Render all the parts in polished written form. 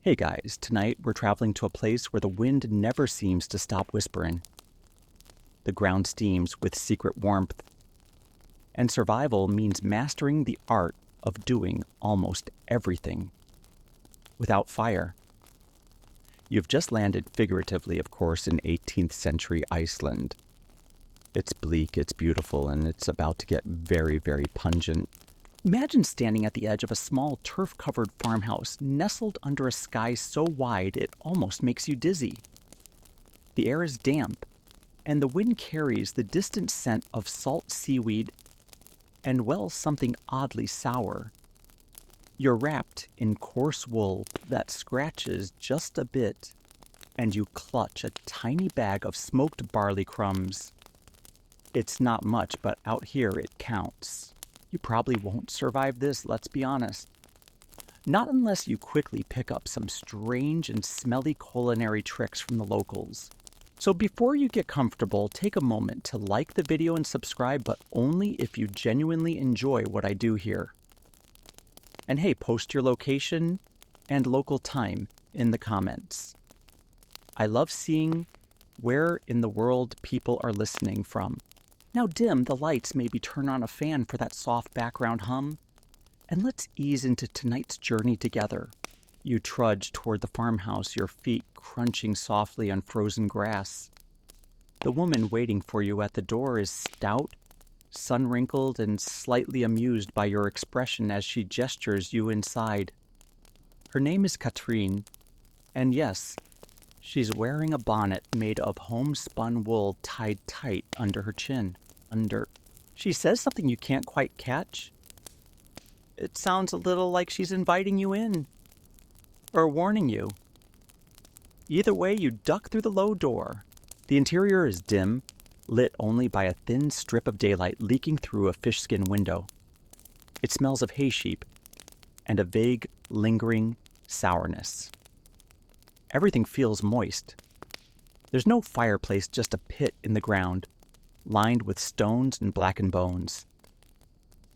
Hey guys, tonight we're traveling to a place where the wind never seems to stop whispering. The ground steams with secret warmth, and survival means mastering the art of doing almost everything without fire. You've just landed, figuratively of course, in 18th century Iceland. It's bleak, it's beautiful, and it's about to get very, very pungent. Imagine standing at the edge of a small turf-covered farmhouse nestled under a sky so wide it almost makes you dizzy. The air is damp, and the wind carries the distant scent of salt seaweed and, well, something oddly sour. You're wrapped in coarse wool that scratches just a bit, and you clutch a tiny bag of smoked barley crumbs. It's not much, but out here it counts. You probably won't survive this, let's be honest. Not unless you quickly pick up some strange and smelly culinary tricks from the locals. So before you get comfortable, take a moment to like the video and subscribe, but only if you genuinely enjoy what I do here. And hey, post your location and local time in the comments. I love seeing where in the world people are listening from. Now dim the lights, maybe turn on a fan for that soft background hum, and let's ease into tonight's journey together. You trudge toward the farmhouse, your feet crunching softly on frozen grass. The woman waiting for you at the door is stout, sun-wrinkled, and slightly amused by your expression as she gestures you inside. Her name is Katrine, and yes, she's wearing a bonnet made of homespun wool tied tight under her chin. She says something you can't quite catch. It sounds a little like she's inviting you in, or warning you. Either way, you duck through the low door. The interior is dim, lit only by a thin strip of daylight leaking through a fishskin window. It smells of hay sheep and a vague, lingering sourness. Everything feels moist. There's no fireplace, just a pit in the ground, lined with stones and blackened bones.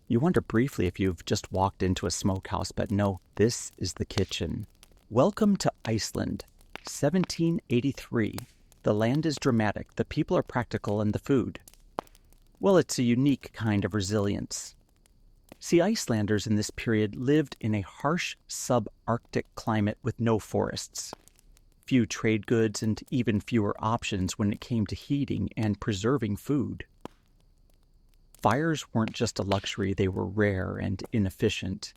You wonder briefly if you've just walked into a smokehouse, but no, this is the kitchen. Welcome to Iceland, 1783. The land is dramatic, the people are practical, and the food, well, it's a unique kind of resilience. See, Icelanders in this period lived in a harsh subarctic climate with no forests, few trade goods, and even fewer options when it came to heating and preserving food. Fires weren't just a luxury, they were rare and inefficient.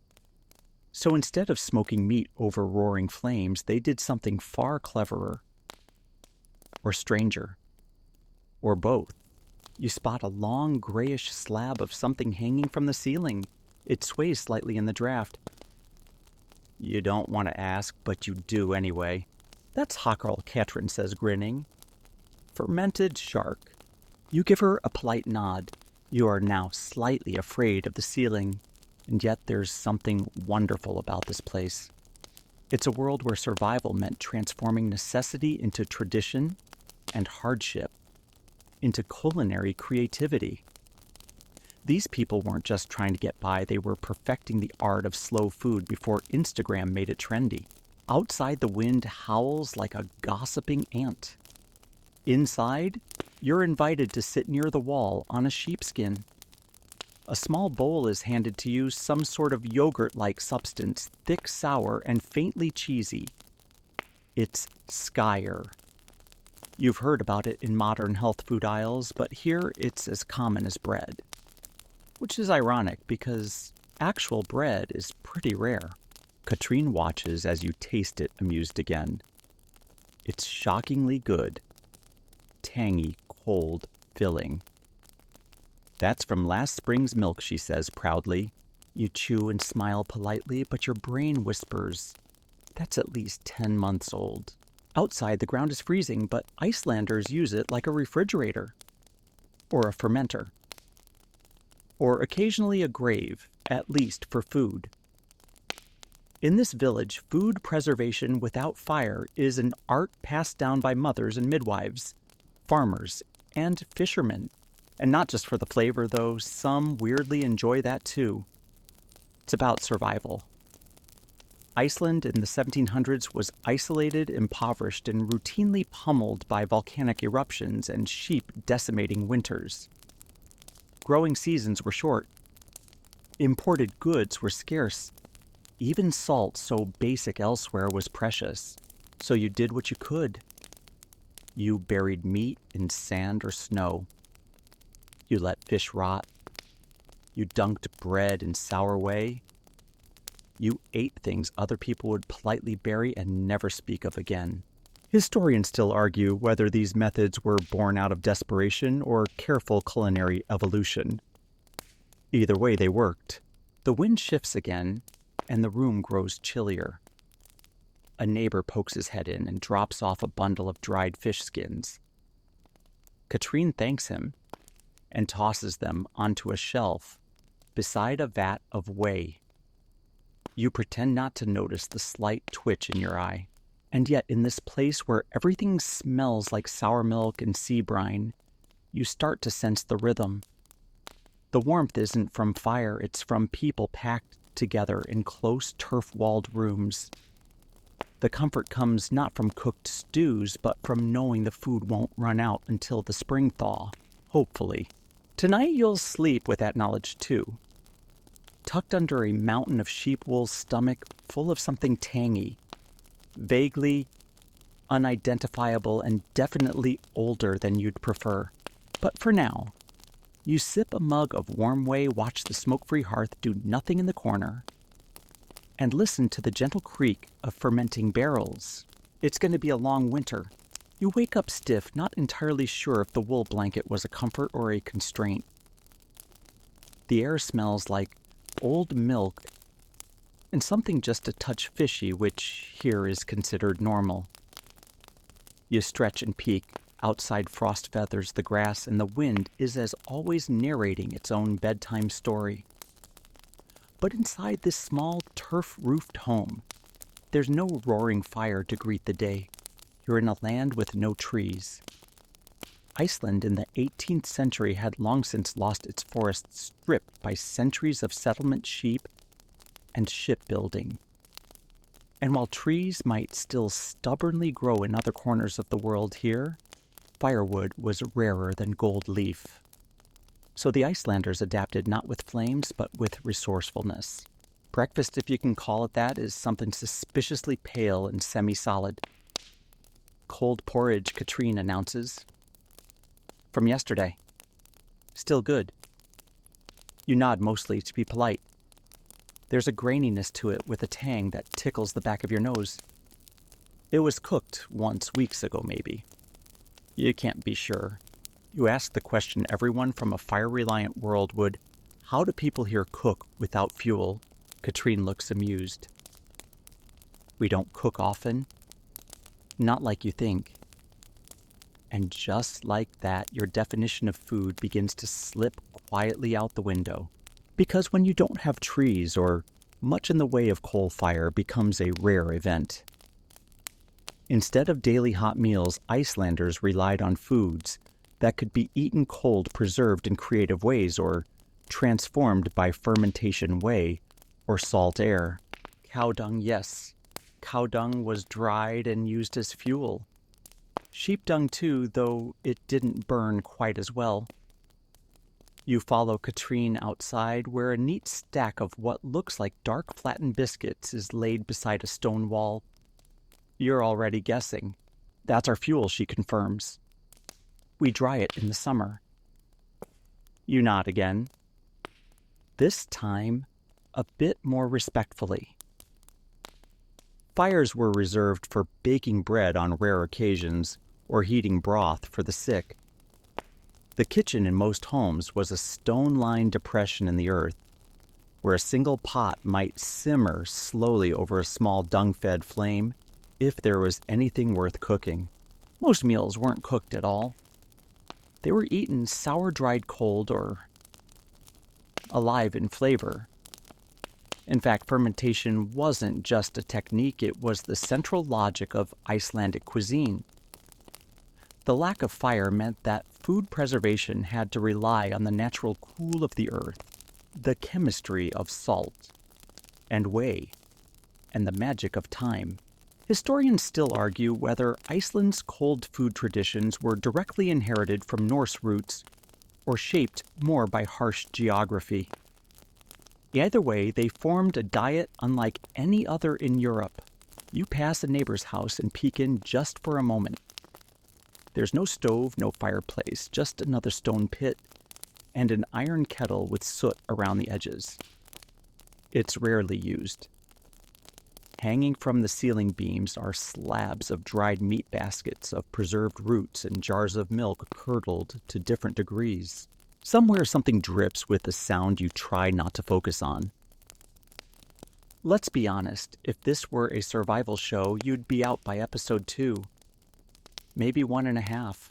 So instead of smoking meat over roaring flames, they did something far cleverer, or stranger, or both. You spot a long grayish slab of something hanging from the ceiling. It sways slightly in the draft. You don't want to ask, but you do anyway. That's Hakkarl, Katrin says, grinning. Fermented shark. You give her a polite nod. You are now slightly afraid of the ceiling, and yet there's something wonderful about this place. It's a world where survival meant transforming necessity into tradition and hardship into culinary creativity. These people weren't just trying to get by, they were perfecting the art of slow food before Instagram made it trendy. Outside, the wind howls like a gossiping ant. Inside, you're invited to sit near the wall on a sheepskin. A small bowl is handed to you, some sort of yogurt-like substance, thick, sour, and faintly cheesy. It's skyr. You've heard about it in modern health food aisles, but here it's as common as bread. Which is ironic, because actual bread is pretty rare. Katrine watches as you taste it, amused again. It's shockingly good. Tangy, cold, filling. That's from last spring's milk, she says proudly. You chew and smile politely, but your brain whispers, that's at least 10 months old. Outside, the ground is freezing, but Icelanders use it like a refrigerator. Or a fermenter. Or occasionally a grave, at least for food. In this village, food preservation without fire is an art passed down by mothers and midwives, farmers, and fishermen. And not just for the flavor, though, some weirdly enjoy that too. It's about survival. Iceland in the 1700s was isolated, impoverished, and routinely pummeled by volcanic eruptions and sheep decimating winters. Growing seasons were short. Imported goods were scarce. Even salt, so basic elsewhere, was precious. So you did what you could. You buried meat in sand or snow. You let fish rot. You dunked bread in sour whey. You ate things other people would politely bury and never speak of again. Historians still argue whether these methods were born out of desperation or careful culinary evolution. Either way, they worked. The wind shifts again, and the room grows chillier. A neighbor pokes his head in and drops off a bundle of dried fish skins. Katrine thanks him and tosses them onto a shelf beside a vat of whey. You pretend not to notice the slight twitch in your eye. And yet, in this place where everything smells like sour milk and sea brine, you start to sense the rhythm. The warmth isn't from fire, it's from people packed together in close turf-walled rooms. The comfort comes not from cooked stews, but from knowing the food won't run out until the spring thaw, hopefully. Tonight you'll sleep with that knowledge too. Tucked under a mountain of sheep wool stomach full of something tangy, vaguely unidentifiable and definitely older than you'd prefer. But for now, you sip a mug of warm whey, watch the smoke-free hearth do nothing in the corner, and listen to the gentle creak of fermenting barrels. It's going to be a long winter. You wake up stiff, not entirely sure if the wool blanket was a comfort or a constraint. The air smells like old milk and something just a touch fishy, which here is considered normal. You stretch and peek. Outside frost feathers the grass, and the wind is as always narrating its own bedtime story. But inside this small turf-roofed home, there's no roaring fire to greet the day. You're in a land with no trees. Iceland in the 18th century had long since lost its forests, stripped by centuries of settlement, sheep, and shipbuilding. And while trees might still stubbornly grow in other corners of the world, here, firewood was rarer than gold leaf. So the Icelanders adapted not with flames, but with resourcefulness. Breakfast, if you can call it that, is something suspiciously pale and semi-solid. Cold porridge, Katrine announces. From yesterday. Still good. You nod mostly to be polite. There's a graininess to it with a tang that tickles the back of your nose. It was cooked once weeks ago, maybe. You can't be sure. You ask the question everyone from a fire-reliant world would. How do people here cook without fuel? Katrine looks amused. We don't cook often. Not like you think. And just like that, your definition of food begins to slip quietly out the window. Because when you don't have trees or much in the way of coal fire becomes a rare event. Instead of daily hot meals, Icelanders relied on foods that could be eaten cold, preserved in creative ways, or transformed by fermentation whey or salt air. Cow dung, yes. Cow dung was dried and used as fuel. Sheep dung too, though it didn't burn quite as well. You follow Katrine outside, where a neat stack of what looks like dark flattened biscuits is laid beside a stone wall. You're already guessing. That's our fuel, she confirms. We dry it in the summer. You nod again. This time, a bit more respectfully. Fires were reserved for baking bread on rare occasions or heating broth for the sick. The kitchen in most homes was a stone-lined depression in the earth, where a single pot might simmer slowly over a small dung-fed flame if there was anything worth cooking. Most meals weren't cooked at all. They were eaten sour-dried cold or alive in flavor. In fact, fermentation wasn't just a technique, it was the central logic of Icelandic cuisine. The lack of fire meant that food preservation had to rely on the natural cool of the earth, the chemistry of salt and whey, and the magic of time. Historians still argue whether Iceland's cold food traditions were directly inherited from Norse roots or shaped more by harsh geography. Either way, they formed a diet unlike any other in Europe. You pass a neighbor's house and peek in just for a moment. There's no stove, no fireplace, just another stone pit and an iron kettle with soot around the edges. It's rarely used. Hanging from the ceiling beams are slabs of dried meat baskets of preserved roots and jars of milk curdled to different degrees. Somewhere something drips with a sound you try not to focus on. Let's be honest, if this were a survival show, you'd be out by episode 2. Maybe 1.5.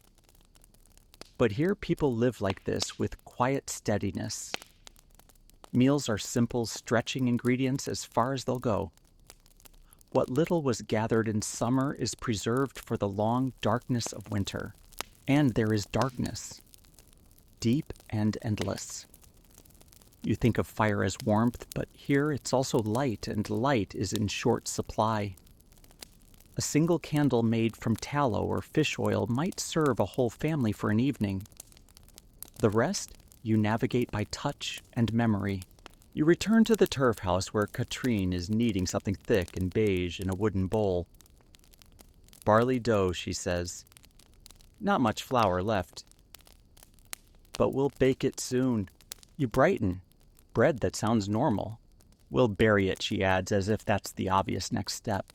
But here people live like this with quiet steadiness. Meals are simple, stretching ingredients as far as they'll go. What little was gathered in summer is preserved for the long darkness of winter. And there is darkness, deep and endless. You think of fire as warmth, but here it's also light, and light is in short supply. A single candle made from tallow or fish oil might serve a whole family for an evening. The rest you navigate by touch and memory. You return to the turf house where Katrine is kneading something thick and beige in a wooden bowl. Barley dough, she says. Not much flour left. But we'll bake it soon. You brighten. Bread that sounds normal. We'll bury it, she adds, as if that's the obvious next step.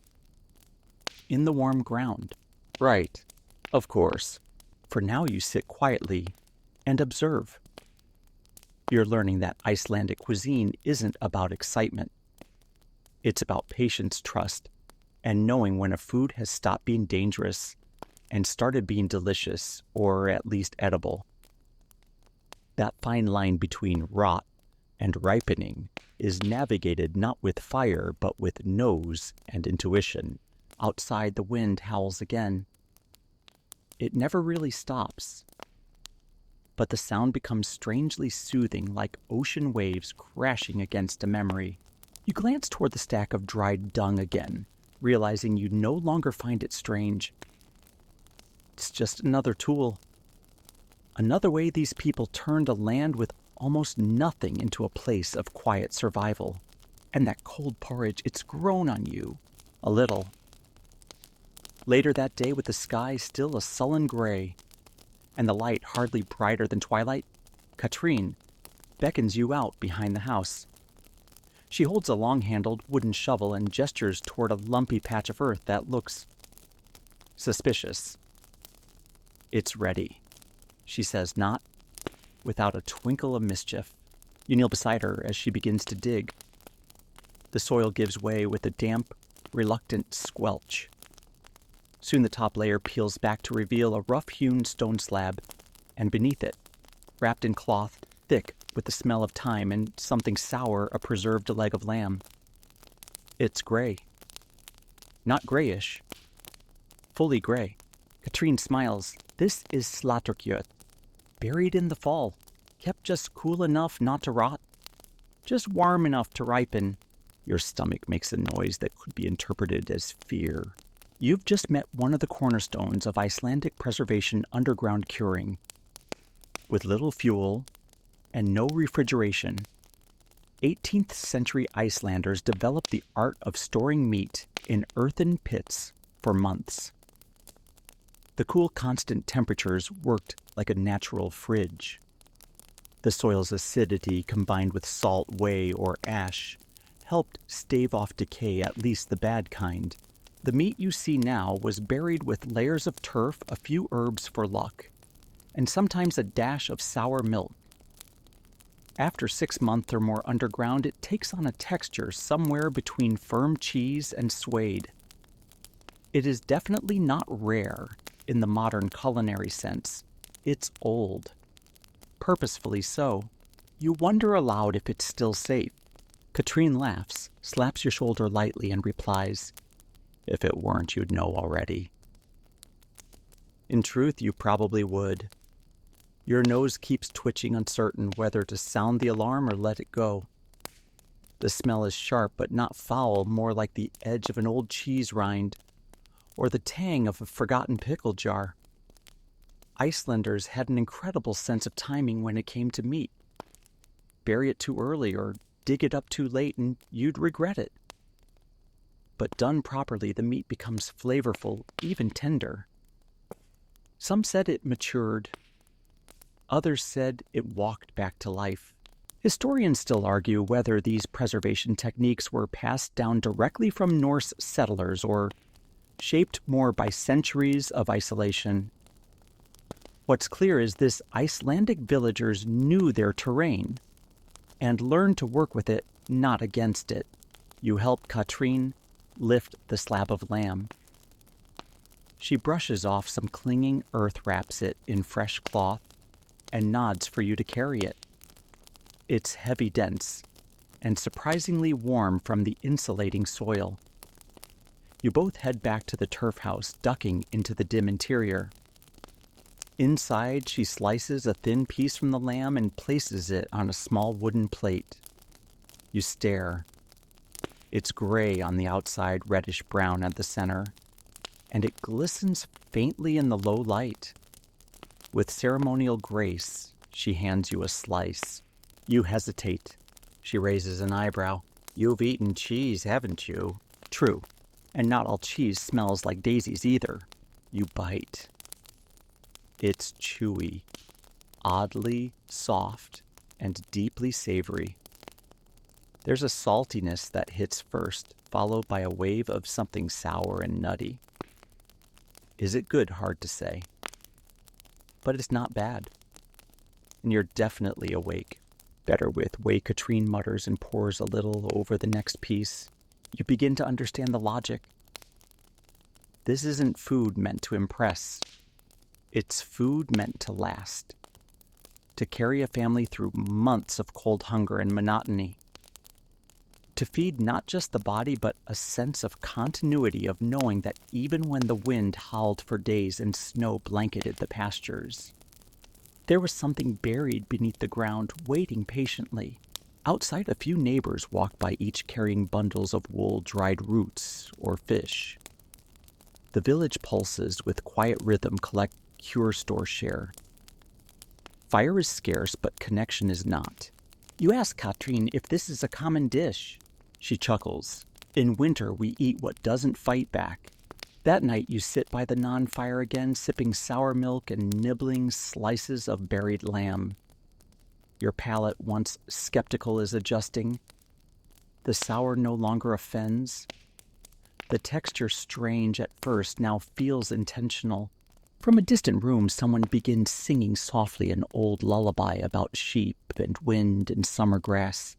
In the warm ground. Right. Of course. For now you sit quietly and observe. You're learning that Icelandic cuisine isn't about excitement. It's about patience, trust, and knowing when a food has stopped being dangerous and started being delicious, or at least edible. That fine line between rot and ripening is navigated not with fire, but with nose and intuition. Outside, the wind howls again. It never really stops. But the sound becomes strangely soothing, like ocean waves crashing against a memory. You glance toward the stack of dried dung again, realizing you no longer find it strange. It's just another tool. Another way these people turned a land with almost nothing into a place of quiet survival. And that cold porridge, it's grown on you. A little. Later that day, with the sky still a sullen gray, and the light hardly brighter than twilight, Katrine beckons you out behind the house. She holds a long-handled wooden shovel and gestures toward a lumpy patch of earth that looks suspicious. It's ready, she says, not without a twinkle of mischief. You kneel beside her as she begins to dig. The soil gives way with a damp, reluctant squelch. Soon the top layer peels back to reveal a rough-hewn stone slab, and beneath it, wrapped in cloth, thick with the smell of thyme and something sour, a preserved leg of lamb. It's gray. Not grayish. Fully gray. Katrine smiles. This is slatterkjöt. Buried in the fall. Kept just cool enough not to rot. Just warm enough to ripen. Your stomach makes a noise that could be interpreted as fear. You've just met one of the cornerstones of Icelandic preservation underground curing. With little fuel and no refrigeration, 18th century Icelanders developed the art of storing meat in earthen pits for months. The cool, constant temperatures worked like a natural fridge. The soil's acidity combined with salt, whey, or ash helped stave off decay, at least the bad kind. The meat you see now was buried with layers of turf, a few herbs for luck, and sometimes a dash of sour milk. After 6 months or more underground, it takes on a texture somewhere between firm cheese and suede. It is definitely not rare in the modern culinary sense. It's old. Purposefully so. You wonder aloud if it's still safe. Katrine laughs, slaps your shoulder lightly, and replies, "If it weren't, you'd know already." In truth, you probably would. Your nose keeps twitching, uncertain whether to sound the alarm or let it go. The smell is sharp but not foul, more like the edge of an old cheese rind, or the tang of a forgotten pickle jar. Icelanders had an incredible sense of timing when it came to meat. Bury it too early or dig it up too late and you'd regret it. But done properly, the meat becomes flavorful, even tender. Some said it matured. Others said it walked back to life. Historians still argue whether these preservation techniques were passed down directly from Norse settlers or shaped more by centuries of isolation. What's clear is this Icelandic villagers knew their terrain and learned to work with it, not against it. You help Katrín lift the slab of lamb. She brushes off some clinging earth, wraps it in fresh cloth, and nods for you to carry it. It's heavy, dense, and surprisingly warm from the insulating soil. You both head back to the turf house, ducking into the dim interior. Inside, she slices a thin piece from the lamb and places it on a small wooden plate. You stare. It's gray on the outside, reddish-brown at the center, and it glistens faintly in the low light. With ceremonial grace, she hands you a slice. You hesitate. She raises an eyebrow. You've eaten cheese, haven't you? True. And not all cheese smells like daisies either. You bite. It's chewy, oddly soft, and deeply savory. There's a saltiness that hits first, followed by a wave of something sour and nutty. Is it good? Hard to say. But it's not bad. And you're definitely awake. Better with way Katrín mutters and pours a little over the next piece. You begin to understand the logic. This isn't food meant to impress. It's food meant to last. To carry a family through months of cold hunger and monotony. To feed not just the body, but a sense of continuity of knowing that even when the wind howled for days and snow blanketed the pastures, there was something buried beneath the ground, waiting patiently. Outside, a few neighbors walk by, each carrying bundles of wool, dried roots, or fish. The village pulses with quiet rhythm, collect, cure, store, share. Fire is scarce, but connection is not. You ask Katrín if this is a common dish. She chuckles. In winter, we eat what doesn't fight back. That night, you sit by the non-fire again, sipping sour milk and nibbling slices of buried lamb. Your palate, once skeptical, is adjusting. The sour no longer offends. The texture, strange at first, now feels intentional. From a distant room, someone begins singing softly an old lullaby about sheep and wind and summer grass.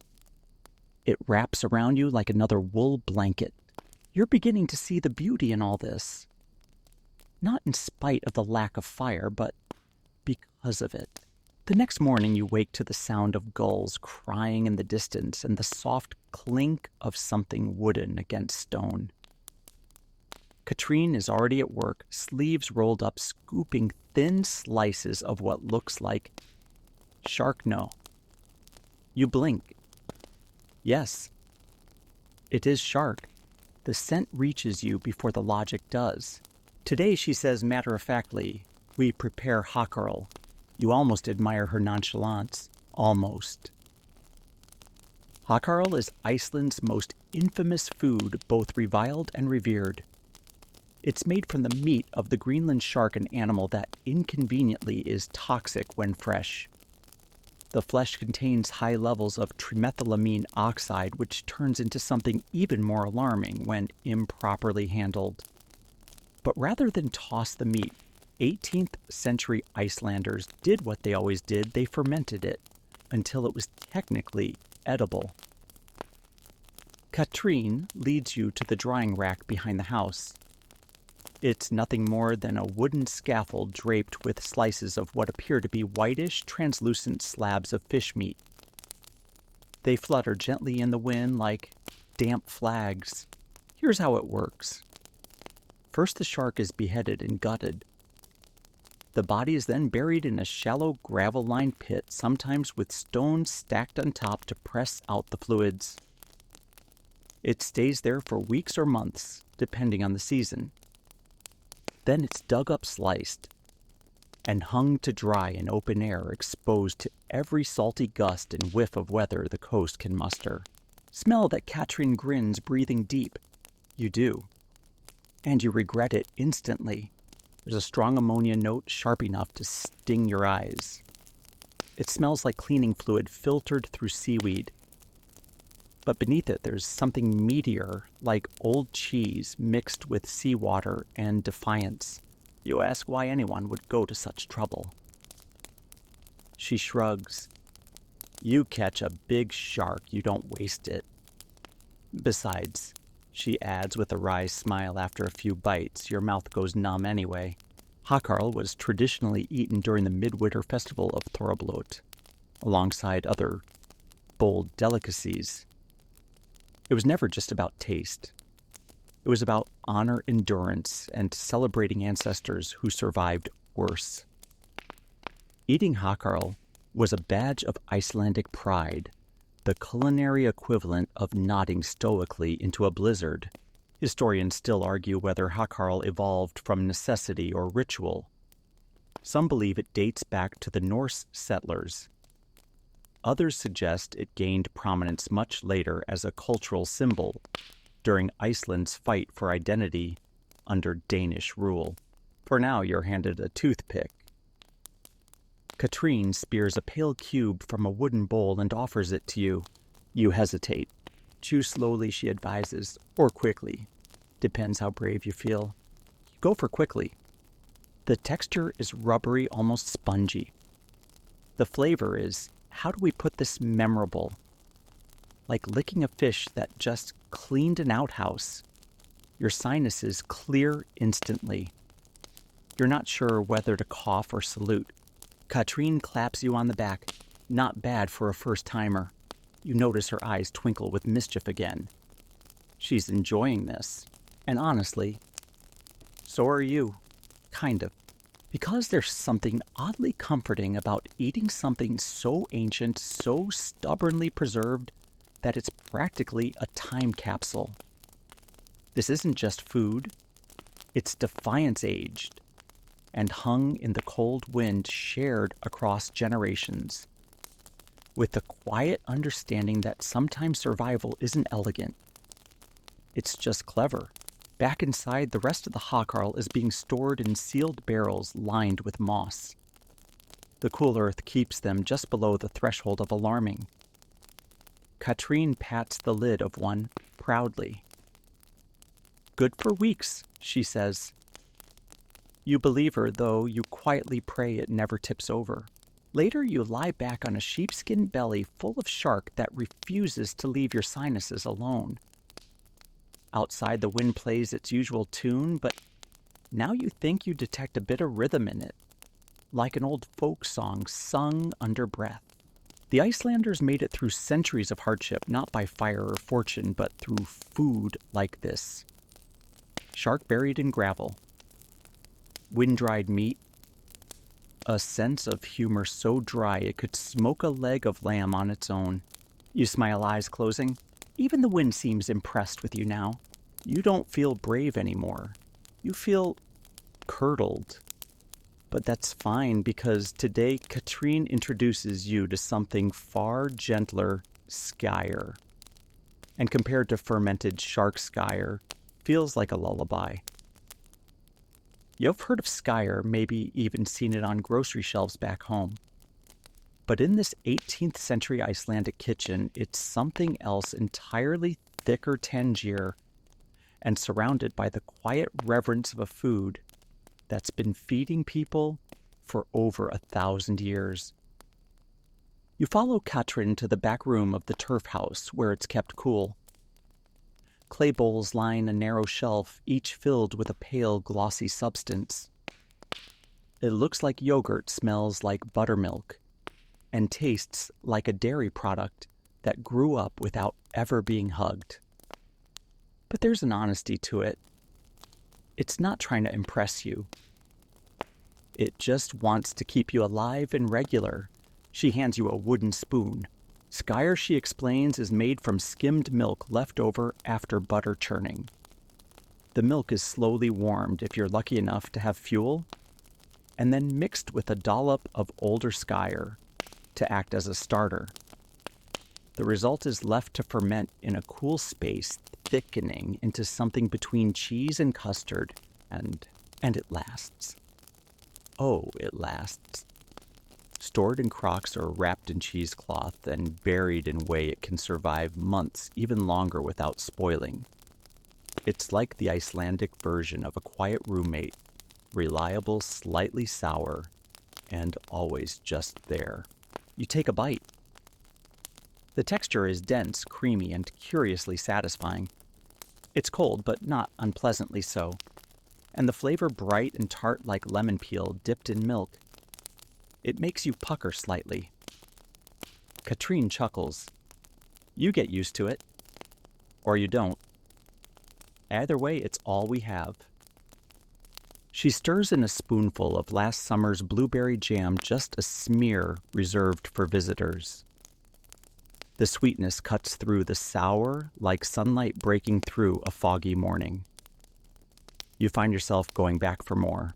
It wraps around you like another wool blanket. You're beginning to see the beauty in all this. Not in spite of the lack of fire, but because of it. The next morning you wake to the sound of gulls crying in the distance and the soft clink of something wooden against stone. Katrín is already at work, sleeves rolled up, scooping thin slices of what looks like shark no. You blink. Yes, it is shark. The scent reaches you before the logic does. Today, she says matter-of-factly, we prepare hakarl. You almost admire her nonchalance. Almost. Hakarl is Iceland's most infamous food, both reviled and revered. It's made from the meat of the Greenland shark, an animal that inconveniently is toxic when fresh. The flesh contains high levels of trimethylamine oxide, which turns into something even more alarming when improperly handled. But rather than toss the meat, 18th century Icelanders did what they always did. They fermented it until it was technically edible. Katrín leads you to the drying rack behind the house. It's nothing more than a wooden scaffold draped with slices of what appear to be whitish, translucent slabs of fish meat. They flutter gently in the wind like damp flags. Here's how it works. First, the shark is beheaded and gutted. The body is then buried in a shallow gravel-lined pit, sometimes with stones stacked on top to press out the fluids. It stays there for weeks or months, depending on the season. Then it's dug up sliced and hung to dry in open air, exposed to every salty gust and whiff of weather the coast can muster. Smell that Katrin grins, breathing deep. You do. And you regret it instantly. There's a strong ammonia note sharp enough to sting your eyes. It smells like cleaning fluid filtered through seaweed. But beneath it, there's something meatier, like old cheese mixed with seawater and defiance. You ask why anyone would go to such trouble. She shrugs. You catch a big shark, you don't waste it. Besides, she adds with a wry smile after a few bites, your mouth goes numb anyway. Hakarl was traditionally eaten during the midwinter festival of Thorblot, alongside other bold delicacies. It was never just about taste. It was about honor, endurance, and celebrating ancestors who survived worse. Eating Hakarl was a badge of Icelandic pride, the culinary equivalent of nodding stoically into a blizzard. Historians still argue whether Hakarl evolved from necessity or ritual. Some believe it dates back to the Norse settlers. Others suggest it gained prominence much later as a cultural symbol during Iceland's fight for identity under Danish rule. For now, you're handed a toothpick. Katrin spears a pale cube from a wooden bowl and offers it to you. You hesitate. Chew slowly, she advises, or quickly. Depends how brave you feel. You go for quickly. The texture is rubbery, almost spongy. The flavor is, how do we put this, memorable? Like licking a fish that just cleaned an outhouse. Your sinuses clear instantly. You're not sure whether to cough or salute. Katrin claps you on the back. Not bad for a first-timer. You notice her eyes twinkle with mischief again. She's enjoying this. And honestly, so are you. Kind of. Because there's something oddly comforting about eating something so ancient, so stubbornly preserved, that it's practically a time capsule. This isn't just food. It's defiance aged and hung in the cold wind, shared across generations, with the quiet understanding that sometimes survival isn't elegant. It's just clever. Back inside, the rest of the Hakarl is being stored in sealed barrels lined with moss. The cool earth keeps them just below the threshold of alarming. Katrin pats the lid of one proudly. Good for weeks, she says. You believe her, though you quietly pray it never tips over. Later, you lie back on a sheepskin belly full of shark that refuses to leave your sinuses alone. Outside, the wind plays its usual tune, but now you think you detect a bit of rhythm in it, like an old folk song sung under breath. The Icelanders made it through centuries of hardship, not by fire or fortune, but through food like this. Shark buried in gravel, wind-dried meat, a sense of humor so dry it could smoke a leg of lamb on its own. You smile, eyes closing. Even the wind seems impressed with you now. You don't feel brave anymore. You feel curdled. But that's fine, because today Katrin introduces you to something far gentler, skyer. And compared to fermented shark skyer, feels like a lullaby. You've heard of skyer, maybe even seen it on grocery shelves back home. But in this 18th century Icelandic kitchen, it's something else entirely, thicker tangier, and surrounded by the quiet reverence of a food that's been feeding people for over 1,000 years. You follow Katrin to the back room of the turf house, where it's kept cool. Clay bowls line a narrow shelf, each filled with a pale, glossy substance. It looks like yogurt, smells like buttermilk, and tastes like a dairy product that grew up without ever being hugged. But there's an honesty to it. It's not trying to impress you. It just wants to keep you alive and regular. She hands you a wooden spoon. Skyr, she explains, is made from skimmed milk left over after butter churning. The milk is slowly warmed if you're lucky enough to have fuel, and then mixed with a dollop of older Skyr to act as a starter. The result is left to ferment in a cool space, thickening into something between cheese and custard, and it lasts. Oh, it lasts. Stored in crocks or wrapped in cheesecloth and buried in a way it can survive months, even longer, without spoiling. It's like the Icelandic version of a quiet roommate, reliable, slightly sour, and always just there. You take a bite. The texture is dense, creamy, and curiously satisfying. It's cold, but not unpleasantly so, and the flavor bright and tart like lemon peel dipped in milk. It makes you pucker slightly. Katrine chuckles. You get used to it. Or you don't. Either way, it's all we have. She stirs in a spoonful of last summer's blueberry jam, just a smear reserved for visitors. The sweetness cuts through the sour like sunlight breaking through a foggy morning. You find yourself going back for more.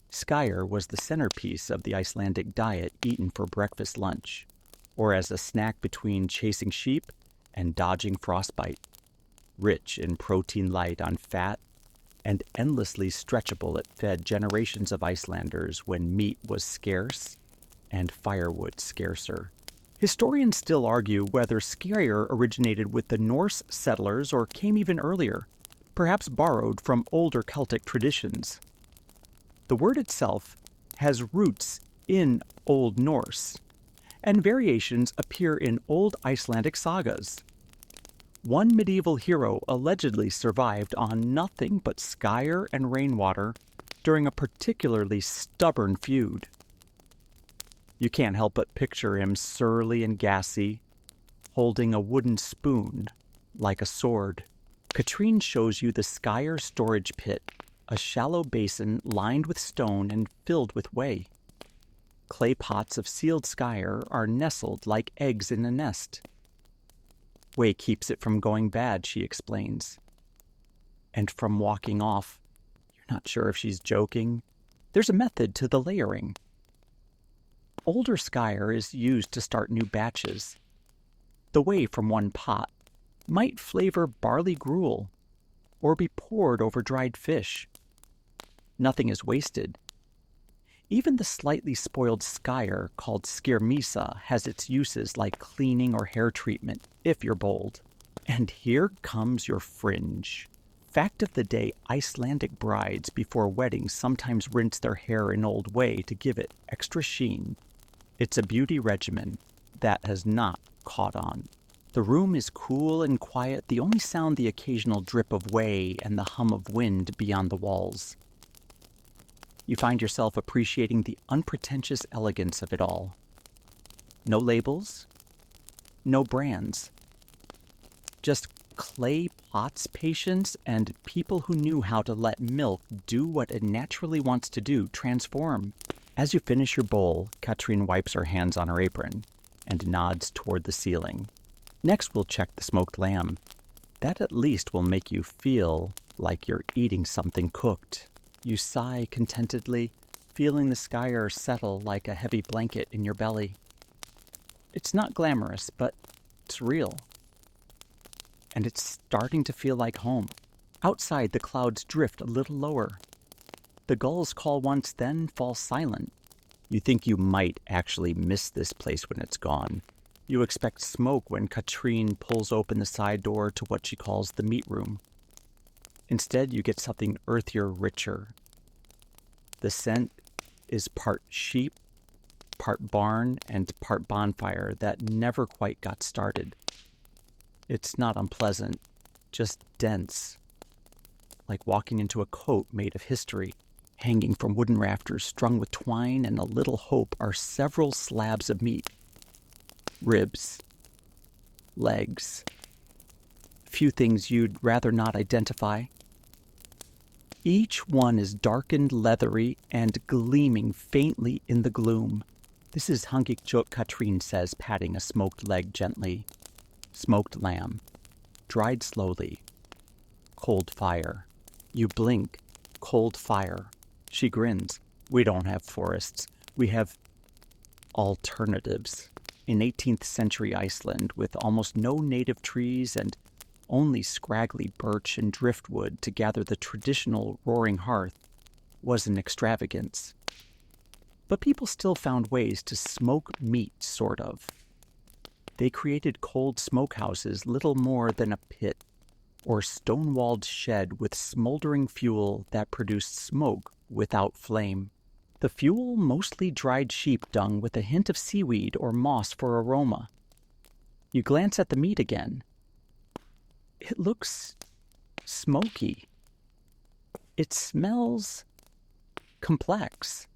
Skyr was the centerpiece of the Icelandic diet, eaten for breakfast lunch, or as a snack between chasing sheep and dodging frostbite. Rich in protein, light on fat, and endlessly stretchable, it fed generations of Icelanders when meat was scarce and firewood scarcer. Historians still argue whether Skyr originated with the Norse settlers or came even earlier, perhaps borrowed from older Celtic traditions. The word itself has roots in Old Norse, and variations appear in old Icelandic sagas. One medieval hero allegedly survived on nothing but Skyr and rainwater during a particularly stubborn feud. You can't help but picture him surly and gassy, holding a wooden spoon like a sword. Katrine shows you the Skyr storage pit, a shallow basin lined with stone and filled with whey. Clay pots of sealed Skyr are nestled like eggs in a nest. Whey keeps it from going bad, she explains. And from walking off. You're not sure if she's joking. There's a method to the layering. Older Skyr is used to start new batches. The whey from one pot might flavor barley gruel or be poured over dried fish. Nothing is wasted. Even the slightly spoiled Skyr, called skirmisa, has its uses like cleaning or hair treatment, if you're bold. And here comes your fringe. Fact of the day, Icelandic brides before weddings sometimes rinse their hair in old whey to give it extra sheen. It's a beauty regimen that has not caught on. The room is cool and quiet, the only sound the occasional drip of whey and the hum of wind beyond the walls. You find yourself appreciating the unpretentious elegance of it all. No labels, no brands. Just clay pots, patience, and people who knew how to let milk do what it naturally wants to do, transform. As you finish your bowl, Katrine wipes her hands on her apron and nods toward the ceiling. Next, we'll check the smoked lamb. That at least will make you feel like you're eating something cooked. You sigh contentedly, feeling the Skyr settle like a heavy blanket in your belly. It's not glamorous, but it's real. And it's starting to feel like home. Outside, the clouds drift a little lower. The gulls call once, then fall silent. You think you might actually miss this place when it's gone. You expect smoke when Katrine pulls open the side door to what she calls the meat room. Instead, you get something earthier, richer. The scent is part sheep, part barn, and part bonfire that never quite got started. It's not unpleasant, just dense, like walking into a coat made of history. Hanging from wooden rafters strung with twine and a little hope are several slabs of meat. Ribs, legs, few things you'd rather not identify. Each one is darkened, leathery, and gleaming faintly in the gloom. This is Hangikjuk, Katrine says, patting a smoked leg gently. Smoked lamb. Dried slowly. Cold fire. You blink. Cold fire. She grins. We don't have forests. We have alternatives. In 18th century Iceland, with almost no native trees and only scraggly birch and driftwood to gather the traditional roaring hearth, was an extravagance. But people still found ways to smoke meat, sort of. They created cold smokehouses little more than a pit or stone-walled shed with smoldering fuel that produced smoke without flame. The fuel mostly dried sheep dung with a hint of seaweed or moss for aroma. You glance at the meat again. It looks smoky. It smells complex.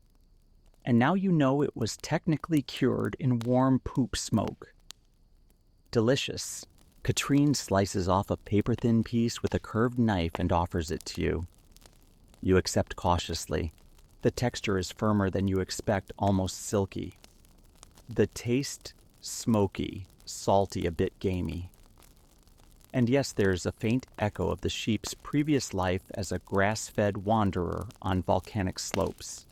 And now you know it was technically cured in warm poop smoke. Delicious. Katrine slices off a paper-thin piece with a curved knife and offers it to you. You accept cautiously. The texture is firmer than you expect, almost silky. The taste, smoky, salty, a bit gamey. And yes, there's a faint echo of the sheep's previous life as a grass-fed wanderer on volcanic slopes.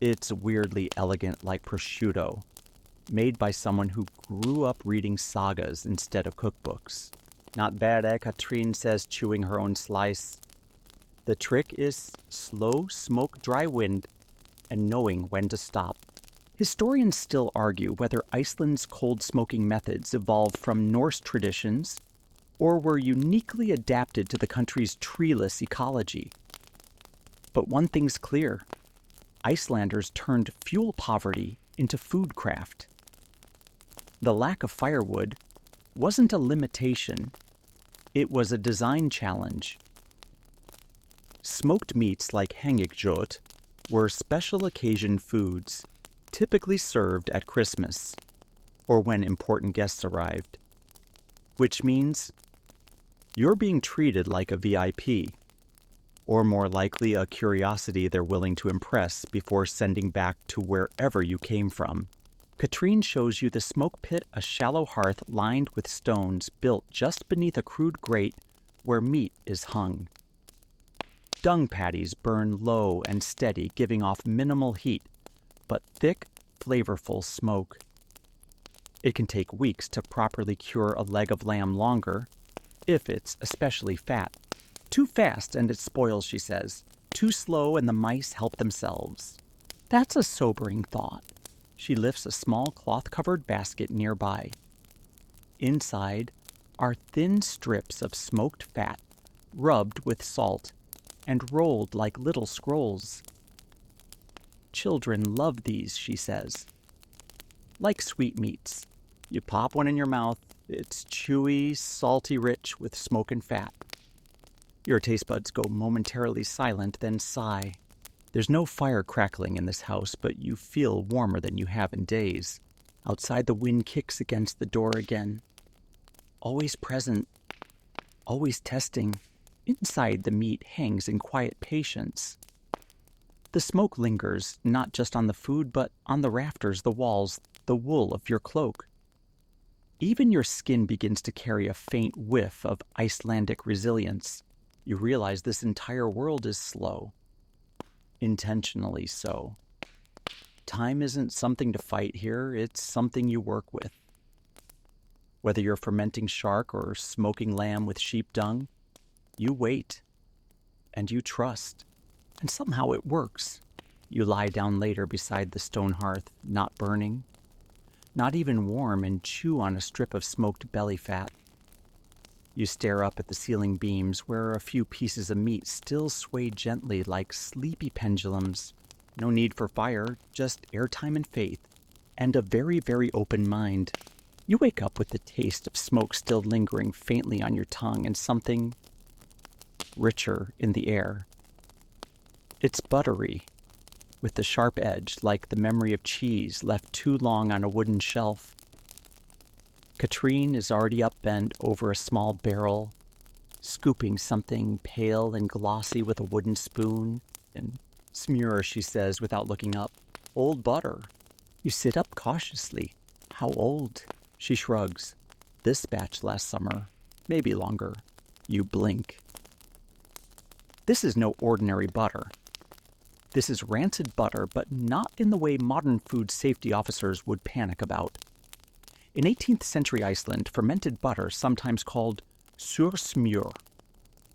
It's weirdly elegant like prosciutto, made by someone who grew up reading sagas instead of cookbooks. Not bad, Katrine says, chewing her own slice. The trick is slow smoke dry wind and knowing when to stop. Historians still argue whether Iceland's cold smoking methods evolved from Norse traditions or were uniquely adapted to the country's treeless ecology. But one thing's clear. Icelanders turned fuel poverty into foodcraft. The lack of firewood wasn't a limitation, it was a design challenge. Smoked meats like hangikjöt were special occasion foods, typically served at Christmas, or when important guests arrived. Which means you're being treated like a VIP, or more likely a curiosity they're willing to impress before sending back to wherever you came from. Katrine shows you the smoke pit, a shallow hearth lined with stones built just beneath a crude grate where meat is hung. Dung patties burn low and steady, giving off minimal heat, but thick, flavorful smoke. It can take weeks to properly cure a leg of lamb longer, if it's especially fat. Too fast and it spoils, she says. Too slow and the mice help themselves. That's a sobering thought. She lifts a small cloth-covered basket nearby. Inside are thin strips of smoked fat, rubbed with salt, and rolled like little scrolls. Children love these, she says. Like sweetmeats. You pop one in your mouth, it's chewy, salty rich with smoke and fat. Your taste buds go momentarily silent, then sigh. There's no fire crackling in this house, but you feel warmer than you have in days. Outside, the wind kicks against the door again. Always present, always testing. Inside, the meat hangs in quiet patience. The smoke lingers, not just on the food, but on the rafters, the walls, the wool of your cloak. Even your skin begins to carry a faint whiff of Icelandic resilience. You realize this entire world is slow. Intentionally so. Time isn't something to fight here, it's something you work with. Whether you're fermenting shark or smoking lamb with sheep dung, you wait, and you trust, and somehow it works. You lie down later beside the stone hearth, not burning, not even warm, and chew on a strip of smoked belly fat. You stare up at the ceiling beams where a few pieces of meat still sway gently like sleepy pendulums. No need for fire, just airtime and faith, and a very, very open mind. You wake up with the taste of smoke still lingering faintly on your tongue and something richer in the air. It's buttery, with the sharp edge like the memory of cheese left too long on a wooden shelf. Katrine is already upbent over a small barrel, scooping something pale and glossy with a wooden spoon. And smur, she says without looking up. Old butter. You sit up cautiously. How old? She shrugs. This batch last summer, maybe longer. You blink. This is no ordinary butter. This is rancid butter, but not in the way modern food safety officers would panic about. In 18th century Iceland, fermented butter, sometimes called sursmjör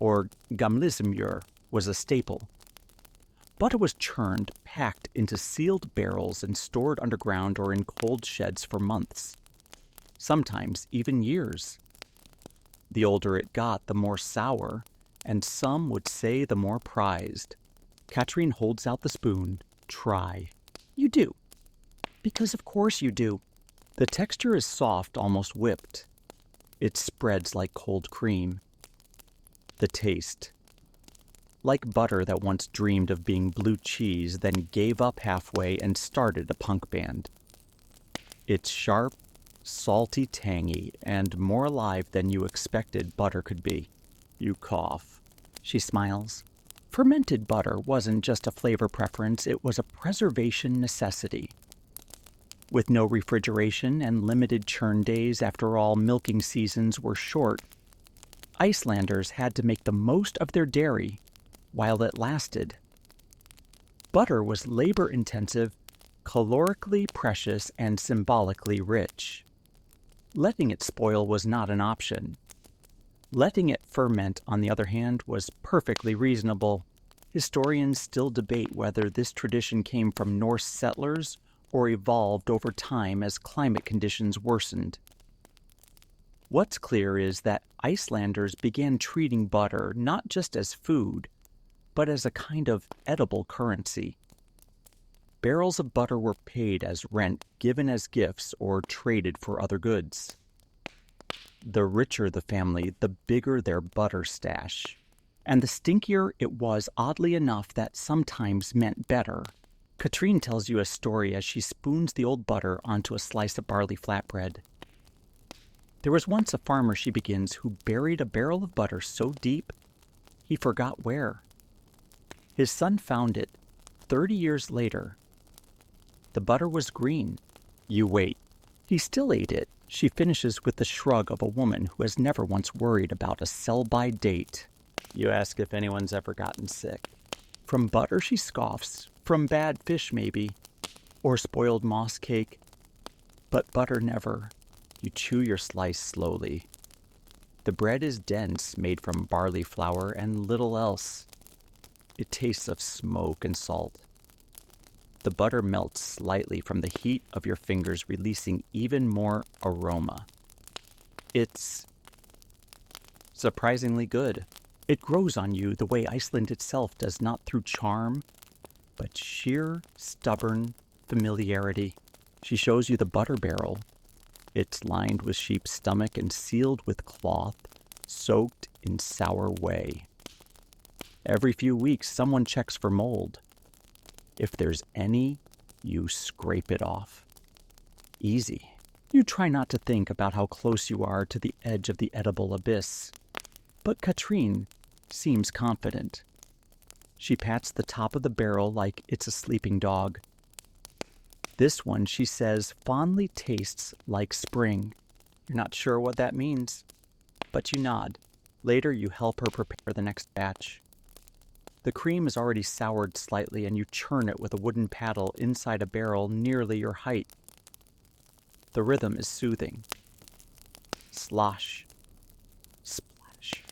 or gamlismjör, was a staple. Butter was churned, packed into sealed barrels, and stored underground or in cold sheds for months, sometimes even years. The older it got, the more sour, and some would say the more prized. Katrine holds out the spoon. Try. You do. Because of course you do. The texture is soft, almost whipped. It spreads like cold cream. The taste. Like butter that once dreamed of being blue cheese, then gave up halfway and started a punk band. It's sharp, salty, tangy, and more alive than you expected butter could be. You cough. She smiles. Fermented butter wasn't just a flavor preference, it was a preservation necessity. With no refrigeration and limited churn days, after all, milking seasons were short, Icelanders had to make the most of their dairy while it lasted. Butter was labor-intensive, calorically precious, and symbolically rich. Letting it spoil was not an option. Letting it ferment, on the other hand, was perfectly reasonable. Historians still debate whether this tradition came from Norse settlers or evolved over time as climate conditions worsened. What's clear is that Icelanders began treating butter not just as food, but as a kind of edible currency. Barrels of butter were paid as rent, given as gifts, or traded for other goods. The richer the family, the bigger their butter stash. And the stinkier it was, oddly enough, that sometimes meant better. Katrine tells you a story as she spoons the old butter onto a slice of barley flatbread. There was once a farmer, she begins, who buried a barrel of butter so deep he forgot where. His son found it 30 years later. The butter was green. You wait. He still ate it. She finishes with the shrug of a woman who has never once worried about a sell-by date. You ask if anyone's ever gotten sick. From butter, she scoffs. From bad fish, maybe. Or spoiled moss cake. But butter never. You chew your slice slowly. The bread is dense, made from barley flour and little else. It tastes of smoke and salt. The butter melts slightly from the heat of your fingers, releasing even more aroma. It's surprisingly good. It grows on you the way Iceland itself does, not through charm, but sheer, stubborn familiarity. She shows you the butter barrel. It's lined with sheep's stomach and sealed with cloth, soaked in sour whey. Every few weeks, someone checks for mold. If there's any, you scrape it off. Easy. You try not to think about how close you are to the edge of the edible abyss. But Katrine seems confident. She pats the top of the barrel like it's a sleeping dog. This one, she says, fondly tastes like spring. You're not sure what that means, but you nod. Later, you help her prepare the next batch. The cream is already soured slightly, and you churn it with a wooden paddle inside a barrel nearly your height. The rhythm is soothing. Slosh. Splash.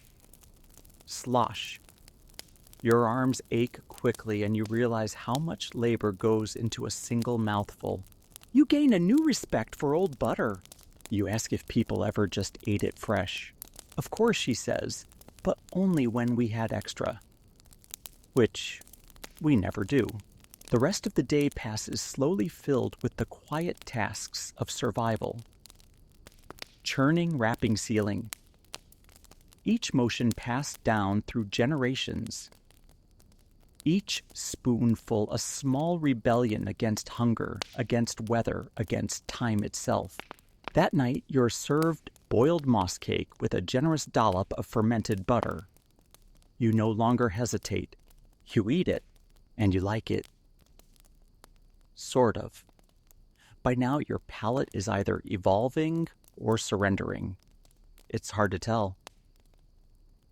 Slosh. Your arms ache quickly, and you realize how much labor goes into a single mouthful. You gain a new respect for old butter. You ask if people ever just ate it fresh. Of course, she says, but only when we had extra. Which we never do. The rest of the day passes slowly, filled with the quiet tasks of survival. Churning, wrapping, sealing. Each motion passed down through generations. Each spoonful a small rebellion against hunger, against weather, against time itself. That night, you're served boiled moss cake with a generous dollop of fermented butter. You no longer hesitate. You eat it, and you like it. Sort of. By now, your palate is either evolving or surrendering. It's hard to tell.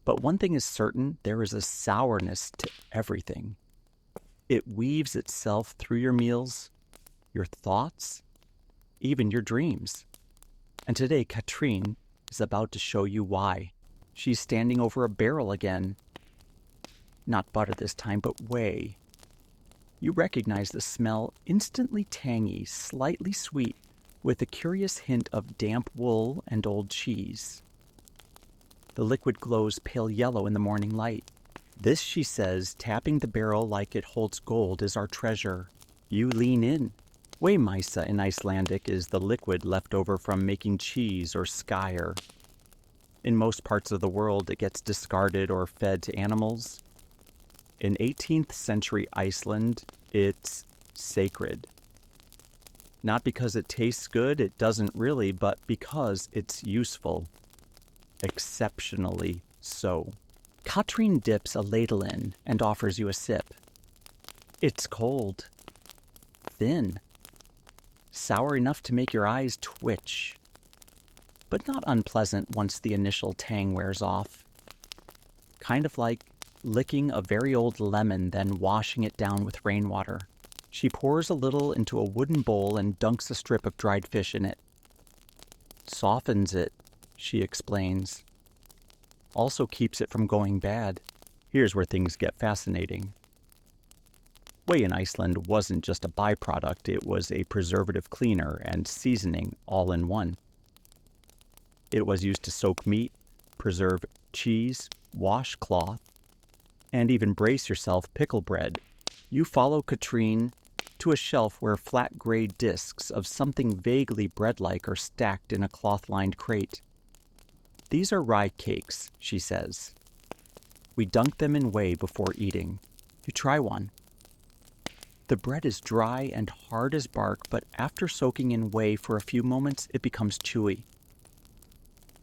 But one thing is certain, there is a sourness to everything. It weaves itself through your meals, your thoughts, even your dreams. And today, Katrine is about to show you why. She's standing over a barrel again. Not butter this time, but whey. You recognize the smell, instantly tangy, slightly sweet, with a curious hint of damp wool and old cheese. The liquid glows pale yellow in the morning light. This, she says, tapping the barrel like it holds gold, is our treasure. You lean in. Whey-misa in Icelandic is the liquid left over from making cheese or skyr. In most parts of the world, it gets discarded or fed to animals. In 18th century Iceland, it's sacred. Not because it tastes good, it doesn't really, but because it's useful. Exceptionally so. Katrine dips a ladle in and offers you a sip. It's cold. Thin. Sour enough to make your eyes twitch. But not unpleasant once the initial tang wears off. Kind of like licking a very old lemon, then washing it down with rainwater. She pours a little into a wooden bowl and dunks a strip of dried fish in it. Softens it, she explains. Also keeps it from going bad. Here's where things get fascinating. Whey in Iceland wasn't just a byproduct, it was a preservative cleaner and seasoning all in one. It was used to soak meat, preserve cheese, wash cloth, and even brace yourself pickle bread. You follow Katrine to a shelf where flat gray discs of something vaguely bread-like are stacked in a cloth-lined crate. These are rye cakes, she says. We dunk them in whey before eating. You try one. The bread is dry and hard as bark, but after soaking in whey for a few moments, it becomes chewy.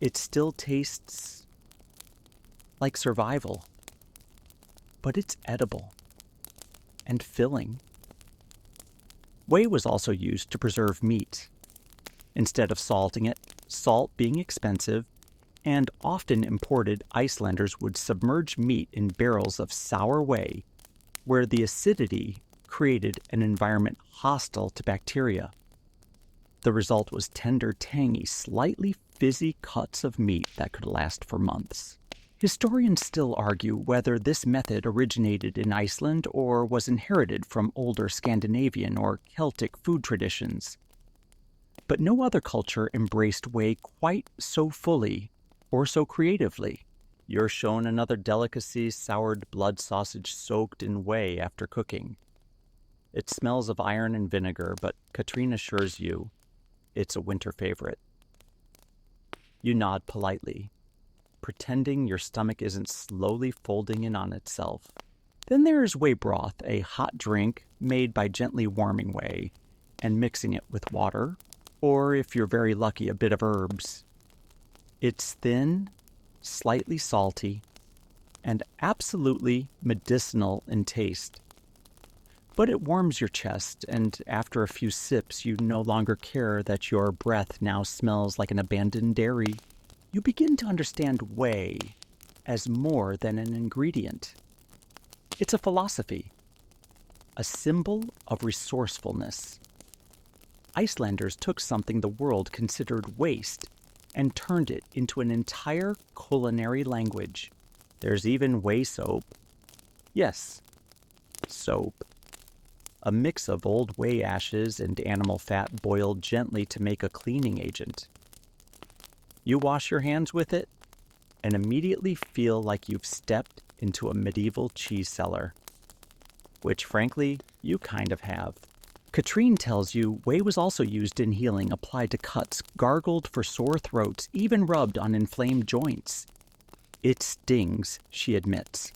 It still tastes like survival, but it's edible and filling. Whey was also used to preserve meat. Instead of salting it, salt being expensive, and often imported, Icelanders would submerge meat in barrels of sour whey, where the acidity created an environment hostile to bacteria. The result was tender, tangy, slightly fizzy cuts of meat that could last for months. Historians still argue whether this method originated in Iceland or was inherited from older Scandinavian or Celtic food traditions. But no other culture embraced whey quite so fully or so creatively. You're shown another delicacy, soured blood sausage soaked in whey after cooking. It smells of iron and vinegar, but Katrine assures you it's a winter favorite. You nod politely, pretending your stomach isn't slowly folding in on itself. Then there's whey broth, a hot drink made by gently warming whey and mixing it with water, or if you're very lucky, a bit of herbs. It's thin, slightly salty, and absolutely medicinal in taste. But it warms your chest, and after a few sips, you no longer care that your breath now smells like an abandoned dairy. You begin to understand whey as more than an ingredient. It's a philosophy, a symbol of resourcefulness. Icelanders took something the world considered waste and turned it into an entire culinary language. There's even whey soap. Yes, soap. A mix of old whey ashes and animal fat boiled gently to make a cleaning agent. You wash your hands with it and immediately feel like you've stepped into a medieval cheese cellar, which frankly, you kind of have. Katrine tells you whey was also used in healing, applied to cuts, gargled for sore throats, even rubbed on inflamed joints. It stings, she admits.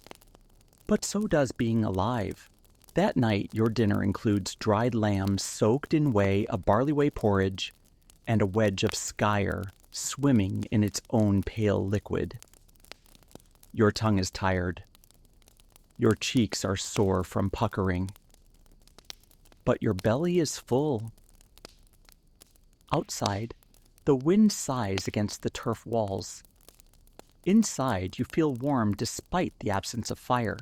But so does being alive. That night, your dinner includes dried lamb soaked in whey, a barley whey porridge, and a wedge of skyr swimming in its own pale liquid. Your tongue is tired. Your cheeks are sore from puckering. But your belly is full. Outside, the wind sighs against the turf walls. Inside, you feel warm despite the absence of fire.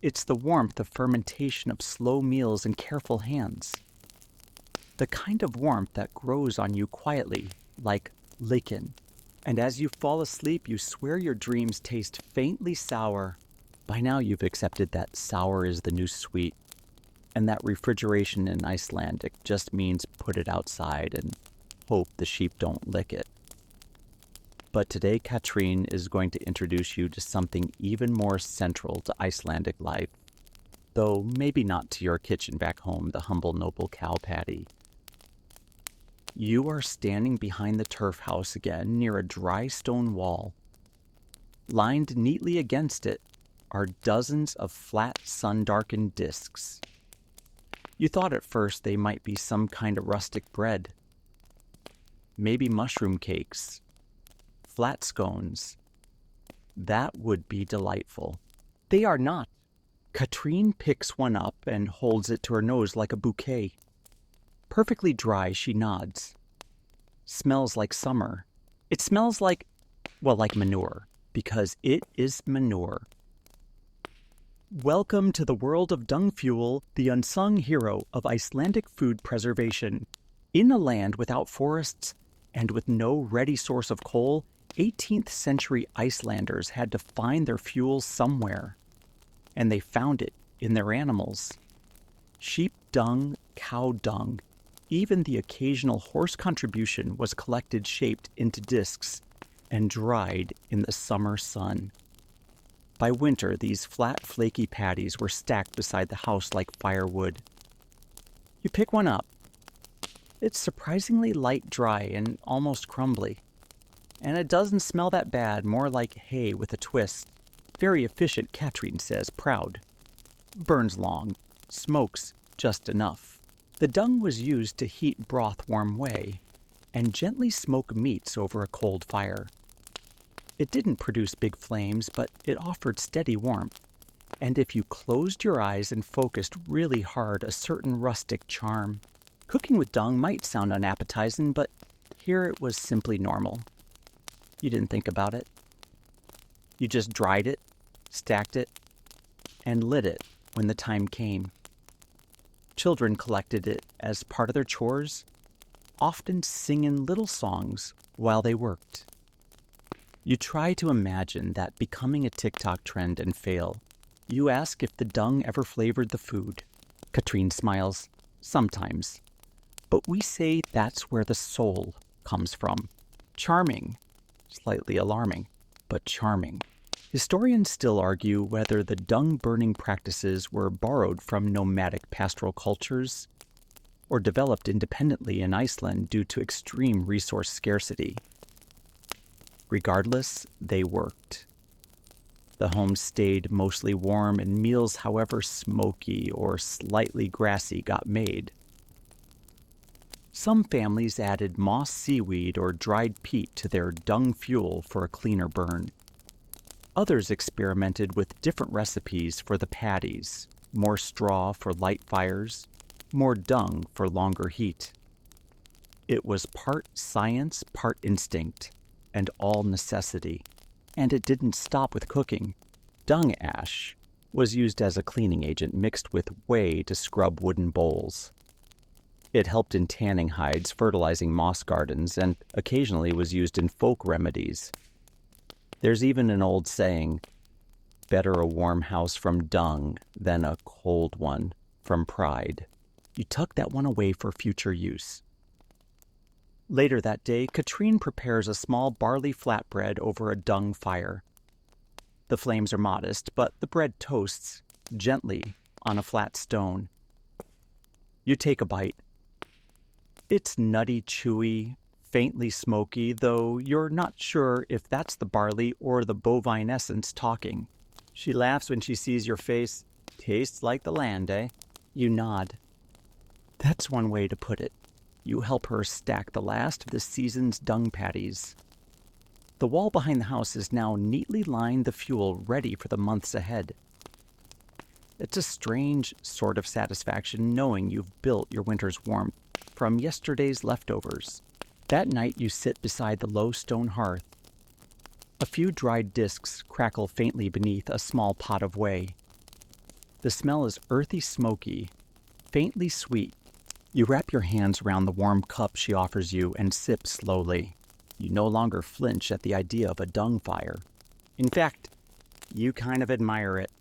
It's the warmth of fermentation of slow meals and careful hands. The kind of warmth that grows on you quietly, like lichen. And as you fall asleep, you swear your dreams taste faintly sour. By now you've accepted that sour is the new sweet, and that refrigeration in Icelandic just means put it outside and hope the sheep don't lick it. But today Katrín is going to introduce you to something even more central to Icelandic life, though maybe not to your kitchen back home, the humble noble cow patty. You are standing behind the turf house again near a dry stone wall. Lined neatly against it are dozens of flat sun-darkened discs. You thought at first they might be some kind of rustic bread. Maybe mushroom cakes, flat scones. That would be delightful. They are not. Katrín picks one up and holds it to her nose like a bouquet. Perfectly dry, she nods. Smells like summer. It smells like manure, because it is manure. Welcome to the world of dung fuel, the unsung hero of Icelandic food preservation. In a land without forests and with no ready source of coal, 18th century Icelanders had to find their fuel somewhere. And they found it in their animals. Sheep dung, cow dung, even the occasional horse contribution was collected, shaped into discs, and dried in the summer sun. By winter, these flat, flaky patties were stacked beside the house like firewood. You pick one up. It's surprisingly light, dry, and almost crumbly. And it doesn't smell that bad, more like hay with a twist. Very efficient, Katrín says, proud. Burns long, smokes just enough. The dung was used to heat broth warm way, and gently smoke meats over a cold fire. It didn't produce big flames, but it offered steady warmth. And if you closed your eyes and focused really hard, a certain rustic charm. Cooking with dung might sound unappetizing, but here it was simply normal. You didn't think about it. You just dried it, stacked it, and lit it when the time came. Children collected it as part of their chores, often singing little songs while they worked. You try to imagine that becoming a TikTok trend and fail. You ask if the dung ever flavored the food. Katrín smiles. Sometimes. But we say that's where the soul comes from. Charming. Slightly alarming, but charming. Historians still argue whether the dung-burning practices were borrowed from nomadic pastoral cultures or developed independently in Iceland due to extreme resource scarcity. Regardless, they worked. The homes stayed mostly warm, and meals, however smoky or slightly grassy, got made. Some families added moss seaweed or dried peat to their dung fuel for a cleaner burn. Others experimented with different recipes for the patties, more straw for light fires, more dung for longer heat. It was part science, part instinct, and all necessity. And it didn't stop with cooking. Dung ash was used as a cleaning agent mixed with whey to scrub wooden bowls. It helped in tanning hides, fertilizing moss gardens, and occasionally was used in folk remedies. There's even an old saying, better a warm house from dung than a cold one from pride. You tuck that one away for future use. Later that day, Katrín prepares a small barley flatbread over a dung fire. The flames are modest, but the bread toasts gently on a flat stone. You take a bite. It's nutty, chewy, faintly smoky, though you're not sure if that's the barley or the bovine essence talking. She laughs when she sees your face. Tastes like the land, eh? You nod. That's one way to put it. You help her stack the last of the season's dung patties. The wall behind the house is now neatly lined the fuel ready for the months ahead. It's a strange sort of satisfaction knowing you've built your winter's warmth. from yesterday's leftovers. That night you sit beside the low stone hearth. A few dried discs crackle faintly beneath a small pot of whey. The smell is earthy smoky, faintly sweet. You wrap your hands around the warm cup she offers you and sip slowly. You no longer flinch at the idea of a dung fire. In fact, you kind of admire it.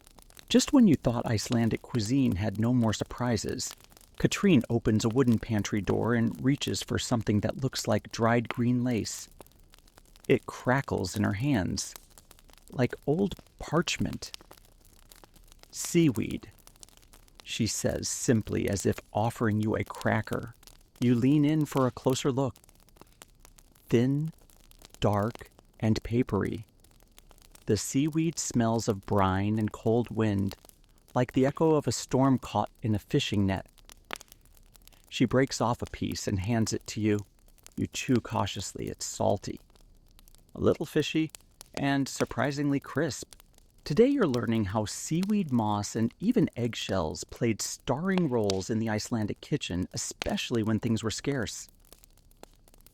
Just when you thought Icelandic cuisine had no more surprises, Katrine opens a wooden pantry door and reaches for something that looks like dried green lace. It crackles in her hands, like old parchment. "Seaweed," she says simply, as if offering you a cracker. You lean in for a closer look. Thin, dark, and papery. The seaweed smells of brine and cold wind, like the echo of a storm caught in a fishing net. She breaks off a piece and hands it to you. You chew cautiously. It's salty, a little fishy, and surprisingly crisp. Today you're learning how seaweed moss and even eggshells played starring roles in the Icelandic kitchen, especially when things were scarce.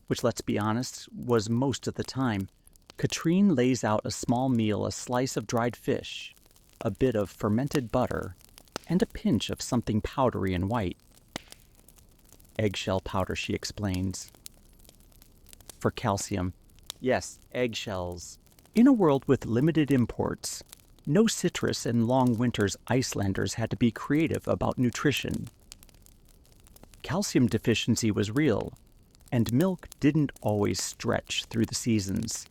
Which, let's be honest, was most of the time. Katrine lays out a small meal, a slice of dried fish, a bit of fermented butter, and a pinch of something powdery and white. Eggshell powder, she explains. For calcium. Yes, eggshells. In a world with limited imports, no citrus and long winters, Icelanders had to be creative about nutrition. Calcium deficiency was real, and milk didn't always stretch through the seasons.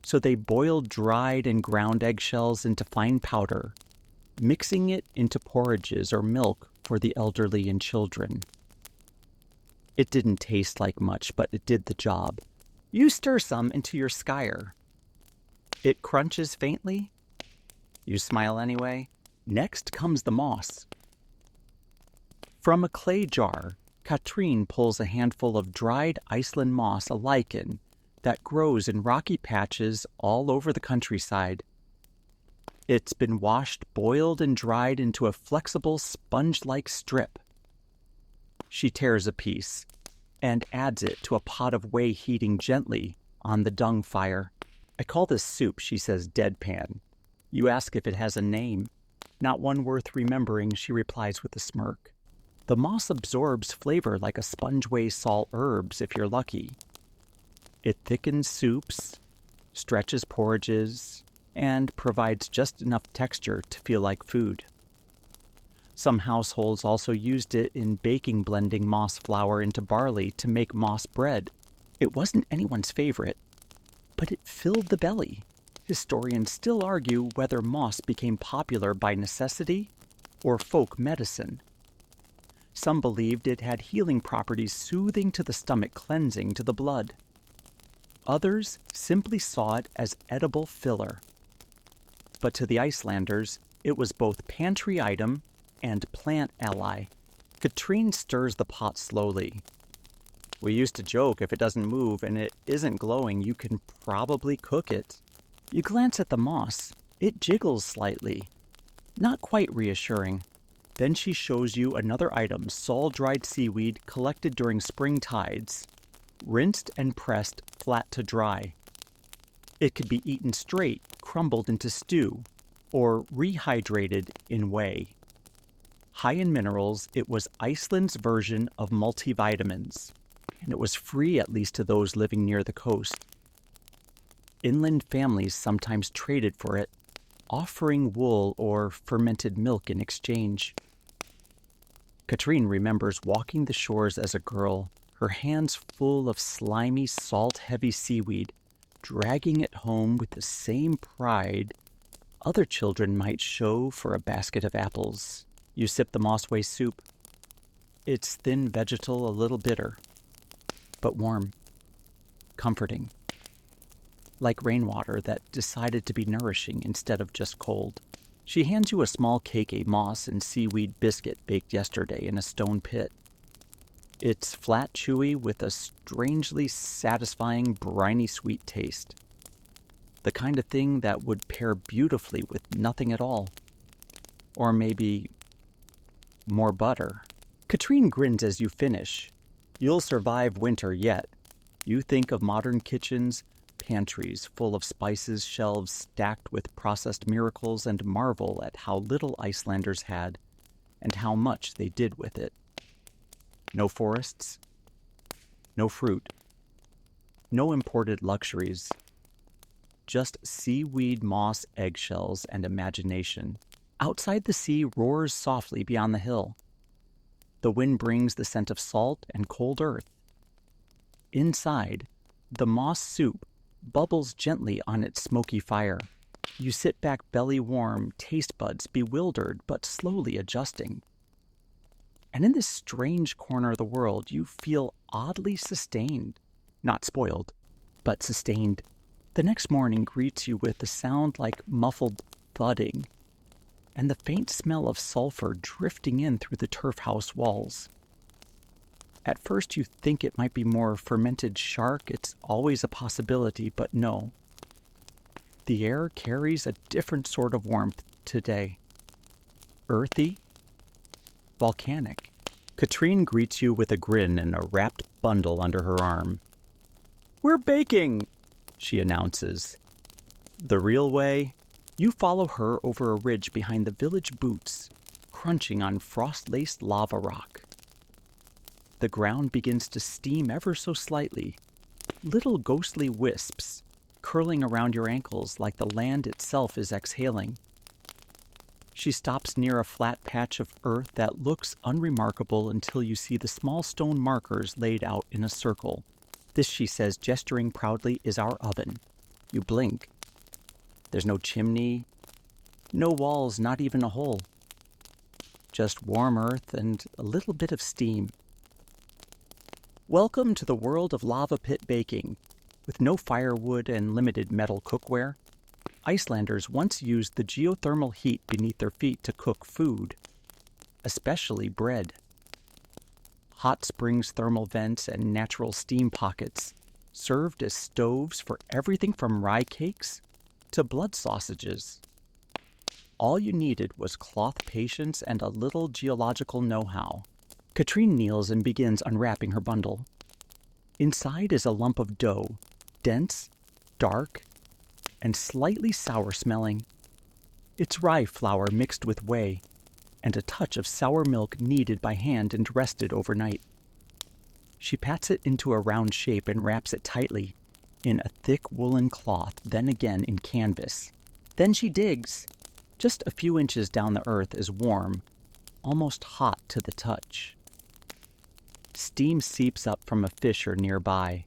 So they boiled dried and ground eggshells into fine powder, mixing it into porridges or milk for the elderly and children. It didn't taste like much, but it did the job. You stir some into your skyr. It crunches faintly. You smile anyway. Next comes the moss. From a clay jar, Katrine pulls a handful of dried Iceland moss, a lichen that grows in rocky patches all over the countryside. It's been washed, boiled, and dried into a flexible, sponge-like strip. She tears a piece and adds it to a pot of whey heating gently on the dung fire. "I call this soup," she says deadpan. You ask if it has a name. "Not one worth remembering," she replies with a smirk. The moss absorbs flavor like a sponge weighs salt herbs if you're lucky. It thickens soups, stretches porridges, and provides just enough texture to feel like food. Some households also used it in baking, blending moss flour into barley to make moss bread. It wasn't anyone's favorite, but it filled the belly. Historians still argue whether moss became popular by necessity or folk medicine. Some believed it had healing properties, soothing to the stomach, cleansing to the blood. Others simply saw it as edible filler. But to the Icelanders, it was both pantry item and plant ally. Katrine stirs the pot slowly. "We used to joke if it doesn't move and it isn't glowing, you can probably cook it." You glance at the moss. It jiggles slightly. Not quite reassuring. Then she shows you another item, sol-dried seaweed collected during spring tides, rinsed and pressed flat to dry. It could be eaten straight, crumbled into stew, or rehydrated in whey. High in minerals, it was Iceland's version of multivitamins, and it was free at least to those living near the coast. Inland families sometimes traded for it, offering wool or fermented milk in exchange. Katrine remembers walking the shores as a girl, her hands full of slimy, salt-heavy seaweed, dragging it home with the same pride other children might show for a basket of apples. You sip the mossway soup. It's thin vegetal, a little bitter, but warm, comforting, like rainwater that decided to be nourishing instead of just cold. She hands you a small cake, a moss and seaweed biscuit baked yesterday in a stone pit. It's flat, chewy, with a strangely satisfying, briny sweet taste. The kind of thing that would pair beautifully with nothing at all. Or maybe more butter. Katrine grins as you finish. You'll survive winter yet. You think of modern kitchens, pantries full of spices, shelves stacked with processed miracles, and marvel at how little Icelanders had and how much they did with it. No forests, no fruit, no imported luxuries, just seaweed, moss, eggshells, and imagination. Outside, the sea roars softly beyond the hill. The wind brings the scent of salt and cold earth. Inside, the moss soup bubbles gently on its smoky fire. You sit back belly warm, taste buds bewildered but slowly adjusting. And in this strange corner of the world, you feel oddly sustained. Not spoiled, but sustained. The next morning greets you with a sound like muffled thudding, and the faint smell of sulfur drifting in through the turf house walls. At first you think it might be more fermented shark, it's always a possibility, but no. The air carries a different sort of warmth today. Earthy, volcanic. Katrine greets you with a grin and a wrapped bundle under her arm. "We're baking," she announces. The real way? You follow her over a ridge behind the village boots, crunching on frost-laced lava rock. The ground begins to steam ever so slightly, little ghostly wisps curling around your ankles like the land itself is exhaling. She stops near a flat patch of earth that looks unremarkable until you see the small stone markers laid out in a circle. This, she says, gesturing proudly, is our oven. You blink. There's no chimney, no walls, not even a hole. Just warm earth and a little bit of steam. Welcome to the world of lava pit baking. With no firewood and limited metal cookware, Icelanders once used the geothermal heat beneath their feet to cook food, especially bread. Hot springs, thermal vents, and natural steam pockets served as stoves for everything from rye cakes to blood sausages. All you needed was cloth patience and a little geological know-how. Katrine kneels and begins unwrapping her bundle. Inside is a lump of dough, dense, dark, and slightly sour-smelling. It's rye flour mixed with whey, and a touch of sour milk kneaded by hand and rested overnight. She pats it into a round shape and wraps it tightly in a thick woolen cloth, then again in canvas. Then she digs. Just a few inches down the earth is warm, almost hot to the touch. Steam seeps up from a fissure nearby.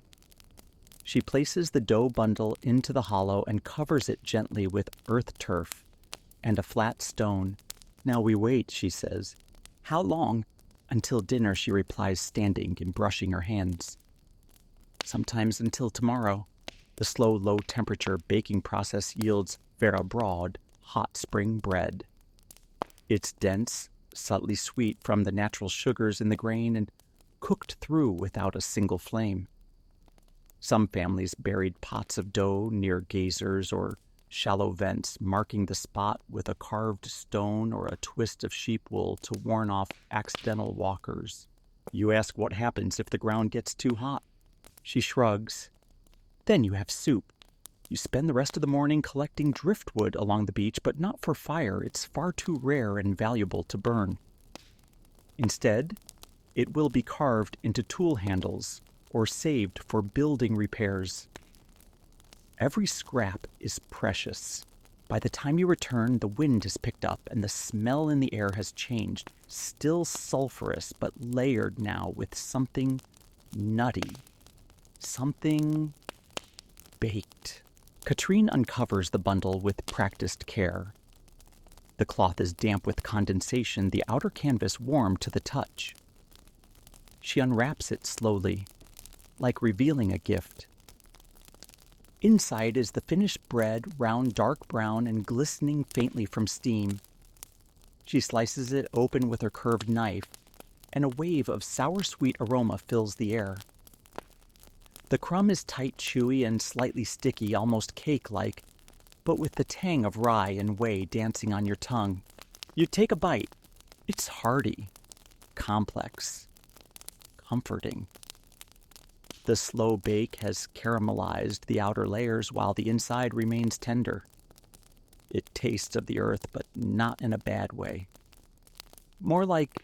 She places the dough bundle into the hollow and covers it gently with earth turf and a flat stone. "Now we wait," she says. "How long?" "Until dinner," she replies, standing and brushing her hands. "Sometimes until tomorrow." The slow, low-temperature baking process yields vera broad, hot spring bread. It's dense, subtly sweet from the natural sugars in the grain and cooked through without a single flame. Some families buried pots of dough near geysers or shallow vents, marking the spot with a carved stone or a twist of sheep wool to warn off accidental walkers. You ask what happens if the ground gets too hot. She shrugs. Then you have soup. You spend the rest of the morning collecting driftwood along the beach, but not for fire. It's far too rare and valuable to burn. Instead, it will be carved into tool handles or saved for building repairs. Every scrap is precious. By the time you return, the wind has picked up and the smell in the air has changed. Still sulfurous, but layered now with something nutty. Something baked. Katrine uncovers the bundle with practiced care. The cloth is damp with condensation, the outer canvas warm to the touch. She unwraps it slowly, like revealing a gift. Inside is the finished bread, round dark brown and glistening faintly from steam. She slices it open with her curved knife, and a wave of sour-sweet aroma fills the air. The crumb is tight, chewy, and slightly sticky, almost cake-like, but with the tang of rye and whey dancing on your tongue. You take a bite. It's hearty, complex, comforting. The slow bake has caramelized the outer layers while the inside remains tender. It tastes of the earth, but not in a bad way. More like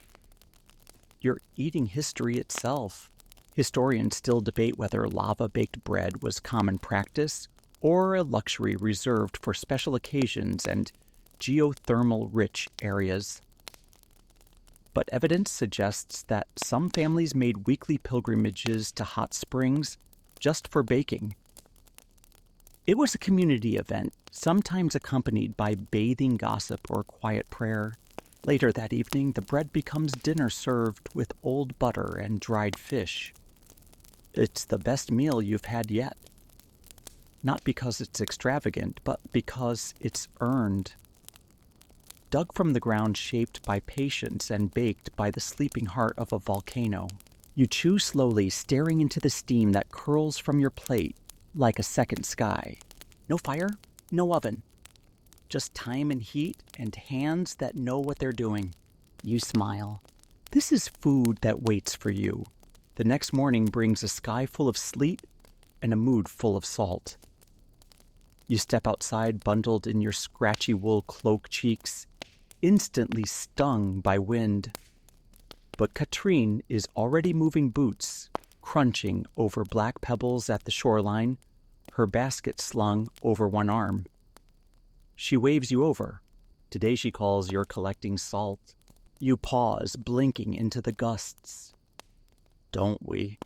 you're eating history itself. Historians still debate whether lava-baked bread was common practice or a luxury reserved for special occasions and geothermal-rich areas. But evidence suggests that some families made weekly pilgrimages to hot springs just for baking. It was a community event, sometimes accompanied by bathing gossip or quiet prayer. Later that evening, the bread becomes dinner served with old butter and dried fish. It's the best meal you've had yet. Not because it's extravagant, but because it's earned. Dug from the ground, shaped by patience and baked by the sleeping heart of a volcano. You chew slowly, staring into the steam that curls from your plate like a second sky. No fire, no oven. Just time and heat and hands that know what they're doing. You smile. This is food that waits for you. The next morning brings a sky full of sleet and a mood full of salt. You step outside, bundled in your scratchy wool cloak cheeks, instantly stung by wind. But Katrine is already moving boots, crunching over black pebbles at the shoreline, her basket slung over one arm. She waves you over. Today she calls you're collecting salt. You pause, blinking into the gusts. Don't we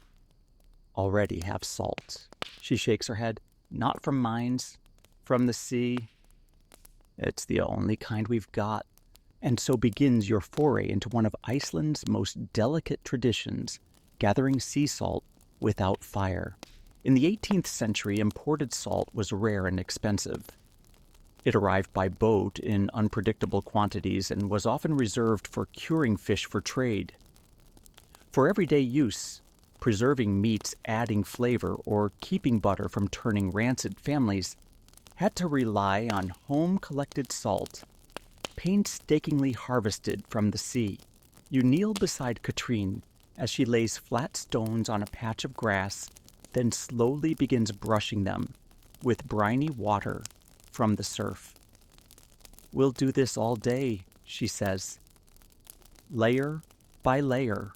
already have salt? She shakes her head. Not from mines, from the sea. It's the only kind we've got. And so begins your foray into one of Iceland's most delicate traditions, gathering sea salt without fire. In the 18th century, imported salt was rare and expensive. It arrived by boat in unpredictable quantities and was often reserved for curing fish for trade. For everyday use, preserving meats, adding flavor, or keeping butter from turning rancid, families had to rely on home-collected salt, painstakingly harvested from the sea. You kneel beside Katrine as she lays flat stones on a patch of grass, then slowly begins brushing them with briny water from the surf. We'll do this all day, she says, layer by layer.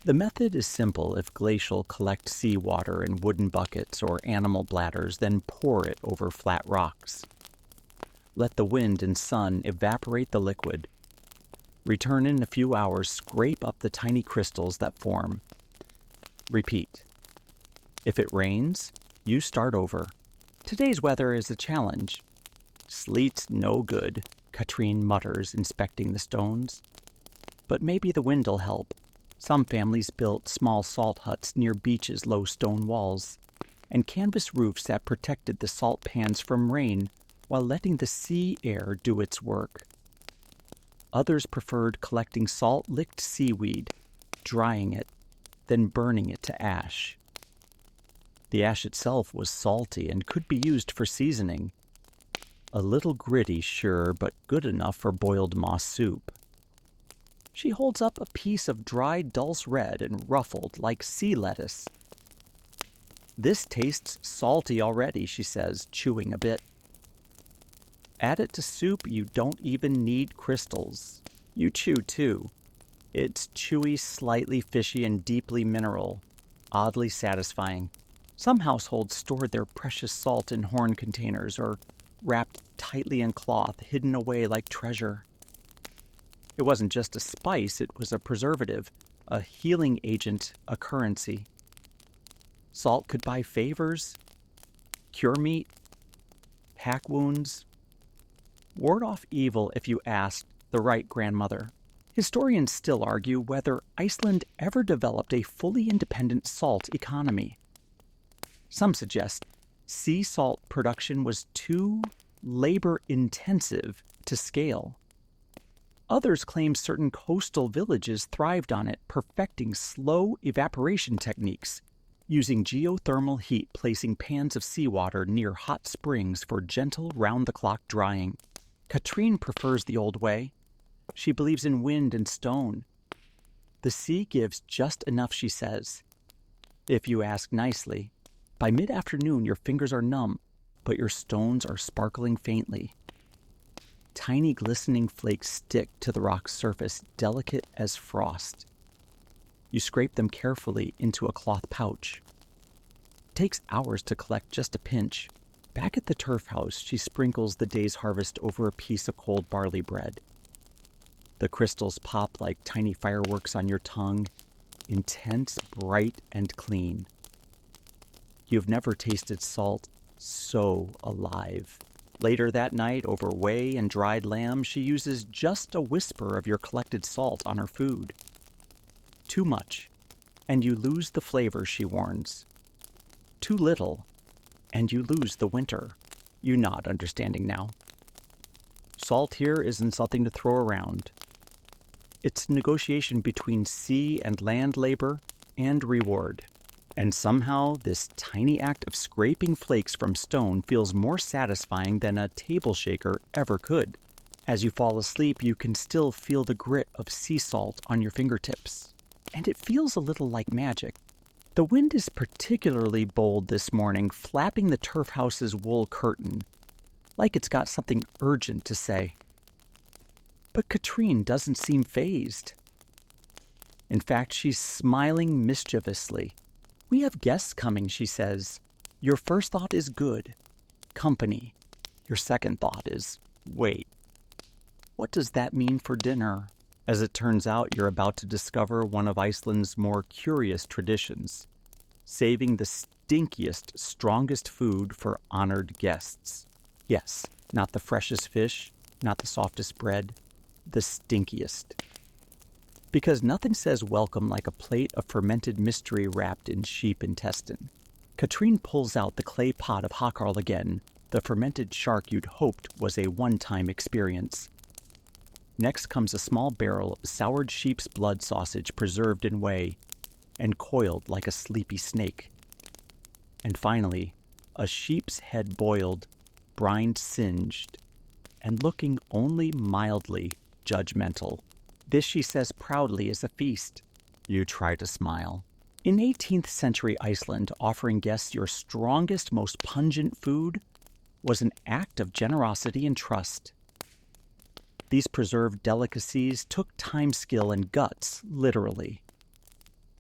The method is simple. If glacial, collect seawater in wooden buckets or animal bladders, then pour it over flat rocks. Let the wind and sun evaporate the liquid. Return in a few hours, scrape up the tiny crystals that form. Repeat. If it rains, you start over. Today's weather is a challenge. Sleet's no good, Katrine mutters, inspecting the stones. But maybe the wind'll help. Some families built small salt huts near beaches' low stone walls, and canvas roofs that protected the salt pans from rain while letting the sea air do its work. Others preferred collecting salt-licked seaweed, drying it, then burning it to ash. The ash itself was salty and could be used for seasoning. A little gritty, sure, but good enough for boiled moss soup. She holds up a piece of dried dulse red and ruffled like sea lettuce. This tastes salty already, she says, chewing a bit. Add it to soup, you don't even need crystals. You chew too. It's chewy, slightly fishy, and deeply mineral, oddly satisfying. Some households stored their precious salt in horn containers or wrapped tightly in cloth, hidden away like treasure. It wasn't just a spice, it was a preservative, a healing agent, a currency. Salt could buy favors, cure meat, hack wounds, ward off evil if you asked the right grandmother. Historians still argue whether Iceland ever developed a fully independent salt economy. Some suggest sea salt production was too labor-intensive to scale. Others claim certain coastal villages thrived on it, perfecting slow evaporation techniques, using geothermal heat, placing pans of seawater near hot springs for gentle round-the-clock drying. Katrine prefers the old way. She believes in wind and stone. The sea gives just enough, she says. If you ask nicely, by mid-afternoon your fingers are numb, but your stones are sparkling faintly. Tiny glistening flakes stick to the rock's surface, delicate as frost. You scrape them carefully into a cloth pouch. It takes hours to collect just a pinch. Back at the turf house, she sprinkles the day's harvest over a piece of cold barley bread. The crystals pop like tiny fireworks on your tongue, intense, bright, and clean. You've never tasted salt so alive. Later that night, over whey and dried lamb, she uses just a whisper of your collected salt on her food. Too much, and you lose the flavor, she warns. Too little, and you lose the winter. You nod, understanding now. Salt here isn't something to throw around. It's a negotiation between sea and land labor and reward. And somehow, this tiny act of scraping flakes from stone feels more satisfying than a table shaker ever could. As you fall asleep, you can still feel the grit of sea salt on your fingertips. And it feels a little like magic. The wind is particularly bold this morning, flapping the turf house's wool curtain, like it's got something urgent to say. But Katrine doesn't seem fazed. In fact, she's smiling mischievously. We have guests coming, she says. Your first thought is good. Company. Your second thought is, wait. What does that mean for dinner? As it turns out, you're about to discover one of Iceland's more curious traditions, saving the stinkiest, strongest food for honored guests. Yes, not the freshest fish, not the softest bread, the stinkiest. Because nothing says welcome like a plate of fermented mystery wrapped in sheep intestine. Katrine pulls out the clay pot of hakarl again, the fermented shark you'd hoped was a one-time experience. Next comes a small barrel of soured sheep's blood sausage preserved in whey and coiled like a sleepy snake. And finally, a sheep's head boiled, brined singed, and looking only mildly judgmental. This, she says proudly, is a feast. You try to smile. In 18th century Iceland, offering guests your strongest, most pungent food was an act of generosity and trust. These preserved delicacies took time, skill, and guts, literally.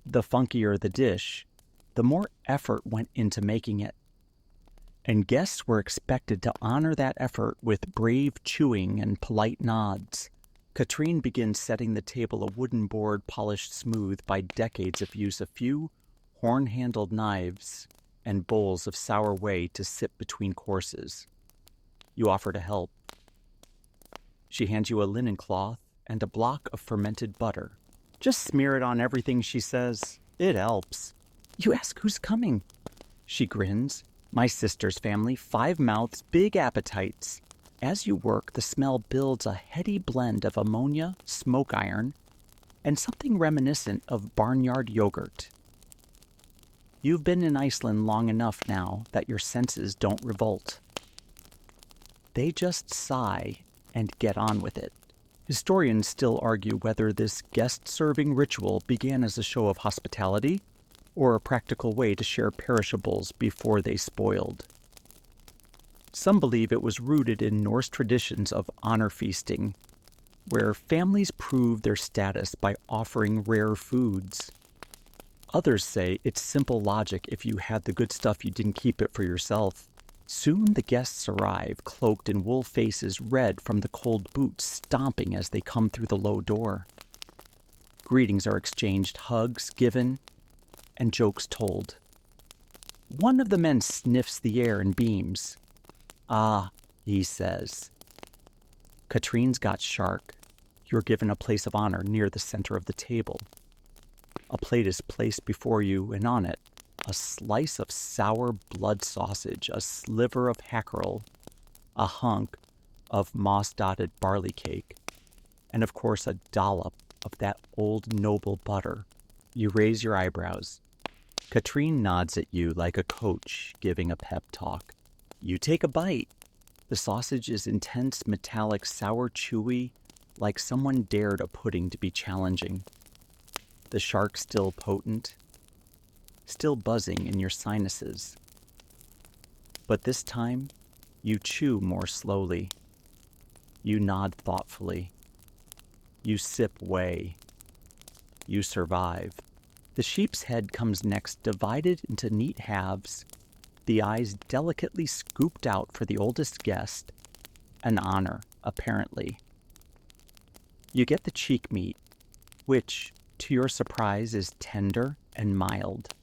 The funkier the dish, the more effort went into making it. And guests were expected to honor that effort with brave chewing and polite nods. Katrine begins setting the table, a wooden board polished smooth by decades of use, a few horn-handled knives and bowls of sour whey to sip between courses. You offer to help. She hands you a linen cloth and a block of fermented butter. Just smear it on everything, she says. It helps. You ask who's coming. She grins. My sister's family, 5 mouths, big appetites. As you work, the smell builds a heady blend of ammonia, smoke iron, and something reminiscent of barnyard yogurt. You've been in Iceland long enough now that your senses don't revolt. They just sigh and get on with it. Historians still argue whether this guest-serving ritual began as a show of hospitality or a practical way to share perishables before they spoiled. Some believe it was rooted in Norse traditions of honor feasting, where families proved their status by offering rare foods. Others say it's simple logic: if you had the good stuff, you didn't keep it for yourself. Soon the guests arrive, cloaked in wool faces red from the cold boots stomping as they come through the low door. Greetings are exchanged, hugs given, and jokes told. One of the men sniffs the air and beams. Ah, he says. Katrine's got shark. You're given a place of honor near the center of the table. A plate is placed before you, and on it, a slice of sour blood sausage, a sliver of hakarl, a hunk of moss-dotted barley cake, and of course a dollop of that old noble butter. You raise your eyebrows. Katrine nods at you like a coach giving a pep talk. You take a bite. The sausage is intense, metallic, sour, chewy, like someone dared a pudding to be challenging. the shark still potent, still buzzing in your sinuses. But this time, you chew more slowly. You nod thoughtfully. You sip whey. You survive. The sheep's head comes next, divided into neat halves, the eyes delicately scooped out for the oldest guest, an honor, apparently. You get the cheek meat, which, to your surprise, is tender and mild.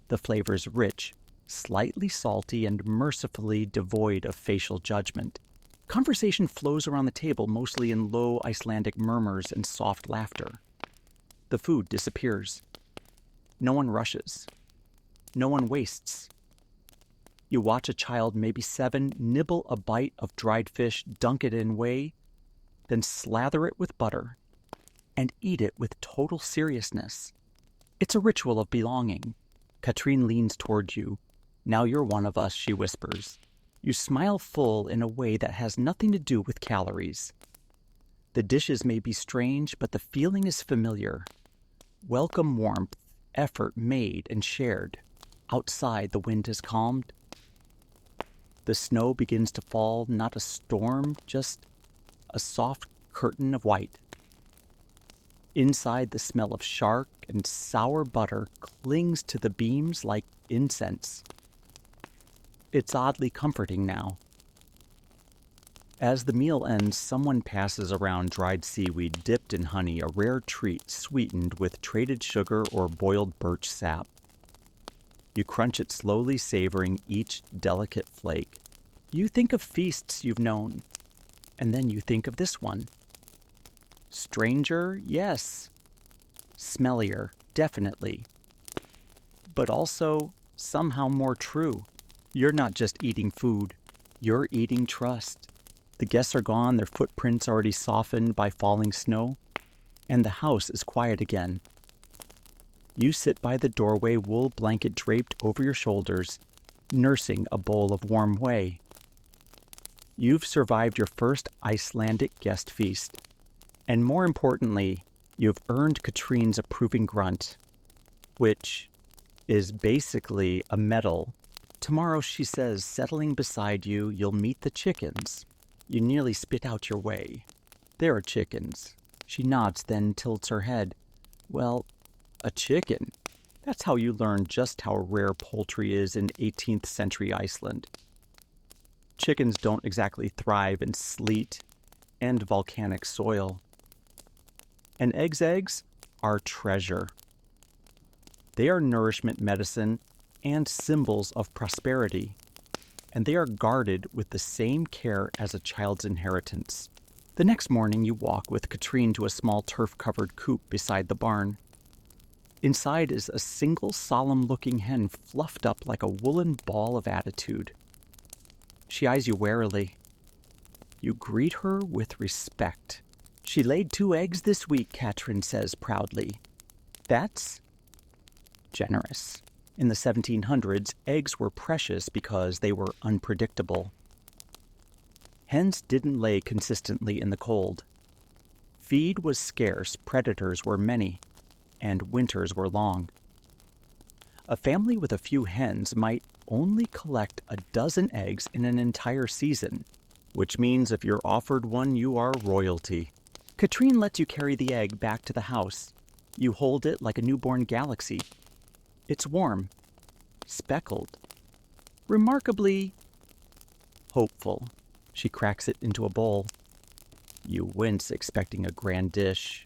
The flavor's rich, slightly salty, and mercifully devoid of facial judgment. Conversation flows around the table, mostly in low Icelandic murmurs and soft laughter. The food disappears. No one rushes. No one wastes. You watch a child, maybe 7, nibble a bite of dried fish, dunk it in whey, then slather it with butter, and eat it with total seriousness. It's a ritual of belonging. Katrine leans toward you. "Now you're one of us," she whispers. You smile full in a way that has nothing to do with calories. The dishes may be strange, but the feeling is familiar. Welcome warmth, effort made and shared. Outside, the wind has calmed. The snow begins to fall, not a storm, just a soft curtain of white. Inside, the smell of shark and sour butter clings to the beams like incense. It's oddly comforting now. As the meal ends, someone passes around dried seaweed dipped in honey, a rare treat sweetened with traded sugar or boiled birch sap. You crunch it slowly, savoring each delicate flake. You think of feasts you've known, and then you think of this one. Stranger, yes. Smellier, definitely. But also somehow more true. You're not just eating food, you're eating trust. The guests are gone, their footprints already softened by falling snow, and the house is quiet again. You sit by the doorway, wool blanket draped over your shoulders, nursing a bowl of warm whey. You've survived your first Icelandic guest feast, and more importantly, you've earned Katrine's approving grunt, which is basically a medal. Tomorrow, she says, settling beside you, you'll meet the chickens. You nearly spit out your whey. There are chickens. She nods, then tilts her head. Well, a chicken. That's how you learn just how rare poultry is in 18th century Iceland. Chickens don't exactly thrive in sleet and volcanic soil. And eggs are treasure. They are nourishment medicine and symbols of prosperity, and they are guarded with the same care as a child's inheritance. The next morning, you walk with Katrine to a small turf-covered coop beside the barn. Inside is a single solemn-looking hen fluffed up like a woolen ball of attitude. She eyes you warily. You greet her with respect. "She laid 2 eggs this week," Katrine says proudly. That's generous. In the 1700s, eggs were precious because they were unpredictable. Hens didn't lay consistently in the cold. Feed was scarce, predators were many, and winters were long. A family with a few hens might only collect a dozen eggs in an entire season, which means if you're offered one, you are royalty. Katrine lets you carry the egg back to the house. You hold it like a newborn galaxy. It's warm, speckled, remarkably hopeful. She cracks it into a bowl. You wince, expecting a grand dish.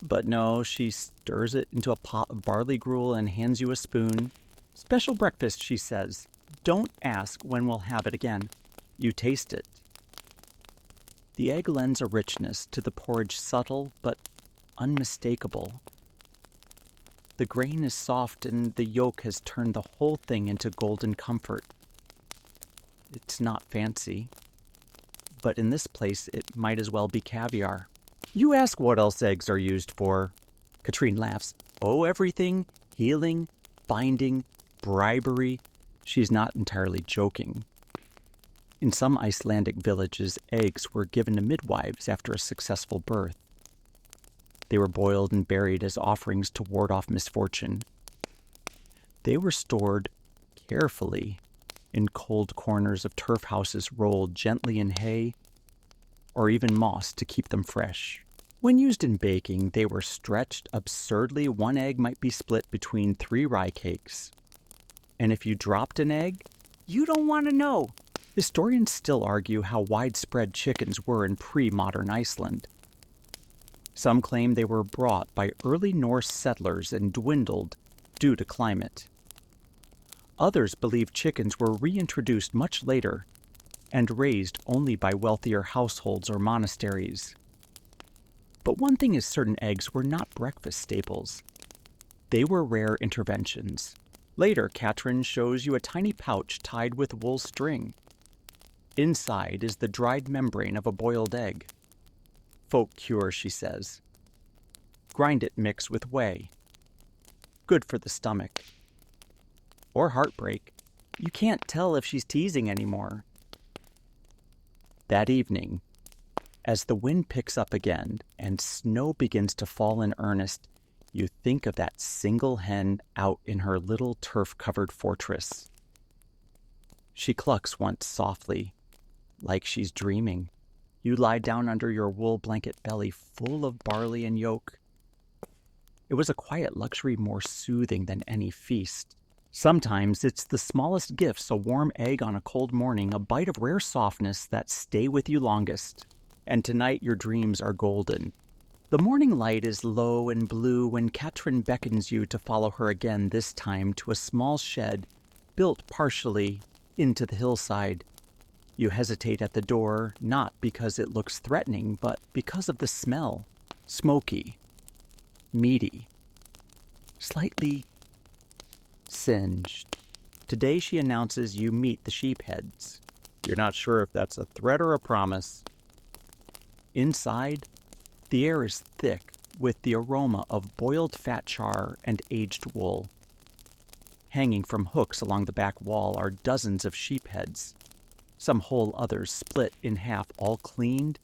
But no, she stirs it into a pot of barley gruel and hands you a spoon. "Special breakfast," she says. "Don't ask when we'll have it again." You taste it. The egg lends a richness to the porridge, subtle but unmistakable. The grain is soft and the yolk has turned the whole thing into golden comfort. It's not fancy, but in this place it might as well be caviar. You ask what else eggs are used for. Katrine laughs. "Oh, everything. Healing, binding, bribery." She's not entirely joking. In some Icelandic villages, eggs were given to midwives after a successful birth. They were boiled and buried as offerings to ward off misfortune. They were stored carefully in cold corners of turf houses rolled gently in hay or even moss to keep them fresh. When used in baking, they were stretched absurdly. One egg might be split between 3 rye cakes. And if you dropped an egg, you don't want to know. Historians still argue how widespread chickens were in pre-modern Iceland. Some claim they were brought by early Norse settlers and dwindled due to climate. Others believe chickens were reintroduced much later and raised only by wealthier households or monasteries. But one thing is certain: eggs were not breakfast staples. They were rare interventions. Later, Katrin shows you a tiny pouch tied with wool string. Inside is the dried membrane of a boiled egg. Folk cure, she says. Grind it mixed with whey. Good for the stomach. Or heartbreak. You can't tell if she's teasing anymore. That evening, as the wind picks up again and snow begins to fall in earnest, you think of that single hen out in her little turf-covered fortress. She clucks once softly, like she's dreaming. You lie down under your wool blanket belly full of barley and yolk. It was a quiet luxury more soothing than any feast. Sometimes it's the smallest gifts: a warm egg on a cold morning, a bite of rare softness that stay with you longest. And tonight your dreams are golden. The morning light is low and blue when Katrin beckons you to follow her again, this time to a small shed built partially into the hillside. You hesitate at the door, not because it looks threatening, but because of the smell. Smoky, meaty, slightly singed. Today, she announces, you meet the sheepheads. You're not sure if that's a threat or a promise. Inside, the air is thick with the aroma of boiled fat char and aged wool. Hanging from hooks along the back wall are dozens of sheepheads, some whole, others split in half, all cleaned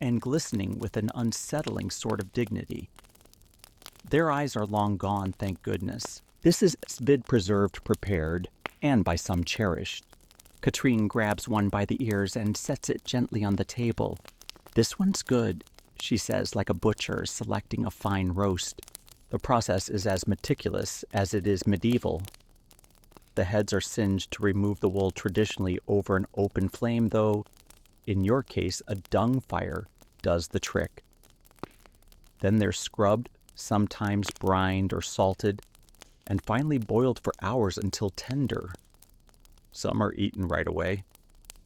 and glistening with an unsettling sort of dignity. Their eyes are long gone, thank goodness. This is Svid preserved, prepared, and by some cherished. Katrine grabs one by the ears and sets it gently on the table. This one's good, she says, like a butcher selecting a fine roast. The process is as meticulous as it is medieval. The heads are singed to remove the wool, traditionally over an open flame, though, in your case, a dung fire does the trick. Then they're scrubbed, sometimes brined or salted, and finally boiled for hours until tender. Some are eaten right away.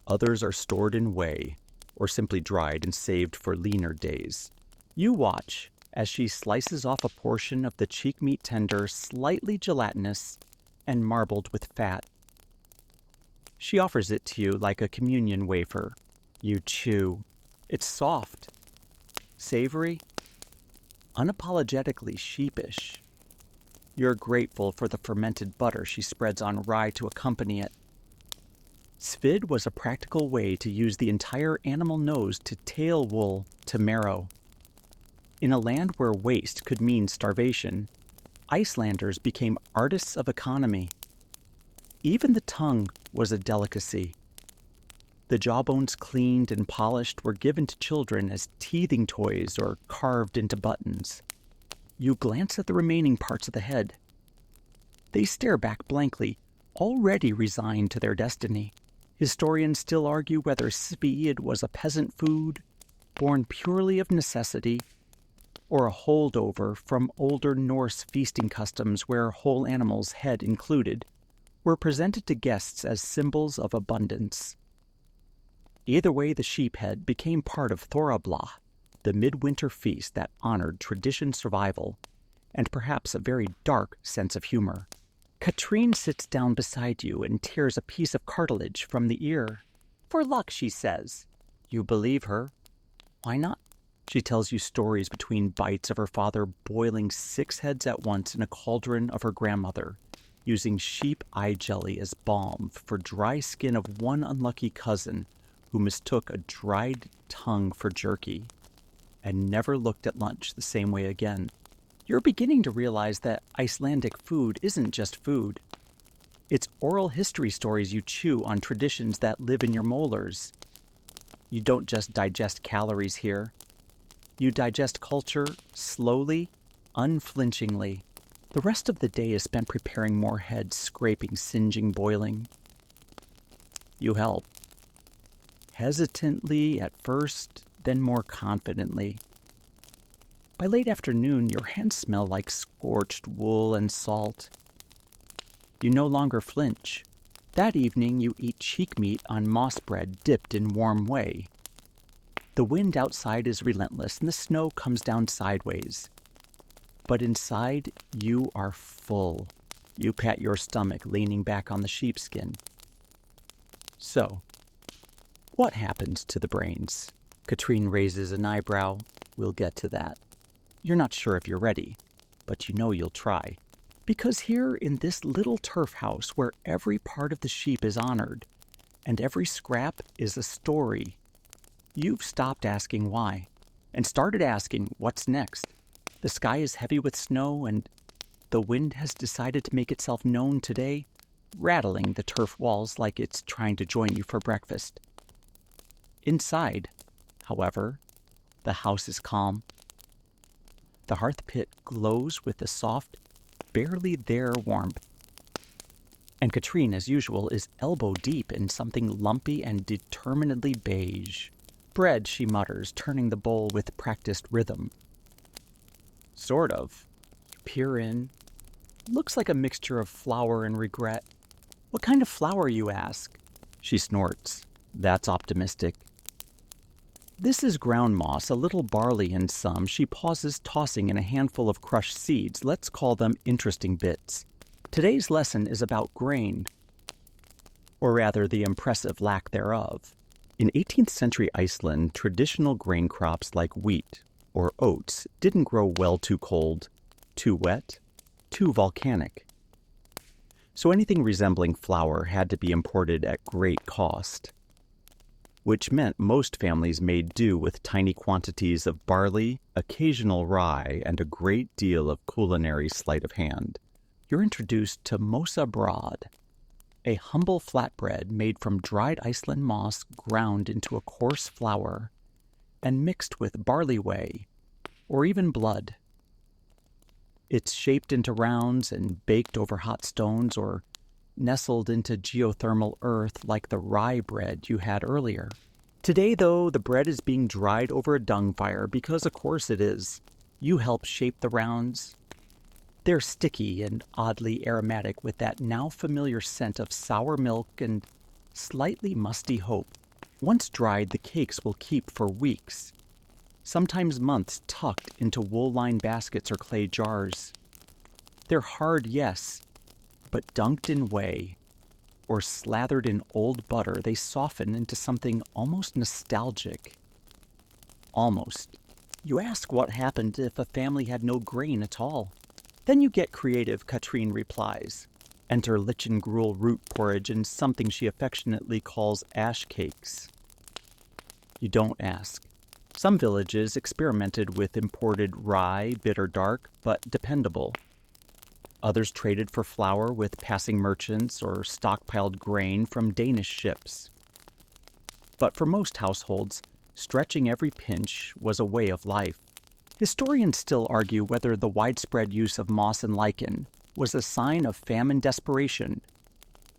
Others are stored in whey, or simply dried and saved for leaner days. You watch as she slices off a portion of the cheek meat, tender, slightly gelatinous, and marbled with fat. She offers it to you like a communion wafer. You chew. It's soft, savory, unapologetically sheepish. You're grateful for the fermented butter she spreads on rye to accompany it. Svid was a practical way to use the entire animal nose to tail wool to marrow. In a land where waste could mean starvation, Icelanders became artists of economy. Even the tongue was a delicacy. The jawbones, cleaned and polished, were given to children as teething toys or carved into buttons. You glance at the remaining parts of the head. They stare back blankly, already resigned to their destiny. Historians still argue whether Sved was a peasant food, born purely of necessity, or a holdover from older Norse feasting customs where whole animals, head included, were presented to guests as symbols of abundance. Either way, the sheephead became part of Thorabla, the midwinter feast that honored tradition survival, and perhaps a very dark sense of humor. Katrine sits down beside you and tears a piece of cartilage from the ear. For luck, she says. You believe her. Why not? She tells you stories between bites of her father boiling 6 heads at once in a cauldron of her grandmother, using sheep eye jelly as balm for dry skin of one unlucky cousin who mistook a dried tongue for jerky. and never looked at lunch the same way again. You're beginning to realize that Icelandic food isn't just food. It's oral history stories you chew on traditions that live in your molars. You don't just digest calories here. You digest culture slowly, unflinchingly. The rest of the day is spent preparing more heads, scraping, singeing, boiling. You help. Hesitantly at first, then more confidently. By late afternoon, your hands smell like scorched wool and salt. You no longer flinch. That evening, you eat cheek meat on moss bread dipped in warm whey. The wind outside is relentless, and the snow comes down sideways. But inside, you are full. You pat your stomach, leaning back on the sheepskin. So, what happens to the brains? Katrine raises an eyebrow. We'll get to that. You're not sure if you're ready, but you know you'll try. Because here in this little turf house where every part of the sheep is honored and every scrap is a story, you've stopped asking why and started asking what's next. The sky is heavy with snow and the wind has decided to make itself known today, rattling the turf walls like it's trying to join you for breakfast. Inside, however, the house is calm. The hearth pit glows with a soft, barely there warmth. And Katrine, as usual, is elbow deep in something lumpy and determinedly beige. Bread, she mutters, turning the bowl with practiced rhythm. Sort of. Peer in. Looks like a mixture of flour and regret. What kind of flour, you ask? She snorts. That's optimistic. This is ground moss, a little barley in some. She pauses, tossing in a handful of crushed seeds. Let's call them interesting bits. Today's lesson is about grain, or rather the impressive lack thereof. In 18th century Iceland, traditional grain crops like wheat or oats didn't grow well too cold, too wet, too volcanic. So anything resembling flour had to be imported at great cost, which meant most families made do with tiny quantities of barley, occasional rye, and a great deal of culinary sleight of hand. You're introduced to mosa brod, a humble flatbread made from dried Iceland moss ground into a coarse flour and mixed with barley whey, or even blood. It's shaped into rounds and baked over hot stones or nestled into geothermal earth like the rye bread you had earlier. Today, though, the bread is being dried over a dung fire because, of course, it is. You help shape the rounds. They're sticky and oddly aromatic with that now familiar scent of sour milk and slightly musty hope. Once dried, the cakes will keep for weeks, sometimes months, tucked into wool-lined baskets or clay jars. They're hard, yes, but dunked in whey or slathered in old butter, they soften into something almost nostalgic. Almost. You ask what happened if a family had no grain at all. Then you get creative, Katrine replies. Enter lichen gruel root porridge and something she affectionately calls ash cakes. You don't ask. Some villages experimented with imported rye, bitter dark, but dependable. Others traded for flour with passing merchants or stockpiled grain from Danish ships. But for most households, stretching every pinch was a way of life. Historians still argue whether the widespread use of moss and lichen was a sign of famine desperation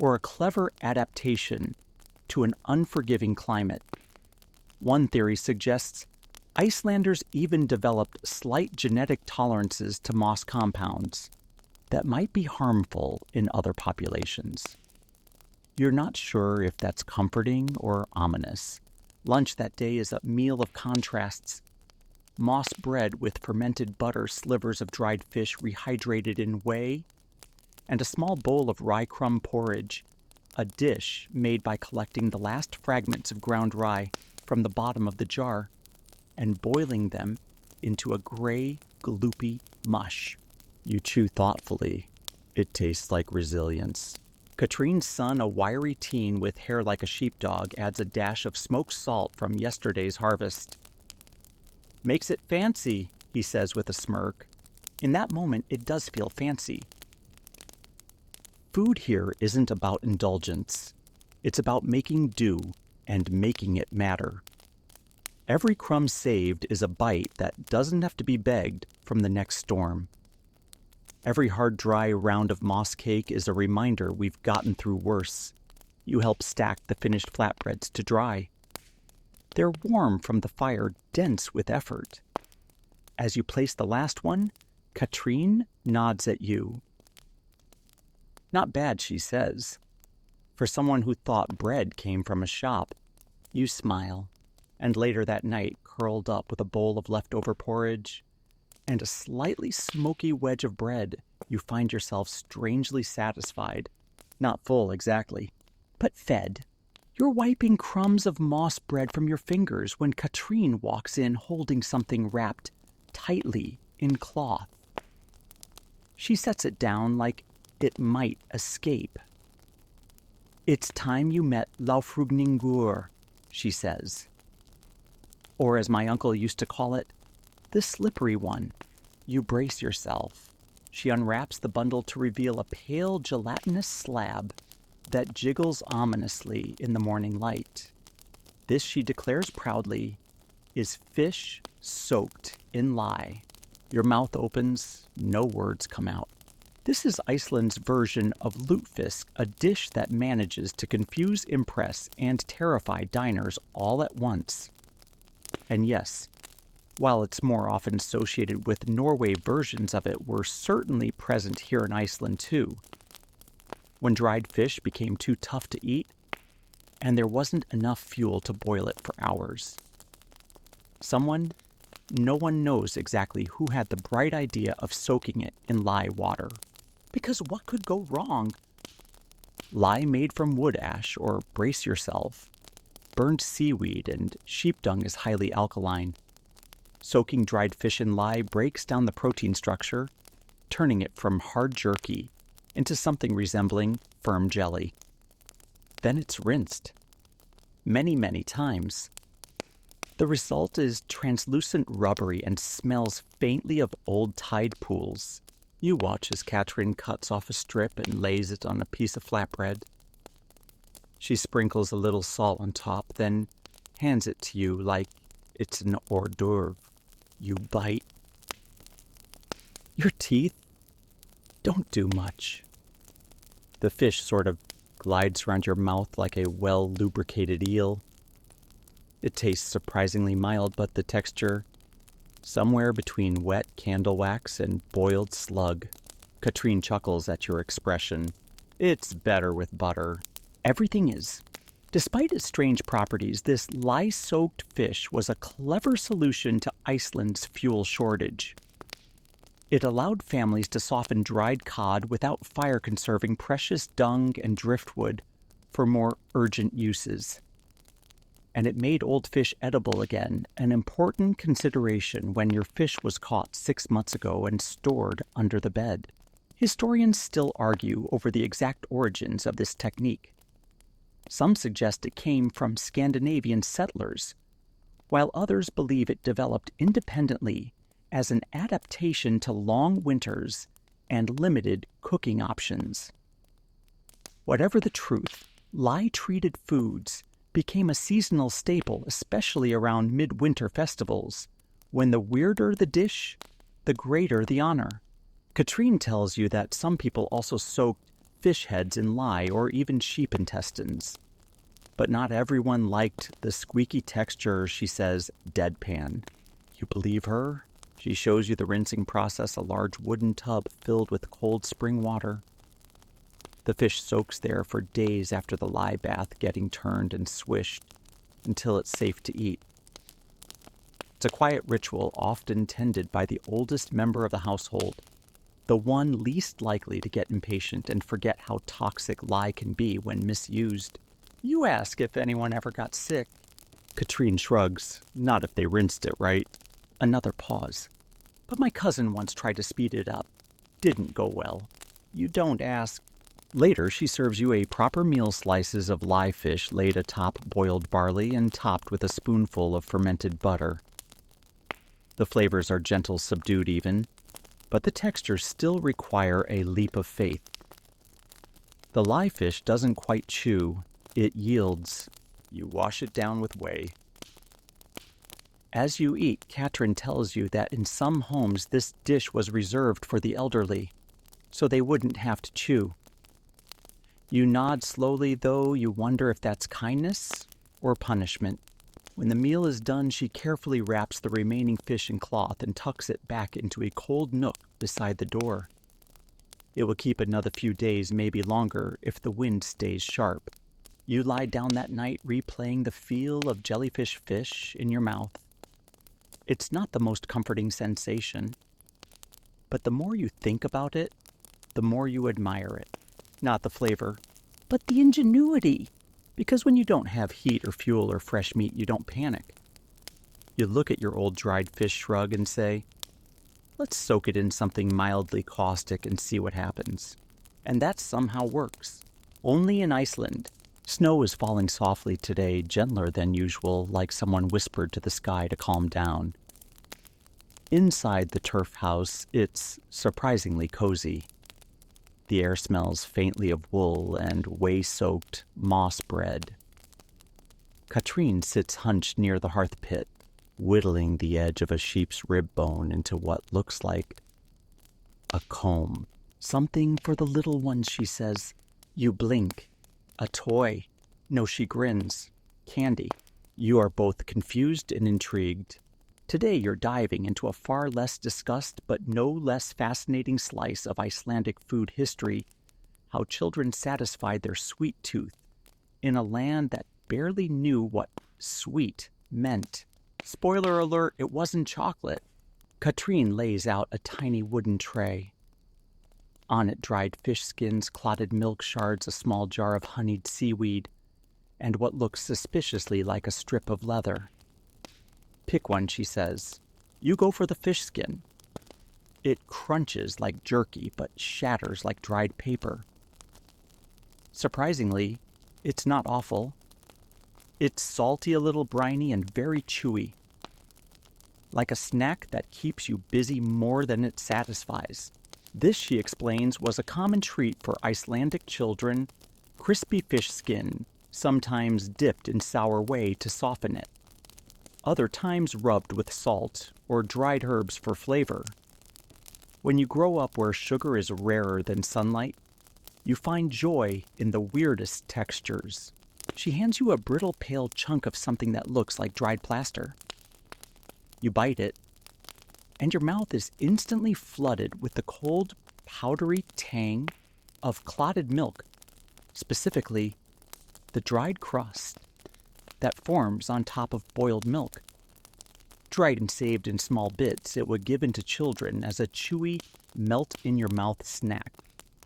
or a clever adaptation to an unforgiving climate. One theory suggests Icelanders even developed slight genetic tolerances to moss compounds that might be harmful in other populations. You're not sure if that's comforting or ominous. Lunch that day is a meal of contrasts. Moss bread with fermented butter, slivers of dried fish rehydrated in whey, and a small bowl of rye crumb porridge, a dish made by collecting the last fragments of ground rye from the bottom of the jar and boiling them into a gray, gloopy mush. You chew thoughtfully. It tastes like resilience. Katrine's son, a wiry teen with hair like a sheepdog, adds a dash of smoked salt from yesterday's harvest. Makes it fancy, he says with a smirk. In that moment, it does feel fancy. Food here isn't about indulgence. It's about making do and making it matter. Every crumb saved is a bite that doesn't have to be begged from the next storm. Every hard, dry round of moss cake is a reminder we've gotten through worse. You help stack the finished flatbreads to dry. They're warm from the fire, dense with effort. As you place the last one, Katrine nods at you. Not bad, she says. For someone who thought bread came from a shop, you smile, and later that night, curled up with a bowl of leftover porridge and a slightly smoky wedge of bread, you find yourself strangely satisfied. Not full, exactly, but fed. You're wiping crumbs of moss bread from your fingers when Katrine walks in holding something wrapped tightly in cloth. She sets it down like it might escape. It's time you met lThe, she says. Or as my uncle used to call it, the slippery one. You brace yourself. She unwraps the bundle to reveal a pale gelatinous slab that jiggles ominously in the morning light. This, she declares proudly, is fish soaked in lye. Your mouth opens, no words come out. This is Iceland's version of lutfisk, a dish that manages to confuse, impress, and terrify diners all at once. And yes, while it's more often associated with Norway versions of it, were certainly present here in Iceland too. When dried fish became too tough to eat, and there wasn't enough fuel to boil it for hours. No one knows exactly who had the bright idea of soaking it in lye water. Because what could go wrong? Lye made from wood ash, or brace yourself. Burned seaweed and sheep dung is highly alkaline. Soaking dried fish in lye breaks down the protein structure, turning it from hard jerky into something resembling firm jelly. Then it's rinsed. Many, many times. The result is translucent rubbery and smells faintly of old tide pools. You watch as Katrin cuts off a strip and lays it on a piece of flatbread. She sprinkles a little salt on top, then hands it to you like it's an hors d'oeuvre. You bite. Your teeth don't do much. The fish sort of glides around your mouth like a well-lubricated eel. It tastes surprisingly mild, but the texture, somewhere between wet candle wax and boiled slug. Katrine chuckles at your expression. It's better with butter. Everything is. Despite its strange properties, this lye-soaked fish was a clever solution to Iceland's fuel shortage. It allowed families to soften dried cod without fire-conserving precious dung and driftwood for more urgent uses. And it made old fish edible again, an important consideration when your fish was caught 6 months ago and stored under the bed. Historians still argue over the exact origins of this technique. Some suggest it came from Scandinavian settlers, while others believe it developed independently as an adaptation to long winters and limited cooking options. Whatever the truth, lye-treated foods became a seasonal staple, especially around midwinter festivals, when the weirder the dish, the greater the honor. Katrine tells you that some people also soaked fish heads in lye or even sheep intestines. But not everyone liked the squeaky texture, she says, deadpan. You believe her? She shows you the rinsing process, a large wooden tub filled with cold spring water. The fish soaks there for days after the lye bath, getting turned and swished until it's safe to eat. It's a quiet ritual often tended by the oldest member of the household, the one least likely to get impatient and forget how toxic lye can be when misused. You ask if anyone ever got sick. Katrine shrugs. Not if they rinsed it right. Another pause. But my cousin once tried to speed it up. Didn't go well. You don't ask. Later, she serves you a proper meal, slices of lye fish laid atop boiled barley and topped with a spoonful of fermented butter. The flavors are gentle, subdued even, but the textures still require a leap of faith. The lye fish doesn't quite chew, it yields. You wash it down with whey. As you eat, Katrin tells you that in some homes this dish was reserved for the elderly, so they wouldn't have to chew. You nod slowly, though you wonder if that's kindness or punishment. When the meal is done, she carefully wraps the remaining fish in cloth and tucks it back into a cold nook beside the door. It will keep another few days, maybe longer, if the wind stays sharp. You lie down that night replaying the feel of jellyfish fish in your mouth. It's not the most comforting sensation, but the more you think about it, the more you admire it. Not the flavor, but the ingenuity. Because when you don't have heat or fuel or fresh meat, you don't panic. You look at your old dried fish shrug and say, let's soak it in something mildly caustic and see what happens. And that somehow works. Only in Iceland. Snow is falling softly today, gentler than usual, like someone whispered to the sky to calm down. Inside the turf house, it's surprisingly cozy. The air smells faintly of wool and whey-soaked moss bread. Katrin sits hunched near the hearth pit, whittling the edge of a sheep's rib bone into what looks like a comb. Something for the little ones, she says. You blink. A toy. No, she grins. Candy. You are both confused and intrigued. Today you're diving into a far less discussed but no less fascinating slice of Icelandic food history, how children satisfied their sweet tooth in a land that barely knew what sweet meant. Spoiler alert, it wasn't chocolate. Katrin lays out a tiny wooden tray. On it, dried fish skins, clotted milk shards, a small jar of honeyed seaweed, and what looks suspiciously like a strip of leather. Pick one, she says. You go for the fish skin. It crunches like jerky, but shatters like dried paper. Surprisingly, it's not awful. It's salty, a little briny, and very chewy. Like a snack that keeps you busy more than it satisfies. This, she explains, was a common treat for Icelandic children, crispy fish skin, sometimes dipped in sour whey to soften it. Other times rubbed with salt or dried herbs for flavor. When you grow up where sugar is rarer than sunlight, you find joy in the weirdest textures. She hands you a brittle, pale chunk of something that looks like dried plaster. You bite it, and your mouth is instantly flooded with the cold, powdery tang of clotted milk, specifically the dried crust that forms on top of boiled milk. Dried and saved in small bits, it would given to children as a chewy, melt-in-your-mouth snack.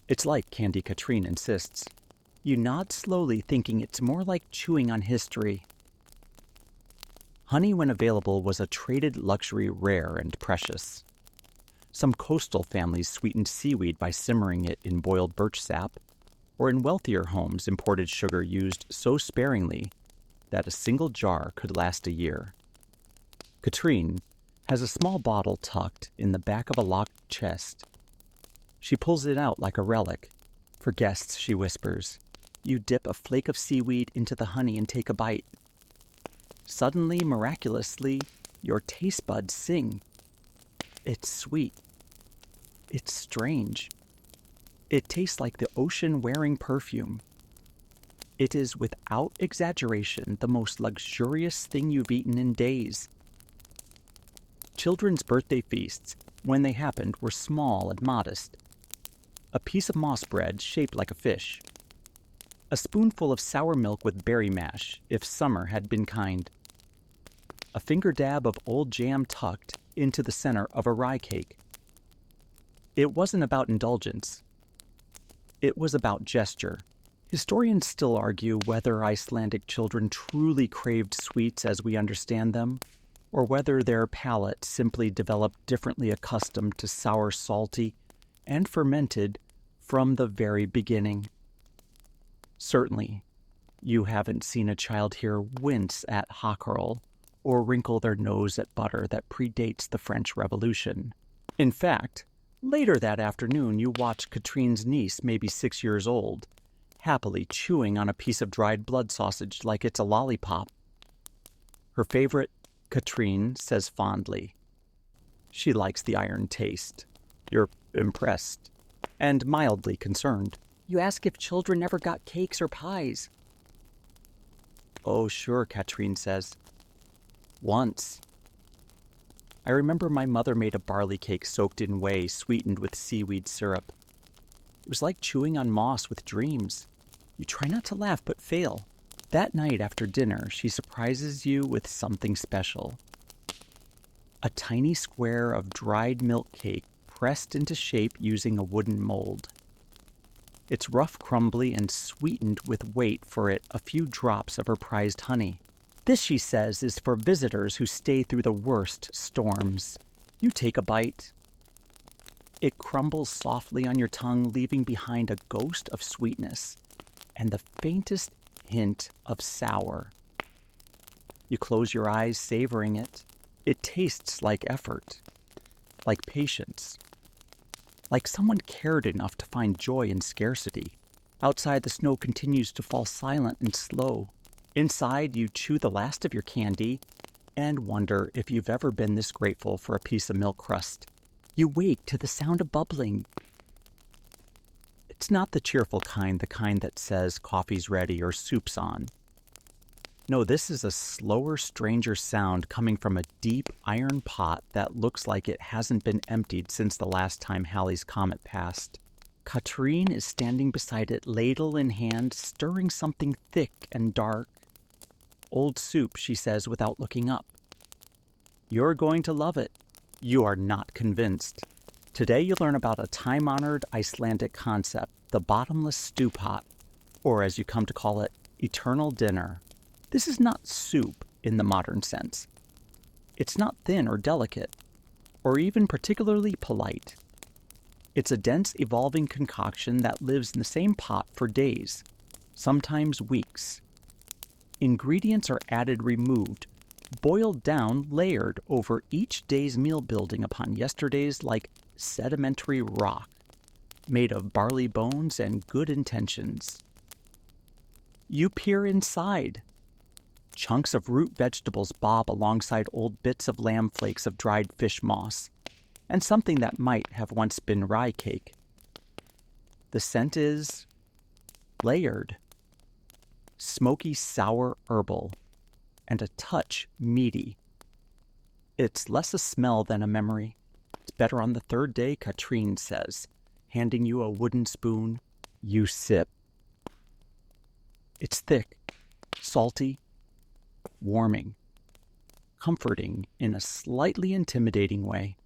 It's like candy, Katrin insists. You nod slowly, thinking it's more like chewing on history. Honey, when available, was a traded luxury, rare and precious. Some coastal families sweetened seaweed by simmering it in boiled birch sap, or in wealthier homes imported sugar used so sparingly that a single jar could last a year. Katrin has a small bottle tucked in the back of a locked chest. She pulls it out like a relic. For guests, she whispers. You dip a flake of seaweed into the honey and take a bite. Suddenly, miraculously, your taste buds sing. It's sweet. It's strange. It tastes like the ocean wearing perfume. It is, without exaggeration, the most luxurious thing you've eaten in days. Children's birthday feasts, when they happened, were small and modest. A piece of moss bread shaped like a fish. A spoonful of sour milk with berry mash, if summer had been kind. A finger dab of old jam tucked into the center of a rye cake. It wasn't about indulgence. It was about gesture. Historians still argue whether Icelandic children truly craved sweets as we understand them, or whether their palate simply developed differently accustomed to sour, salty, and fermented from the very beginning. Certainly, you haven't seen a child here wince at hakarl or wrinkle their nose at butter that predates the French Revolution. In fact, later that afternoon you watch Katrine's niece, maybe 6 years old, happily chewing on a piece of dried blood sausage like it's a lollipop. Her favorite, Katrine says fondly. She likes the iron taste. You're impressed and mildly concerned. You ask if children ever got cakes or pies. Oh, sure, Katrine says. Once. I remember my mother made a barley cake soaked in whey, sweetened with seaweed syrup. It was like chewing on moss with dreams. You try not to laugh, but fail. That night after dinner, she surprises you with something special. A tiny square of dried milk cake pressed into shape using a wooden mold. It's rough, crumbly, and sweetened with, wait for it, a few drops of her prized honey. This, she says, is for visitors who stay through the worst storms. You take a bite. It crumbles softly on your tongue, leaving behind a ghost of sweetness and the faintest hint of sour. You close your eyes, savoring it. It tastes like effort, like patience, like someone cared enough to find joy in scarcity. Outside, the snow continues to fall silent and slow. Inside, you chew the last of your candy and wonder if you've ever been this grateful for a piece of milk crust. You wake to the sound of bubbling. It's not the cheerful kind, the kind that says coffee's ready or soup's on. No, this is a slower, stranger sound coming from a deep iron pot that looks like it hasn't been emptied since the last time Halley's Comet passed. Katrine is standing beside it, ladle in hand, stirring something thick and dark. Old soup, she says without looking up. You're going to love it. You are not convinced. Today you'll learn about a time-honored Icelandic concept, the bottomless stew pot, or as you come to call it, eternal dinner. This is not soup in the modern sense. It's not thin or delicate, or even particularly polite. It's a dense, evolving concoction that lives in the same pot for days, sometimes weeks. Ingredients are added, removed, boiled down, layered over each day's meal, building upon yesterday's like sedimentary rock, made of barley bones and good intentions. You peer inside. Chunks of root vegetables bob alongside old bits of lamb flakes of dried fish moss, and something that might have once been rye cake. The scent is layered, smoky, sour, herbal, and a touch meaty. It's less a smell than a memory. It's better on the third day, Katrine says, handing you a wooden spoon. You sip. It's thick, salty, warming, comforting in a slightly intimidating way,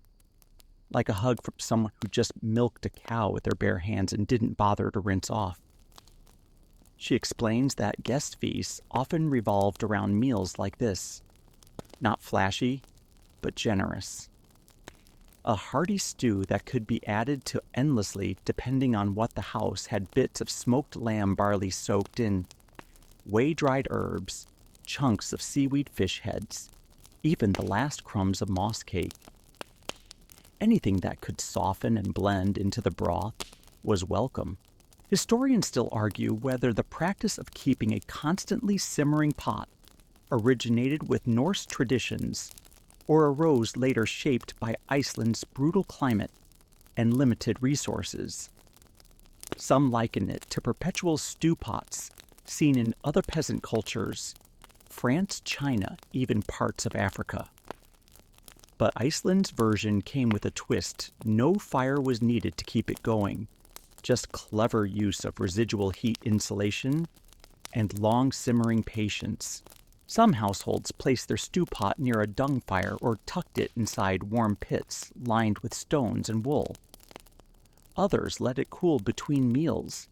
like a hug from someone who just milked a cow with their bare hands and didn't bother to rinse off. She explains that guest feasts often revolved around meals like this, not flashy, but generous. A hearty stew that could be added to endlessly depending on what the house had: bits of smoked lamb barley soaked in whey-dried herbs, chunks of seaweed fish heads, even the last crumbs of moss cake. Anything that could soften and blend into the broth was welcome. Historians still argue whether the practice of keeping a constantly simmering pot originated with Norse traditions or arose later, shaped by Iceland's brutal climate and limited resources. Some liken it to perpetual stew pots seen in other peasant cultures, France, China, even parts of Africa. But Iceland's version came with a twist. No fire was needed to keep it going, just clever use of residual heat insulation and long simmering patience. Some households placed their stew pot near a dung fire or tucked it inside warm pits lined with stones and wool. Others let it cool between meals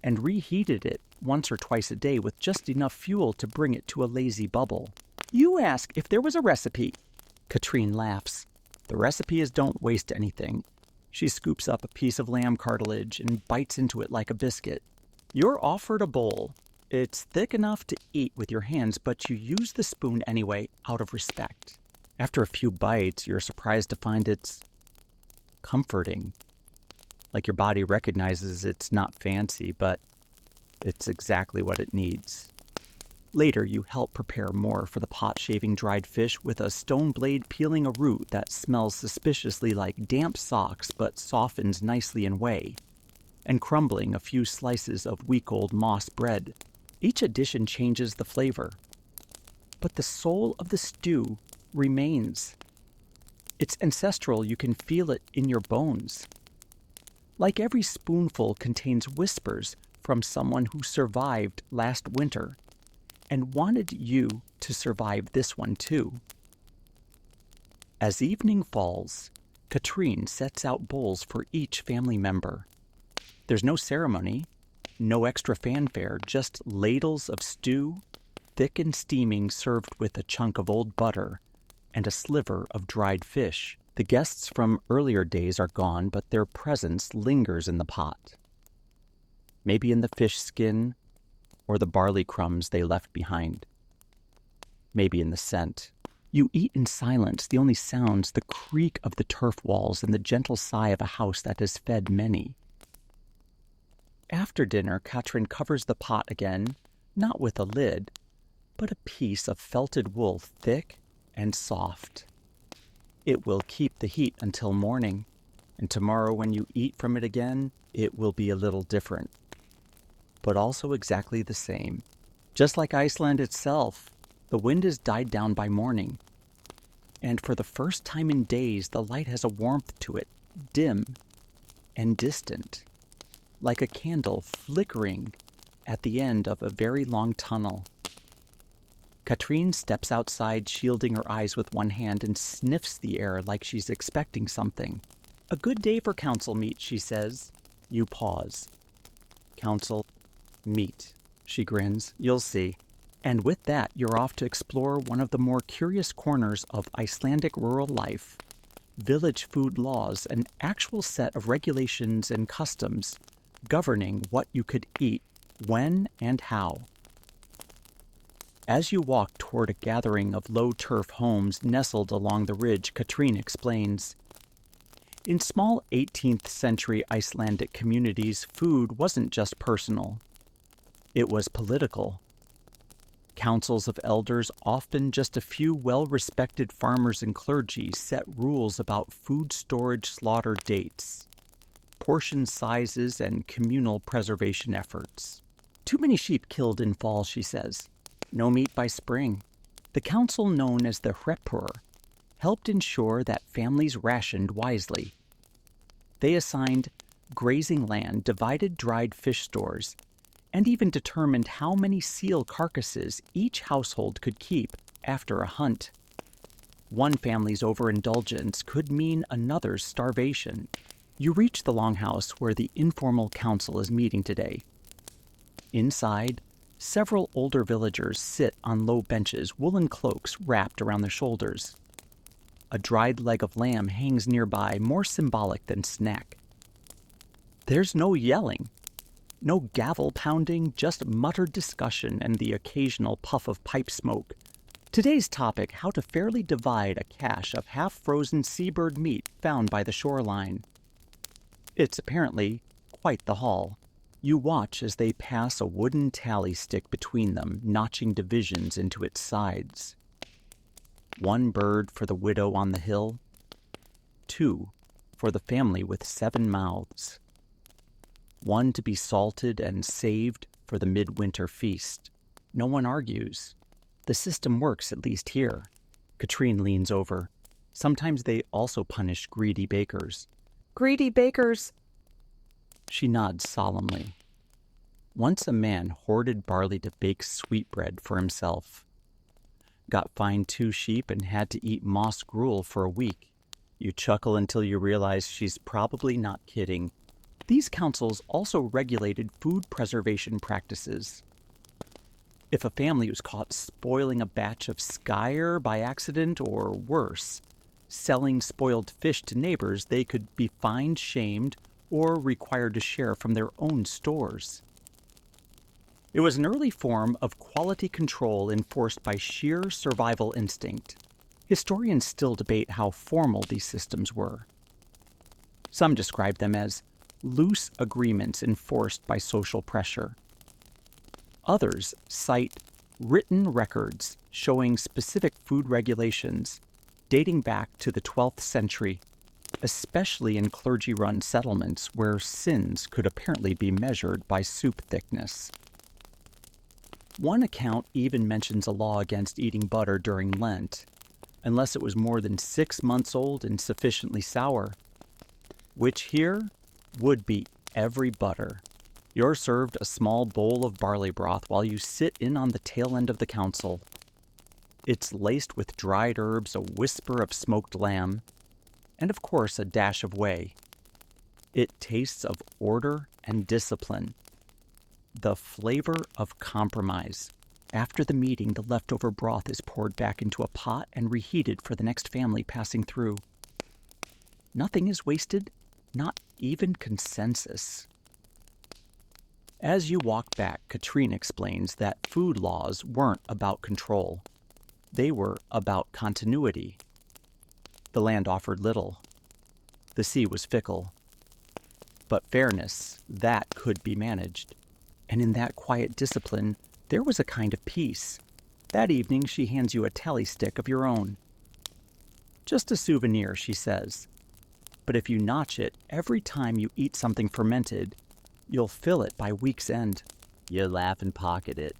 and reheated it once or twice a day with just enough fuel to bring it to a lazy bubble. You ask if there was a recipe. Katrine laughs. The recipe is don't waste anything. She scoops up a piece of lamb cartilage and bites into it like a biscuit. You're offered a bowl. It's thick enough to eat with your hands, but you use the spoon anyway out of respect. After a few bites, you're surprised to find it's comforting. Like your body recognizes it's not fancy, but it's exactly what it needs. Later, you help prepare more for the pot, shaving dried fish with a stone blade, peeling a root that smells suspiciously like damp socks but softens nicely in whey, and crumbling a few slices of week-old moss bread. Each addition changes the flavor, but the soul of the stew remains. It's ancestral, you can feel it in your bones. Like every spoonful contains whispers from someone who survived last winter and wanted you to survive this one too. As evening falls, Katrine sets out bowls for each family member. There's no ceremony, no extra fanfare, just ladles of stew, thick and steaming, served with a chunk of old butter and a sliver of dried fish. The guests from earlier days are gone, but their presence lingers in the pot. Maybe in the fish skin or the barley crumbs they left behind. Maybe in the scent. You eat in silence, the only sounds the creak of the turf walls and the gentle sigh of a house that has fed many. After dinner, Katrin covers the pot again, not with a lid, but a piece of felted wool, thick and soft. It will keep the heat until morning, and tomorrow when you eat from it again, it will be a little different, but also exactly the same. Just like Iceland itself, the wind has died down by morning, and for the first time in days, the light has a warmth to it, dim and distant, like a candle flickering at the end of a very long tunnel. Katrine steps outside, shielding her eyes with one hand, and sniffs the air like she's expecting something. "A good day for council meet," she says. You pause. "Council meet," she grins. "You'll see." And with that, you're off to explore one of the more curious corners of Icelandic rural life. Village food laws, an actual set of regulations and customs governing what you could eat, when, and how. As you walk toward a gathering of low turf homes nestled along the ridge, Katrine explains. In small 18th century Icelandic communities, food wasn't just personal. It was political. Councils of elders, often just a few well-respected farmers and clergy, set rules about food storage, slaughter dates, portion sizes, and communal preservation efforts. Too many sheep killed in fall, she says. No meat by spring. The council, known as the Hreppur, helped ensure that families rationed wisely. They assigned grazing land, divided dried fish stores, and even determined how many seal carcasses each household could keep after a hunt. One family's overindulgence could mean another's starvation. You reach the longhouse where the informal council is meeting today. Inside, several older villagers sit on low benches, woolen cloaks wrapped around their shoulders. A dried leg of lamb hangs nearby, more symbolic than snack. There's no yelling, no gavel pounding, just muttered discussion and the occasional puff of pipe smoke. Today's topic: how to fairly divide a cache of half-frozen seabird meat found by the shoreline. It's apparently quite the haul. You watch as they pass a wooden tally stick between them, notching divisions into its sides. 1 bird for the widow on the hill, 2 for the family with 7 mouths, 1 to be salted and saved for the midwinter feast. No one argues. The system works, at least here. Katrine leans over. Sometimes they also punish greedy bakers. "Greedy bakers!" She nods solemnly. Once a man hoarded barley to bake sweetbread for himself. Got fined 2 sheep and had to eat moss gruel for a week. You chuckle until you realize she's probably not kidding. These councils also regulated food preservation practices. If a family was caught spoiling a batch of skyr by accident, or worse, selling spoiled fish to neighbors, they could be fined, shamed, or required to share from their own stores. It was an early form of quality control enforced by sheer survival instinct. Historians still debate how formal these systems were. Some describe them as loose agreements enforced by social pressure. Others cite written records showing specific food regulations dating back to the 12th century, especially in clergy-run settlements where sins could apparently be measured by soup thickness. One account even mentions a law against eating butter during Lent, unless it was more than 6 months old and sufficiently sour, which here would be every butter. You're served a small bowl of barley broth while you sit in on the tail end of the council. It's laced with dried herbs, a whisper of smoked lamb, and of course a dash of whey. It tastes of order and discipline. The flavor of compromise. After the meeting, the leftover broth is poured back into a pot and reheated for the next family passing through. Nothing is wasted, not even consensus. As you walk back, Katrine explains that food laws weren't about control. They were about continuity. The land offered little. The sea was fickle. But fairness, that could be managed. And in that quiet discipline, there was a kind of peace. That evening, she hands you a tally stick of your own. Just a souvenir, she says. But if you notch it every time you eat something fermented, you'll fill it by week's end. You laugh and pocket it.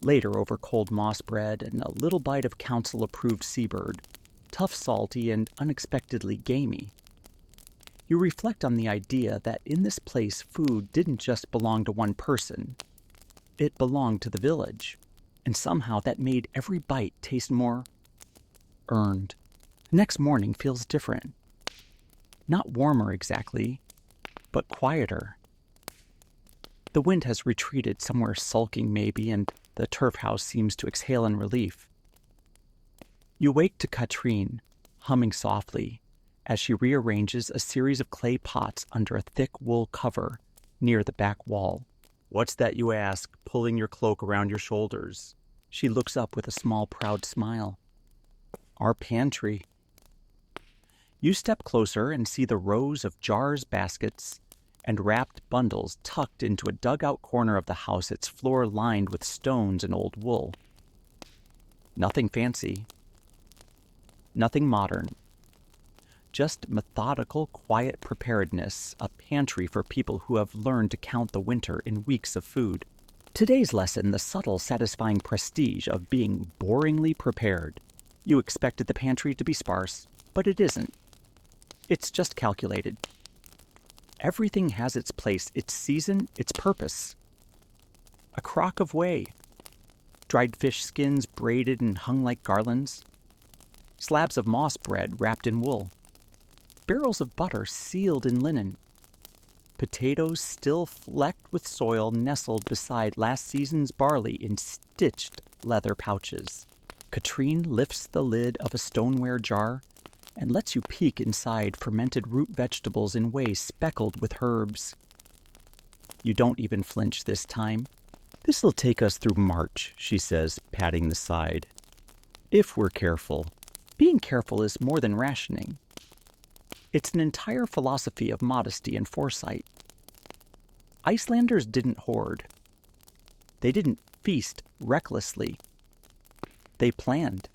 Later, over cold moss bread and a little bite of council-approved seabird, tough, salty, and unexpectedly gamey. You reflect on the idea that in this place food didn't just belong to one person. It belonged to the village, and somehow that made every bite taste more earned. The next morning feels different. Not warmer exactly, but quieter. The wind has retreated somewhere sulking maybe, and the turf house seems to exhale in relief. You wake to Katrine, humming softly, as she rearranges a series of clay pots under a thick wool cover near the back wall. "What's that, you ask, pulling your cloak around your shoulders?" She looks up with a small, proud smile. "Our pantry." You step closer and see the rows of jars, baskets, and wrapped bundles tucked into a dugout corner of the house, its floor lined with stones and old wool. Nothing fancy. Nothing modern. Just methodical, quiet preparedness, a pantry for people who have learned to count the winter in weeks of food. Today's lesson, the subtle, satisfying prestige of being boringly prepared. You expected the pantry to be sparse, but it isn't. It's just calculated. Everything has its place, its season, its purpose. A crock of whey, dried fish skins braided and hung like garlands, slabs of moss bread wrapped in wool, barrels of butter sealed in linen, potatoes still flecked with soil nestled beside last season's barley in stitched leather pouches. Katrine lifts the lid of a stoneware jar and lets you peek inside fermented root vegetables in whey speckled with herbs. You don't even flinch this time. "This'll take us through March," she says, patting the side. "If we're careful." Being careful is more than rationing. It's an entire philosophy of modesty and foresight. Icelanders didn't hoard. They didn't feast recklessly. They planned.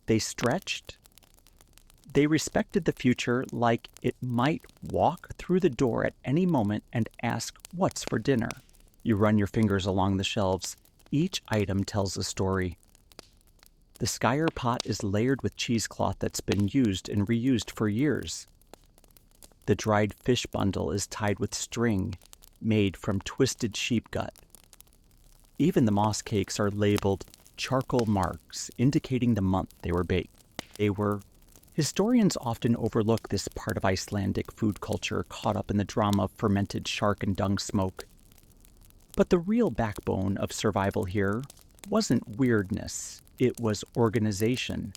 They stretched. They respected the future like it might walk through the door at any moment and ask, "What's for dinner?" You run your fingers along the shelves. Each item tells a story. The skyer pot is layered with cheesecloth that's been used and reused for years. The dried fish bundle is tied with string made from twisted sheep gut. Even the moss cakes are labeled charcoal marks, indicating the month they were baked. Historians often overlook this part of Icelandic food culture caught up in the drama of fermented shark and dung smoke. But the real backbone of survival here wasn't weirdness, it was organization.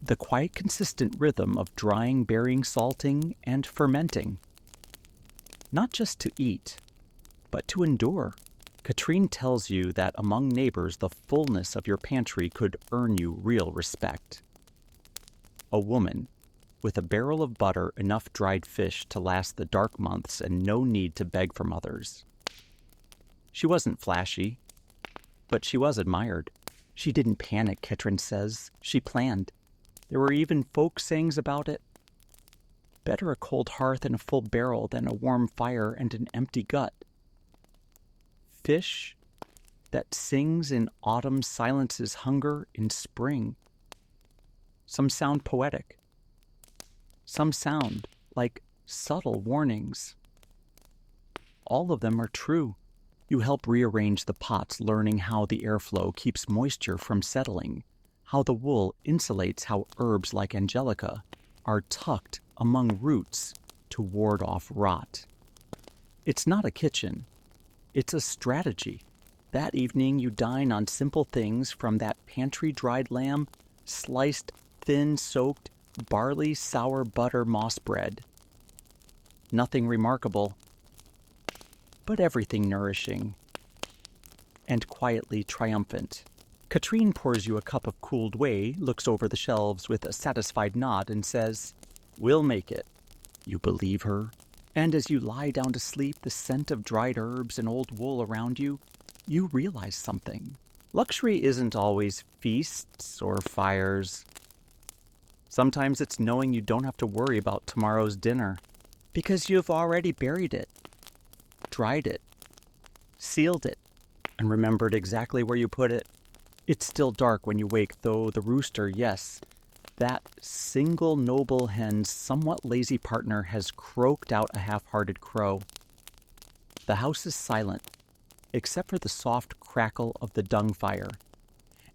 The quiet, consistent rhythm of drying, burying, salting, and fermenting. Not just to eat, but to endure. Katrine tells you that among neighbors, the fullness of your pantry could earn you real respect. A woman, with a barrel of butter, enough dried fish to last the dark months, and no need to beg from others. She wasn't flashy, but she was admired. She didn't panic, Katrine says. She planned. There were even folk sayings about it. Better a cold hearth and a full barrel than a warm fire and an empty gut. Fish that sings in autumn silences hunger in spring. Some sound poetic. Some sound like subtle warnings. All of them are true. You help rearrange the pots, learning how the airflow keeps moisture from settling, how the wool insulates, how herbs like angelica are tucked among roots to ward off rot. It's not a kitchen. It's a strategy. That evening you dine on simple things, from that pantry dried lamb, sliced thin soaked barley sour butter moss bread. Nothing remarkable, but everything nourishing and quietly triumphant. Katrine pours you a cup of cooled whey, looks over the shelves with a satisfied nod, and says, "We'll make it." You believe her, and as you lie down to sleep, the scent of dried herbs and old wool around you, you realize something. Luxury isn't always feasts or fires. Sometimes it's knowing you don't have to worry about tomorrow's dinner, because you've already buried it, dried it, sealed it, and remembered exactly where you put it. It's still dark when you wake, though the rooster, yes, that single noble hen's somewhat lazy partner, has croaked out a half-hearted crow. The house is silent, except for the soft crackle of the dung fire,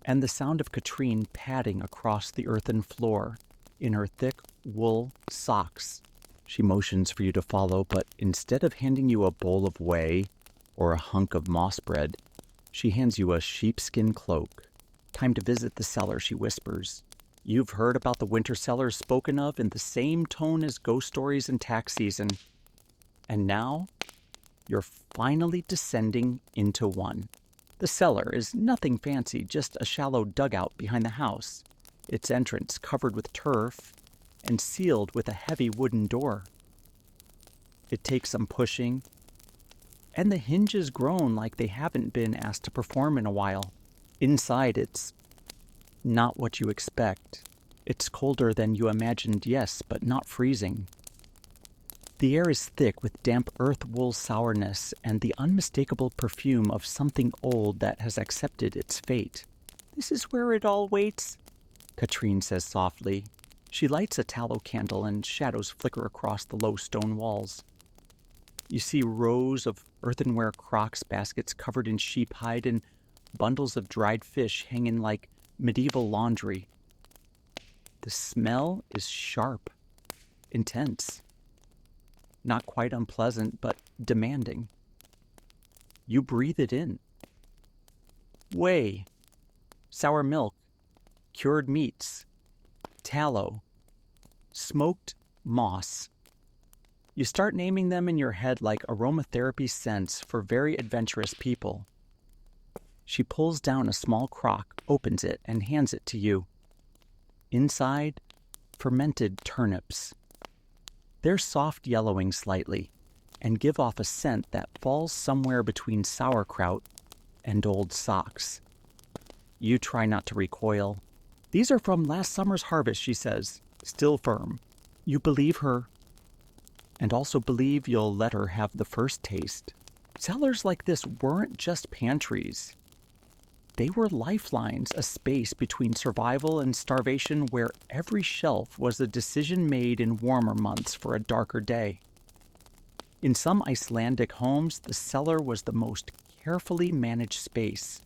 and the sound of Katrine padding across the earthen floor in her thick wool socks. She motions for you to follow, but instead of handing you a bowl of whey or a hunk of moss bread, she hands you a sheepskin cloak. "Time to visit the cellar," she whispers. You've heard about the winter cellars spoken of in the same tone as ghost stories and tax season. And now, you're finally descending into one. The cellar is nothing fancy, just a shallow dugout behind the house, its entrance covered with turf and sealed with a heavy wooden door. It takes some pushing, and the hinges groan like they haven't been asked to perform in a while. Inside, it's not what you expect. It's colder than you imagined, yes, but not freezing. The air is thick with damp earth wool sourness and the unmistakable perfume of something old that has accepted its fate. "This is where it all waits," Katrine says softly. She lights a tallow candle and shadows flicker across the low stone walls. You see rows of earthenware crocks baskets covered in sheep hide and bundles of dried fish hanging like medieval laundry. The smell is sharp, intense. Not quite unpleasant, but demanding. You breathe it in. Whey, sour milk, cured meats, tallow, smoked moss. You start naming them in your head like aromatherapy scents for very adventurous people. She pulls down a small crock, opens it, and hands it to you. Inside, fermented turnips. They're soft yellowing slightly and give off a scent that falls somewhere between sauerkraut and old socks. You try not to recoil. "These are from last summer's harvest," she says, still firm. You believe her, and also believe you'll let her have the first taste. Cellars like this weren't just pantries. They were lifelines, a space between survival and starvation where every shelf was a decision made in warmer months for a darker day. In some Icelandic homes, the cellar was the most carefully managed space.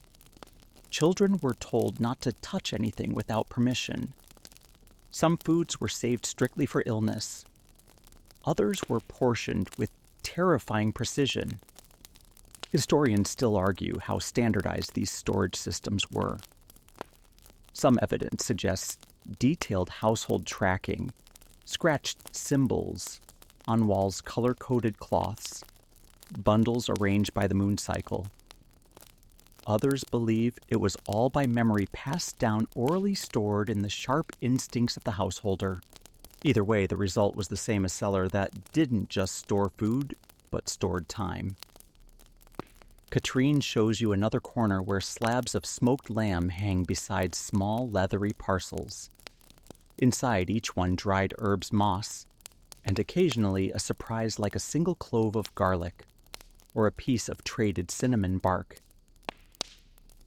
Children were told not to touch anything without permission. Some foods were saved strictly for illness. Others were portioned with terrifying precision. Historians still argue how standardized these storage systems were. Some evidence suggests detailed household tracking, scratched symbols on walls color-coded cloths, bundles arranged by the moon cycle. Others believe it was all by memory passed down orally stored in the sharp instincts of the householder. Either way, the result was the same as cellar that didn't just store food, but stored time. Katrine shows you another corner where slabs of smoked lamb hang beside small leathery parcels. Inside each one dried herbs moss, and occasionally a surprise like a single clove of garlic, or a piece of traded cinnamon bark.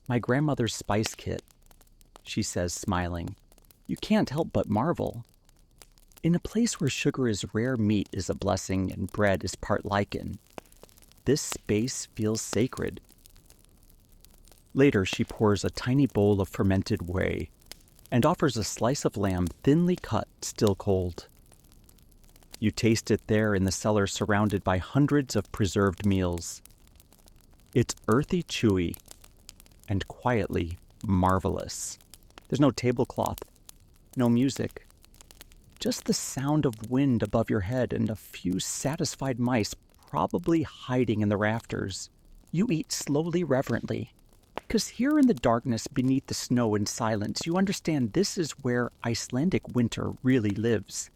"My grandmother's spice kit," she says, smiling. "You can't help but marvel. In a place where sugar is rare, meat is a blessing, and bread is part lichen. This space feels sacred." Later, she pours a tiny bowl of fermented whey and offers a slice of lamb thinly cut, still cold. You taste it there in the cellar, surrounded by hundreds of preserved meals. It's earthy, chewy, and quietly marvelous. There's no tablecloth, no music, just the sound of wind above your head and a few satisfied mice probably hiding in the rafters. You eat slowly, reverently, because here in the darkness beneath the snow and silence, you understand this is where Icelandic winter really lives.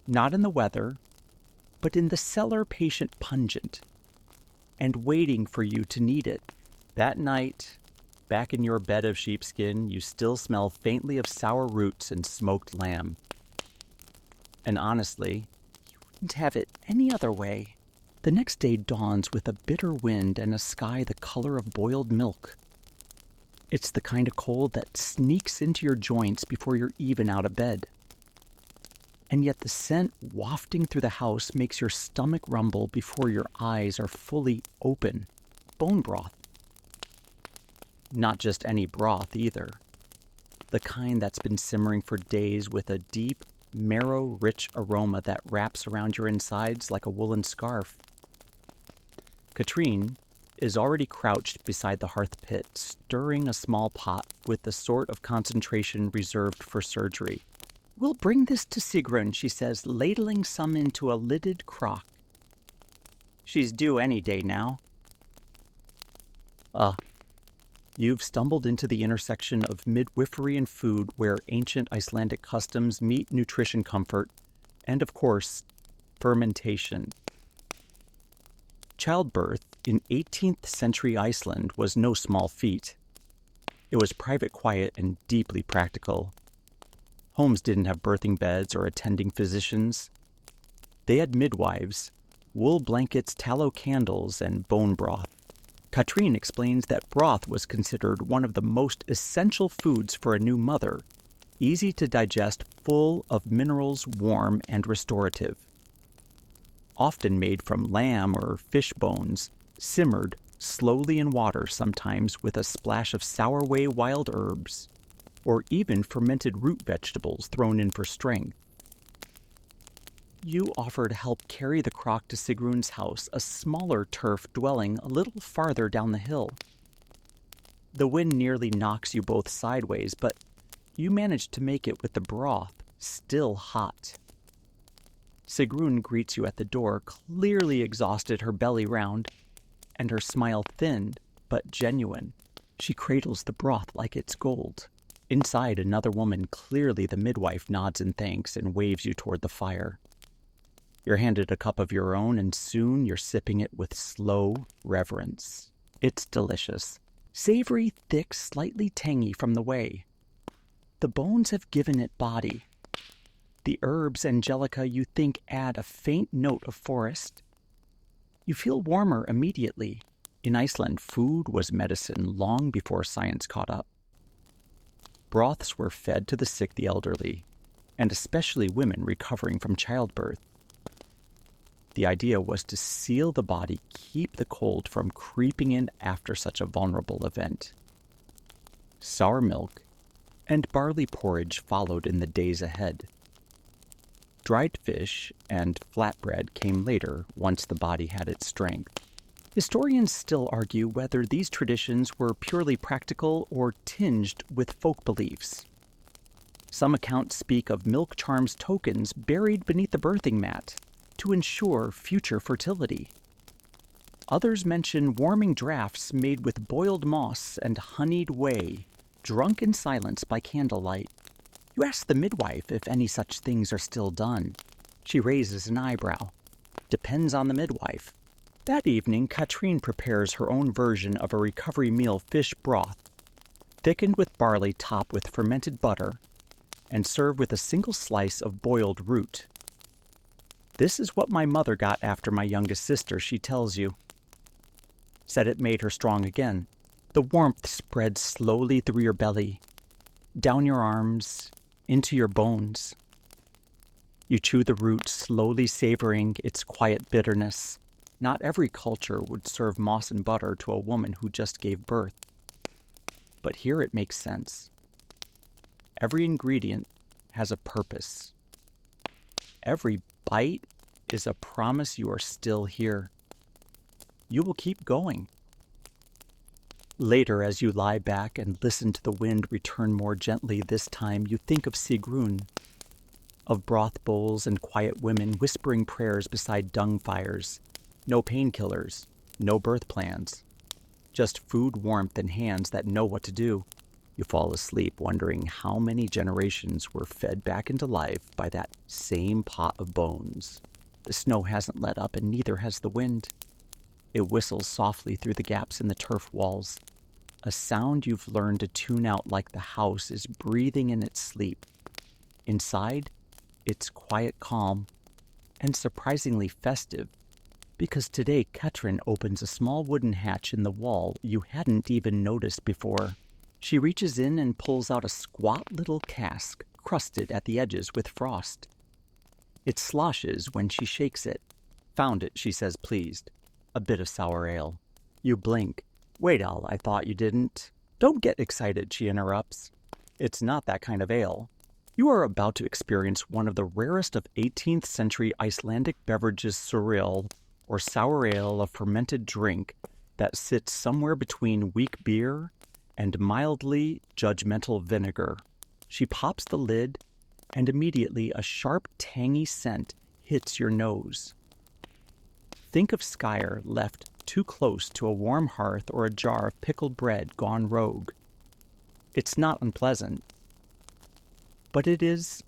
Not in the weather, but in the cellar patient pungent, and waiting for you to need it. That night, back in your bed of sheepskin, you still smell faintly of sour roots and smoked lamb. And honestly, you wouldn't have it any other way. The next day dawns with a bitter wind and a sky the color of boiled milk. It's the kind of cold that sneaks into your joints before you're even out of bed. And yet the scent wafting through the house makes your stomach rumble before your eyes are fully open. Bone broth. Not just any broth either. The kind that's been simmering for days with a deep, marrow-rich aroma that wraps around your insides like a woolen scarf. Katrine is already crouched beside the hearth pit, stirring a small pot with the sort of concentration reserved for surgery. "We'll bring this to Sigrun," she says, ladling some into a lidded crock. "She's due any day now." You've stumbled into the intersection of midwifery and food, where ancient Icelandic customs meet nutrition comfort, and of course, fermentation. Childbirth in 18th century Iceland was no small feat. It was private, quiet, and deeply practical. Homes didn't have birthing beds or attending physicians. They had midwives, wool blankets, tallow candles, and bone broth. Katrine explains that broth was considered one of the most essential foods for a new mother, easy to digest, full of minerals, warm, and restorative. Often made from lamb or fish bones, simmered slowly in water, sometimes with a splash of sour whey wild herbs, or even fermented root vegetables thrown in for strength. You offer to help carry the crock to Sigrun's house, a smaller turf dwelling a little farther down the hill. The wind nearly knocks you both sideways, but you manage to make it with the broth still hot. Sigrun greets you at the door, clearly exhausted, her belly round, and her smile thin but genuine. She cradles the broth like it's gold. Inside, another woman, clearly the midwife, nods in thanks and waves you toward the fire. You're handed a cup of your own, and soon you're sipping it with slow reverence. It's delicious. Savory, thick, slightly tangy from the whey. The bones have given it body. The herbs, angelica, you think add a faint note of forest. You feel warmer immediately. In Iceland, food was medicine long before science caught up. Broths were fed to the sick, the elderly, and especially women recovering from childbirth. The idea was to seal the body, keep the cold from creeping in after such a vulnerable event. Sour milk and barley porridge followed in the days ahead. Dried fish and flatbread came later, once the body had its strength. Historians still argue whether these traditions were purely practical or tinged with folk beliefs. Some accounts speak of milk charms tokens buried beneath the birthing mat to ensure future fertility. Others mention warming draughts made with boiled moss and honeyed whey, drunk in silence by candlelight. You ask the midwife if any such things are still done. She raises an eyebrow. Depends on the midwife. That evening, Katrine prepares her own version of a recovery meal fish broth, thickened with barley topped with fermented butter, and served with a single slice of boiled root. This is what my mother got after my youngest sister, she tells you. Said it made her strong again. The warmth spreads slowly through your belly, down your arms, into your bones. You chew the root, slowly savoring its quiet bitterness. Not every culture would serve moss and butter to a woman who just gave birth. But here it makes sense. Every ingredient has a purpose. Every bite is a promise you are still here. You will keep going. Later, as you lie back and listen to the wind return more gently this time, you think of Sigrun, of broth bowls and quiet women whispering prayers beside dung fires. No painkillers, no birth plans. Just food, warmth, and hands that know what to do. You fall asleep wondering how many generations were fed back into life by that same pot of bones. The snow hasn't let up and neither has the wind. It whistles softly through the gaps in the turf walls, a sound you've learned to tune out like the house is breathing in its sleep. Inside, it's quiet calm and surprisingly festive, because today Katrin opens a small wooden hatch in the wall you hadn't even noticed before. She reaches in and pulls out a squat little cask crusted at the edges with frost. It sloshes when she shakes it. Found it, she says, pleased. A bit of sour ale. You blink. Wait, Al, I thought you didn't. Don't get excited, she interrupts. It's not that kind of ale. You are about to experience one of the rarest of 18th century Icelandic beverages, surreal, or sour ale, a fermented drink that sits somewhere between weak beer and mildly judgmental vinegar. She pops the lid, and immediately a sharp, tangy scent hits your nose. Think of Skyer left too close to a warm hearth or a jar of pickled bread gone rogue. It's not unpleasant, but it is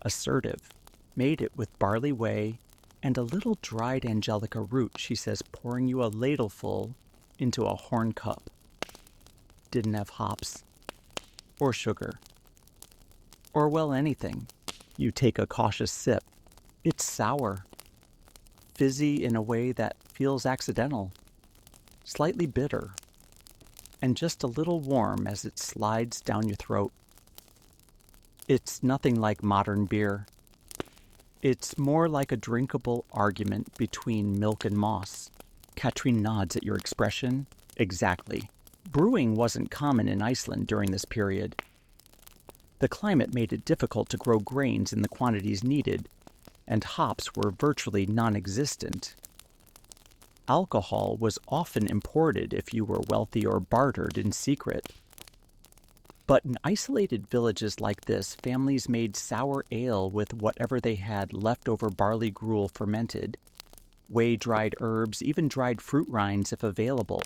assertive. Made it with barley whey and a little dried angelica root, she says, pouring you a ladleful into a horn cup. Didn't have hops or sugar or, well, anything. You take a cautious sip. It's sour, fizzy in a way that feels accidental, slightly bitter, and just a little warm as it slides down your throat. It's nothing like modern beer. It's more like a drinkable argument between milk and moss. Katrin nods at your expression. Exactly. Brewing wasn't common in Iceland during this period. The climate made it difficult to grow grains in the quantities needed, and hops were virtually non-existent. Alcohol was often imported if you were wealthy or bartered in secret. But in isolated villages like this, families made sour ale with whatever they had leftover barley gruel fermented, whey-dried herbs, even dried fruit rinds if available.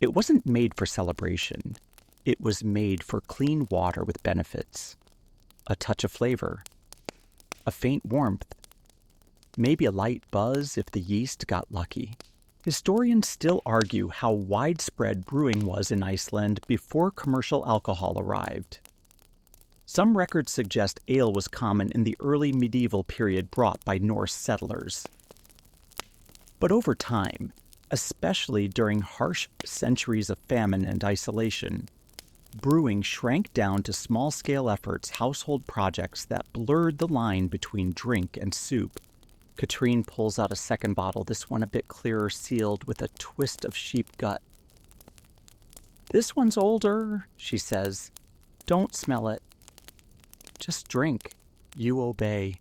It wasn't made for celebration. It was made for clean water with benefits. A touch of flavor. A faint warmth. Maybe a light buzz if the yeast got lucky. Historians still argue how widespread brewing was in Iceland before commercial alcohol arrived. Some records suggest ale was common in the early medieval period brought by Norse settlers. But over time, especially during harsh centuries of famine and isolation, brewing shrank down to small-scale efforts, household projects that blurred the line between drink and soup. Katrine pulls out a second bottle, this one a bit clearer, sealed with a twist of sheep gut. This one's older, she says. Don't smell it. Just drink. You obey.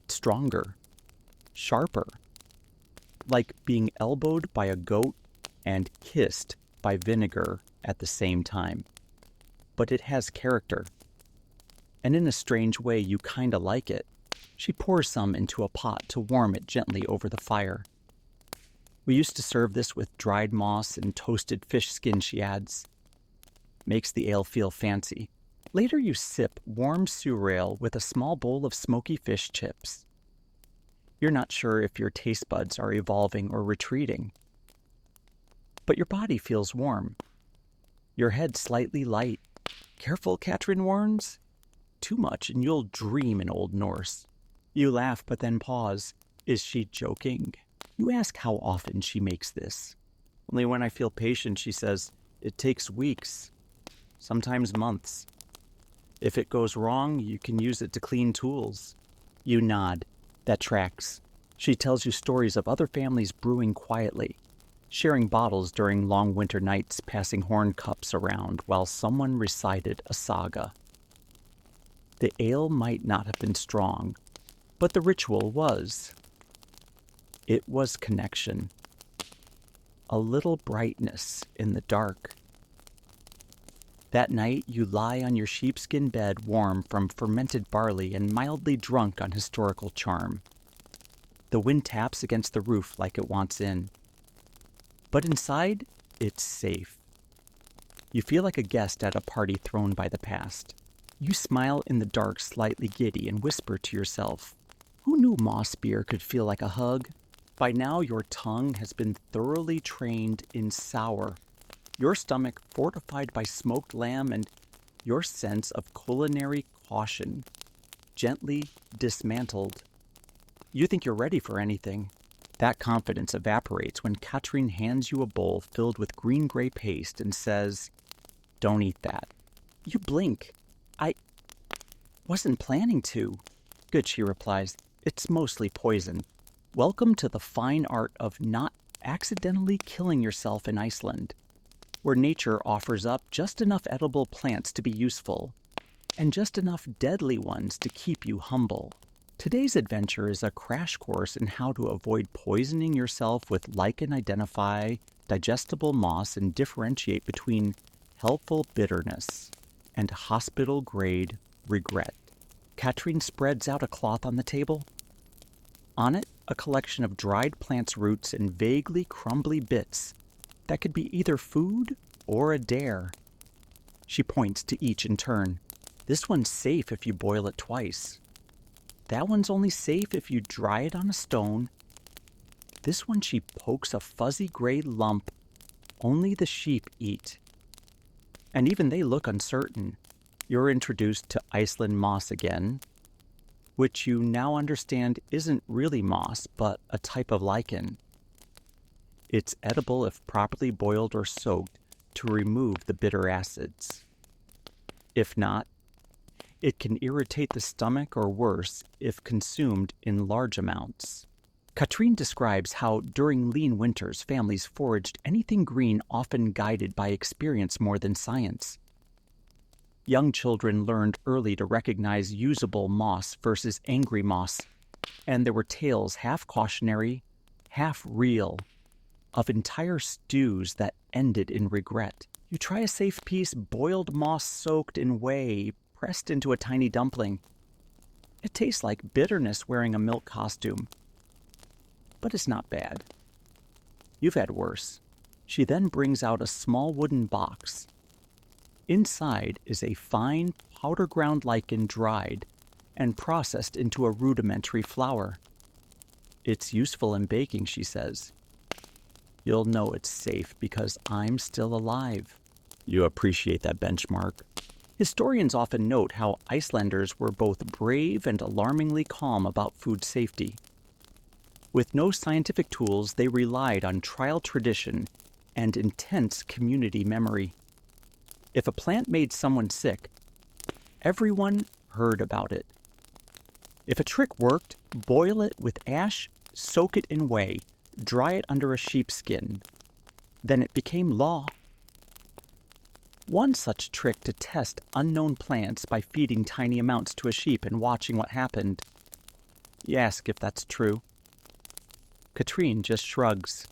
Stronger. Sharper. Like being elbowed by a goat and kissed by vinegar at the same time. But it has character. And in a strange way, you kinda like it. She pours some into a pot to warm it gently over the fire. We used to serve this with dried moss and toasted fish skin, she adds. Makes the ale feel fancy. Later you sip warm sewer ale with a small bowl of smoky fish chips. You're not sure if your taste buds are evolving or retreating. But your body feels warm. Your head slightly light. Careful, Katrin warns. Too much and you'll dream in Old Norse. You laugh but then pause. Is she joking? You ask how often she makes this. Only when I feel patient, she says. It takes weeks, sometimes months. If it goes wrong, you can use it to clean tools. You nod. That tracks. She tells you stories of other families brewing quietly, sharing bottles during long winter nights, passing horn cups around while someone recited a saga. The ale might not have been strong, but the ritual was. It was connection. A little brightness in the dark. That night, you lie on your sheepskin bed warm from fermented barley and mildly drunk on historical charm. The wind taps against the roof like it wants in. But inside, it's safe. You feel like a guest at a party thrown by the past. You smile in the dark, slightly giddy, and whisper to yourself, who knew moss beer could feel like a hug? By now, your tongue has been thoroughly trained in sour. Your stomach fortified by smoked lamb, and your sense of culinary caution gently dismantled. You think you're ready for anything. That confidence evaporates when Katrin hands you a bowl filled with green-gray paste and says, "Don't eat that." You blink. I wasn't planning to. Good, she replies. It's mostly poison. Welcome to the fine art of not accidentally killing yourself in Iceland, where nature offers up just enough edible plants to be useful, and just enough deadly ones to keep you humble. Today's adventure is a crash course in how to avoid poisoning yourself with lichen-identify, digestible moss, and differentiate between helpful bitterness and hospital-grade regret. Katrin spreads out a cloth on the table. On it, a collection of dried plants' roots and vaguely crumbly bits that could be either food or a dare. She points to each in turn. This one's safe if you boil it twice. That one's only safe if you dry it on a stone. This one she pokes a fuzzy gray lump only the sheep eat. And even they look uncertain. You're introduced to Iceland moss again, which you now understand isn't really moss, but a type of lichen. It's edible if properly boiled or soaked to remove the bitter acids. If not, it can irritate the stomach or worse if consumed in large amounts. Katrin describes how during lean winters families foraged anything green, often guided by experience more than science. Young children learned early to recognize usable moss versus angry moss, and there were tales half cautionary, half real, of entire stews that ended in regret. You try a safe piece, boiled moss soaked in whey, pressed into a tiny dumpling. It tastes like bitterness wearing a milk costume. But it's not bad. You've had worse. She then brings out a small wooden box. Inside is a fine powder ground lichen dried and processed into a rudimentary flour. It's useful in baking, she says. You'll know it's safe because I'm still alive. You appreciate that benchmark. Historians often note how Icelanders were both brave and alarmingly calm about food safety. With no scientific tools, they relied on trial tradition and intense community memory. If a plant made someone sick, everyone heard about it. If a trick worked, boil it with ash, soak it in whey, dry it under a sheepskin. Then it became law. One such trick to test unknown plants by feeding tiny amounts to a sheep and watching what happened. You ask if that's true. Katrin just shrugs.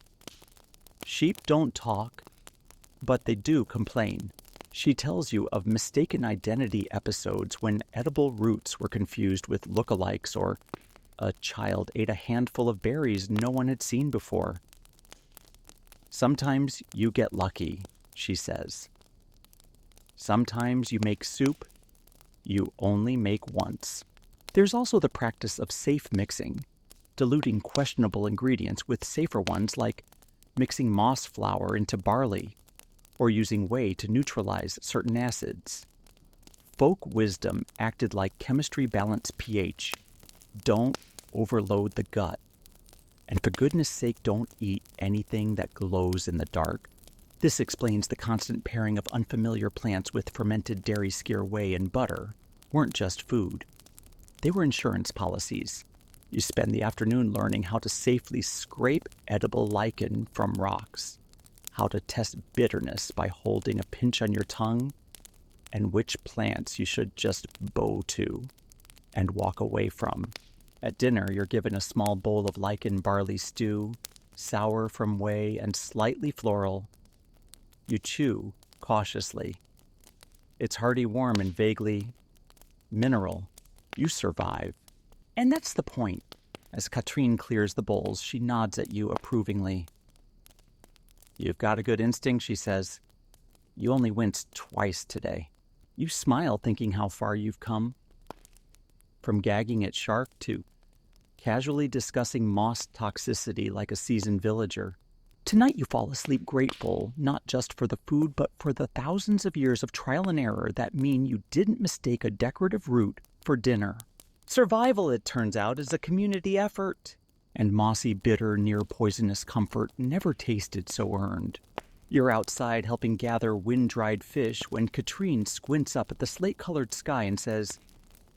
Sheep don't talk, but they do complain. She tells you of mistaken identity episodes when edible roots were confused with lookalikes, or a child ate a handful of berries no one had seen before. Sometimes you get lucky, she says. Sometimes you make soup you only make once. There's also the practice of safe mixing, diluting questionable ingredients with safer ones like mixing moss flour into barley or using whey to neutralize certain acids. Folk wisdom acted like chemistry balanced pH. Don't overload the gut. And for goodness sake, don't eat anything that glows in the dark. This explains the constant pairing of unfamiliar plants with fermented dairy skyr whey and butter weren't just food. They were insurance policies. You spend the afternoon learning how to safely scrape edible lichen from rocks, how to test bitterness by holding a pinch on your tongue, and which plants you should just bow to and walk away from. At dinner, you're given a small bowl of lichen barley stew, sour from whey and slightly floral. You chew cautiously. It's hearty, warm, and vaguely mineral. You survive. And that's the point. As Katrine clears the bowls, she nods at you approvingly. You've got a good instinct, she says. You only winced twice today. You smile, thinking how far you've come. From gagging at shark to casually discussing moss toxicity like a seasoned villager. Tonight you fall asleep grateful, not just for the food, but for the thousands of years of trial and error that mean you didn't mistake a decorative root for dinner. Survival, it turns out, is a community effort. And mossy, bitter, near-poisonous comfort never tasted so earned. You're outside helping gather wind-dried fish when Katrine squints up at the slate-colored sky and says,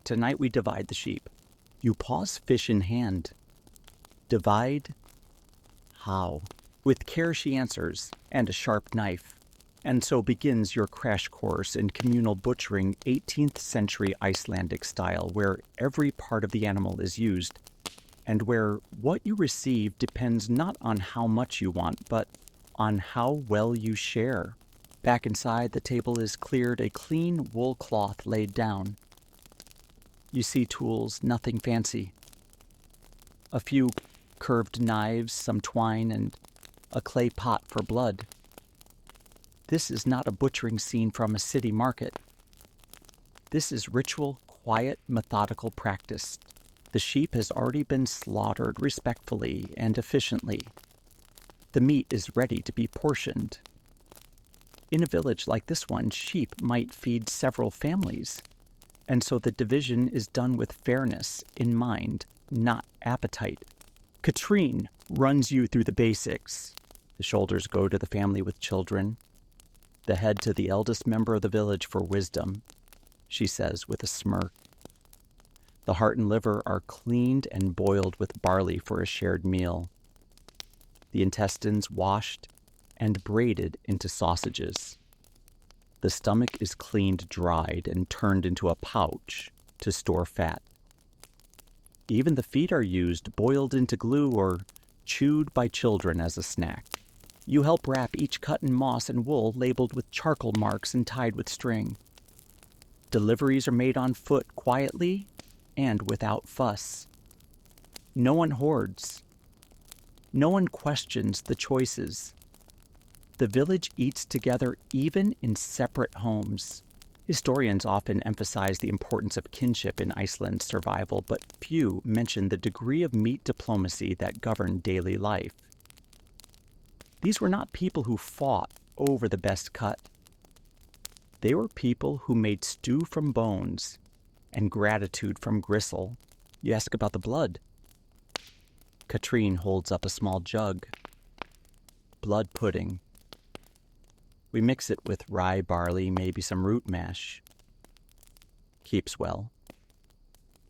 "Tonight we divide the sheep." You pause, fish in hand. Divide? How? With care she answers, and a sharp knife. And so begins your crash course in communal butchering 18th century Icelandic style, where every part of the animal is used, and where what you receive depends not on how much you want, but on how well you share. Back inside, the table is cleared, a clean wool cloth laid down. You see tools, nothing fancy. A few curved knives, some twine, and a clay pot for blood. This is not a butchering scene from a city market. This is ritual, quiet, methodical practice. The sheep has already been slaughtered respectfully and efficiently. The meat is ready to be portioned. In a village like this one, sheep might feed several families, and so the division is done with fairness in mind, not appetite. Katrine runs you through the basics. The shoulders go to the family with children, the head to the eldest member of the village for wisdom, she says with a smirk. The heart and liver are cleaned and boiled with barley for a shared meal. The intestines washed and braided into sausages. The stomach is cleaned, dried, and turned into a pouch to store fat. Even the feet are used, boiled into glue, or chewed by children as a snack. You help wrap each cut in moss and wool labeled with charcoal marks and tied with string. Deliveries are made on foot quietly and without fuss. No one hoards. No one questions the choices. The village eats together even in separate homes. Historians often emphasize the importance of kinship in Iceland's survival, but few mention the degree of meat diplomacy that governed daily life. These were not people who fought over the best cut. They were people who made stew from bones and gratitude from gristle. You ask about the blood. Katrine holds up a small jug. Blood pudding. We mix it with rye barley, maybe some root mash. Keeps well.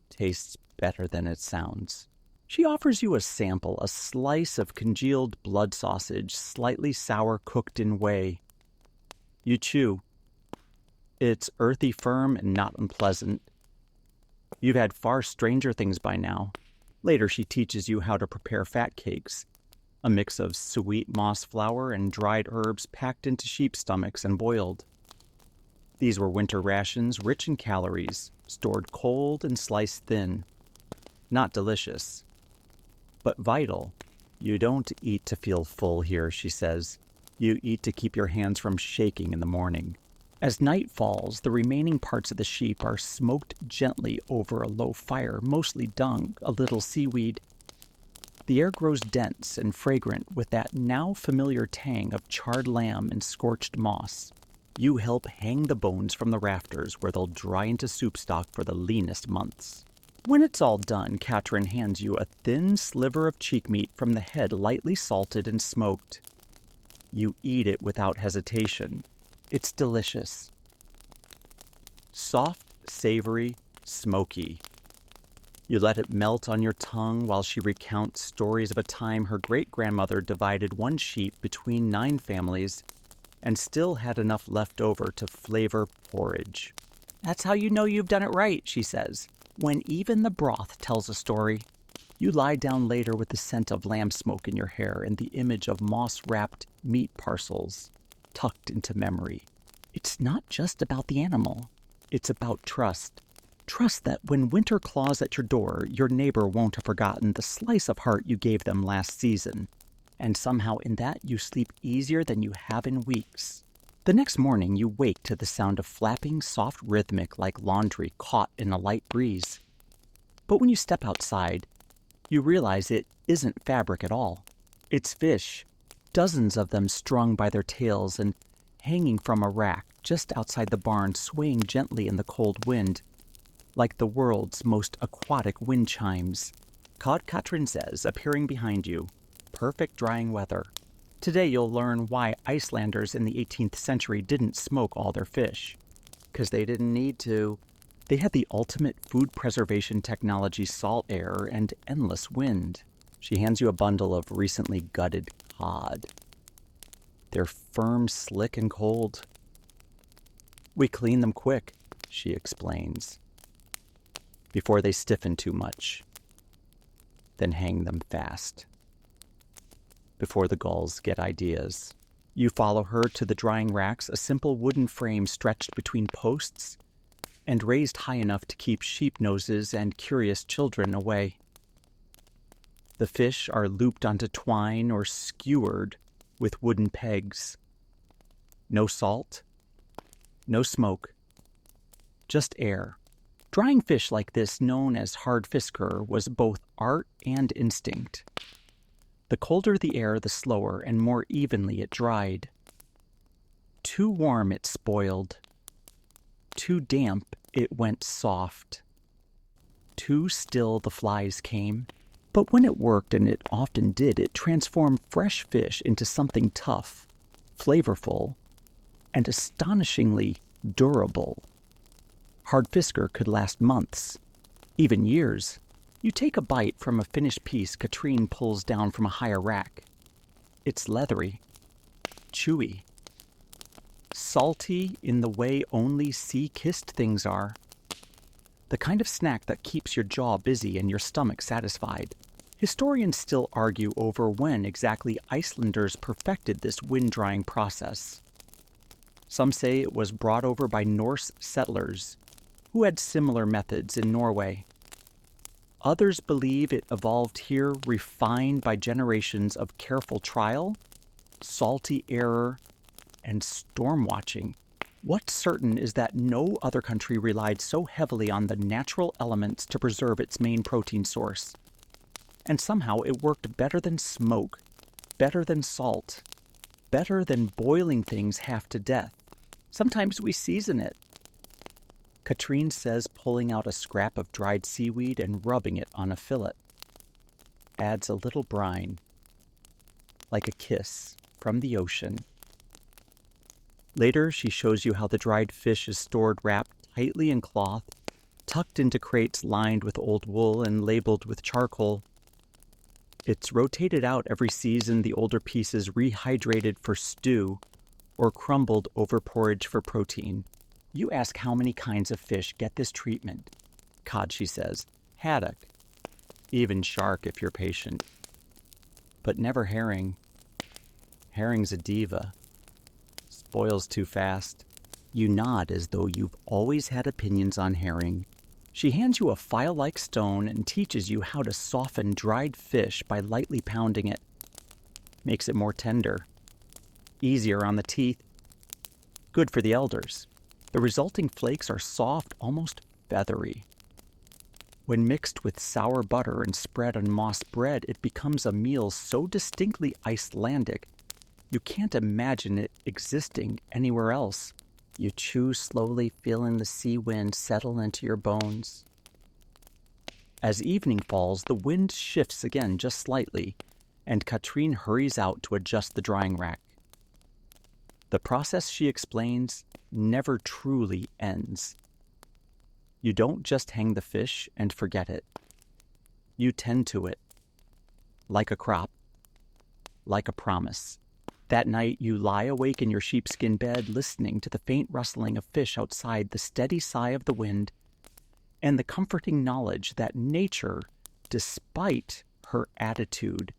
Tastes better than it sounds. She offers you a sample, a slice of congealed blood sausage, slightly sour, cooked in whey. You chew. It's earthy, firm, and not unpleasant. You've had far stranger things by now. Later, she teaches you how to prepare fat cakes, a mix of sweet moss flour and dried herbs packed into sheep stomachs and boiled. These were winter rations, rich in calories, stored cold and sliced thin. Not delicious, but vital You don't eat to feel full here, she says. You eat to keep your hands from shaking in the morning. As night falls, the remaining parts of the sheep are smoked gently over a low fire, mostly dung, a little seaweed. The air grows dense and fragrant with that now familiar tang of charred lamb and scorched moss. You help hang the bones from the rafters where they'll dry into soup stock for the leanest months. When it's all done, Katrin hands you a thin sliver of cheek meat from the head lightly salted and smoked. You eat it without hesitation. It's delicious. Soft, savory, smoky. You let it melt on your tongue while she recounts stories of a time her great-grandmother divided one sheep between 9 families and still had enough left over to flavor porridge. That's how you know you've done it right, she says, when even the broth tells a story. You lie down later with the scent of lamb smoke in your hair and the image of moss-wrapped meat parcels tucked into memory. It's not just about the animal. It's about trust. Trust that when winter claws at your door, your neighbor won't have forgotten the slice of heart you gave them last season. And somehow in that you sleep easier than you have in weeks. The next morning you wake to the sound of flapping, soft rhythmic like laundry caught in a light breeze. But when you step outside, you realize it isn't fabric at all. It's fish, dozens of them strung by their tails and hanging from a rack just outside the barn, swaying gently in the cold wind, like the world's most aquatic wind chimes. Katrin says, appearing behind you, perfect drying weather. Today you'll learn why Icelanders in the 18th century didn't smoke all their fish. 'Cause they didn't need to. They had the ultimate food preservation technology, salt air, and endless wind. She hands you a bundle of recently gutted cod. They're firm, slick, and cold. We clean them quick, she explains, before they stiffen too much. Then hang them fast, before the gulls get ideas. You follow her to the drying racks, a simple wooden frame stretched between posts and raised high enough to keep sheep noses and curious children away. The fish are looped onto twine or skewered with wooden pegs. No salt, no smoke, just air. Drying fish like this, known as hard fisker, was both art and instinct. The colder the air, the slower and more evenly it dried. Too warm, it spoiled. Too damp, it went soft. Too still, the flies came. But when it worked, and it often did, it transformed fresh fish into something tough, flavorful, and astonishingly durable. Hard fisker could last months, even years. You take a bite from a finished piece Katrine pulls down from a higher rack. It's leathery, chewy, salty in the way only sea-kissed things are. The kind of snack that keeps your jaw busy and your stomach satisfied. Historians still argue over when exactly Icelanders perfected this wind-drying process. Some say it was brought over by Norse settlers, who had similar methods in Norway. Others believe it evolved here, refined by generations of careful trial, salty error, and storm watching. What's certain is that no other country relied so heavily on the natural elements to preserve its main protein source. And somehow it worked better than smoke, better than salt, better than boiling things half to death. Sometimes we season it. Katrine says, pulling out a scrap of dried seaweed and rubbing it on a fillet. Adds a little brine, like a kiss from the ocean. Later, she shows you how the dried fish is stored wrapped tightly in cloth, tucked into crates lined with old wool and labeled with charcoal. It's rotated out every season, the older pieces rehydrated for stew or crumbled over porridge for protein. You ask how many kinds of fish get this treatment. Cod, she says, haddock, even shark if you're patient. But never herring. Herring's a diva. Spoils too fast. You nod as though you've always had opinions on herring. She hands you a file-like stone and teaches you how to soften dried fish by lightly pounding it. makes it more tender, easier on the teeth, good for the elders. The resulting flakes are soft, almost feathery. When mixed with sour butter and spread on moss bread, it becomes a meal so distinctly Icelandic, you can't imagine it existing anywhere else. You chew slowly, feeling the sea wind settle into your bones. As evening falls, the wind shifts again just slightly, and Katrine hurries out to adjust the drying rack. The process, she explains, never truly ends. You don't just hang the fish and forget it. You tend to it, like a crop, like a promise. That night, you lie awake in your sheepskin bed, listening to the faint rustling of fish outside, the steady sigh of the wind, and the comforting knowledge that nature, despite her attitude,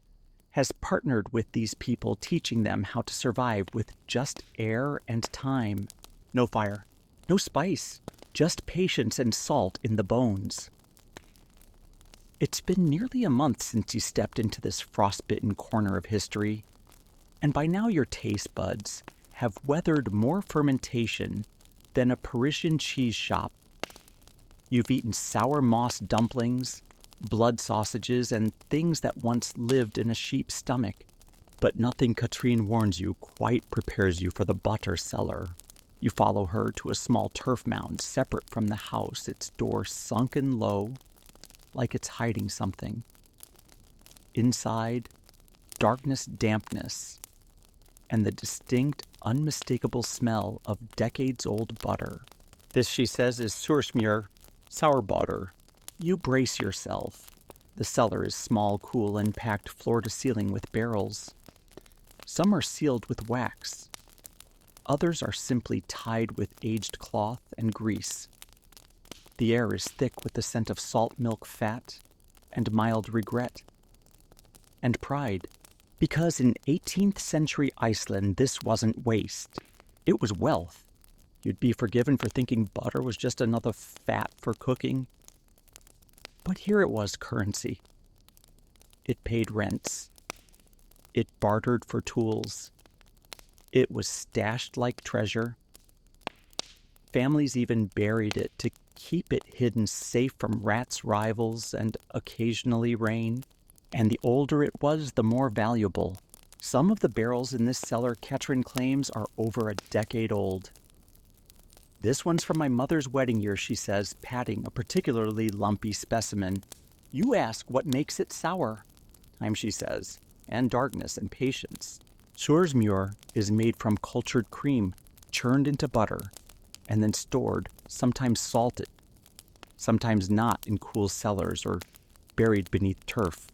has partnered with these people, teaching them how to survive with just air and time. No fire, no spice, just patience and salt in the bones. It's been nearly a month since you stepped into this frostbitten corner of history, and by now your taste buds have weathered more fermentation than a Parisian cheese shop. You've eaten sour moss dumplings, blood sausages, and things that once lived in a sheep's stomach. But nothing Katrine warns you quite prepares you for the butter cellar. You follow her to a small turf mound separate from the house, its door sunken low, like it's hiding something. Inside, darkness, dampness, and the distinct, unmistakable smell of decades-old butter. This, she says, is sursmjör, sour butter. You brace yourself. The cellar is small, cool, and packed floor to ceiling with barrels. Some are sealed with wax. Others are simply tied with aged cloth and grease. The air is thick with the scent of salt milk fat and mild regret. And pride. Because in 18th century Iceland, this wasn't waste. It was wealth. You'd be forgiven for thinking butter was just another fat for cooking. But here it was currency. It paid rents. It bartered for tools. It was stashed like treasure. Families even buried it to keep it hidden safe from rats, rivals, and occasionally rain. And the older it was, the more valuable. Some of the barrels in this cellar, Katrine claims, are over a decade old. This one's from my mother's wedding year, she says, patting a particularly lumpy specimen. You ask what makes it sour. Time, she says, and darkness and patience. Sursmjör is made from cultured cream, churned into butter, and then stored, sometimes salted, sometimes not, in cool cellars or buried beneath turf.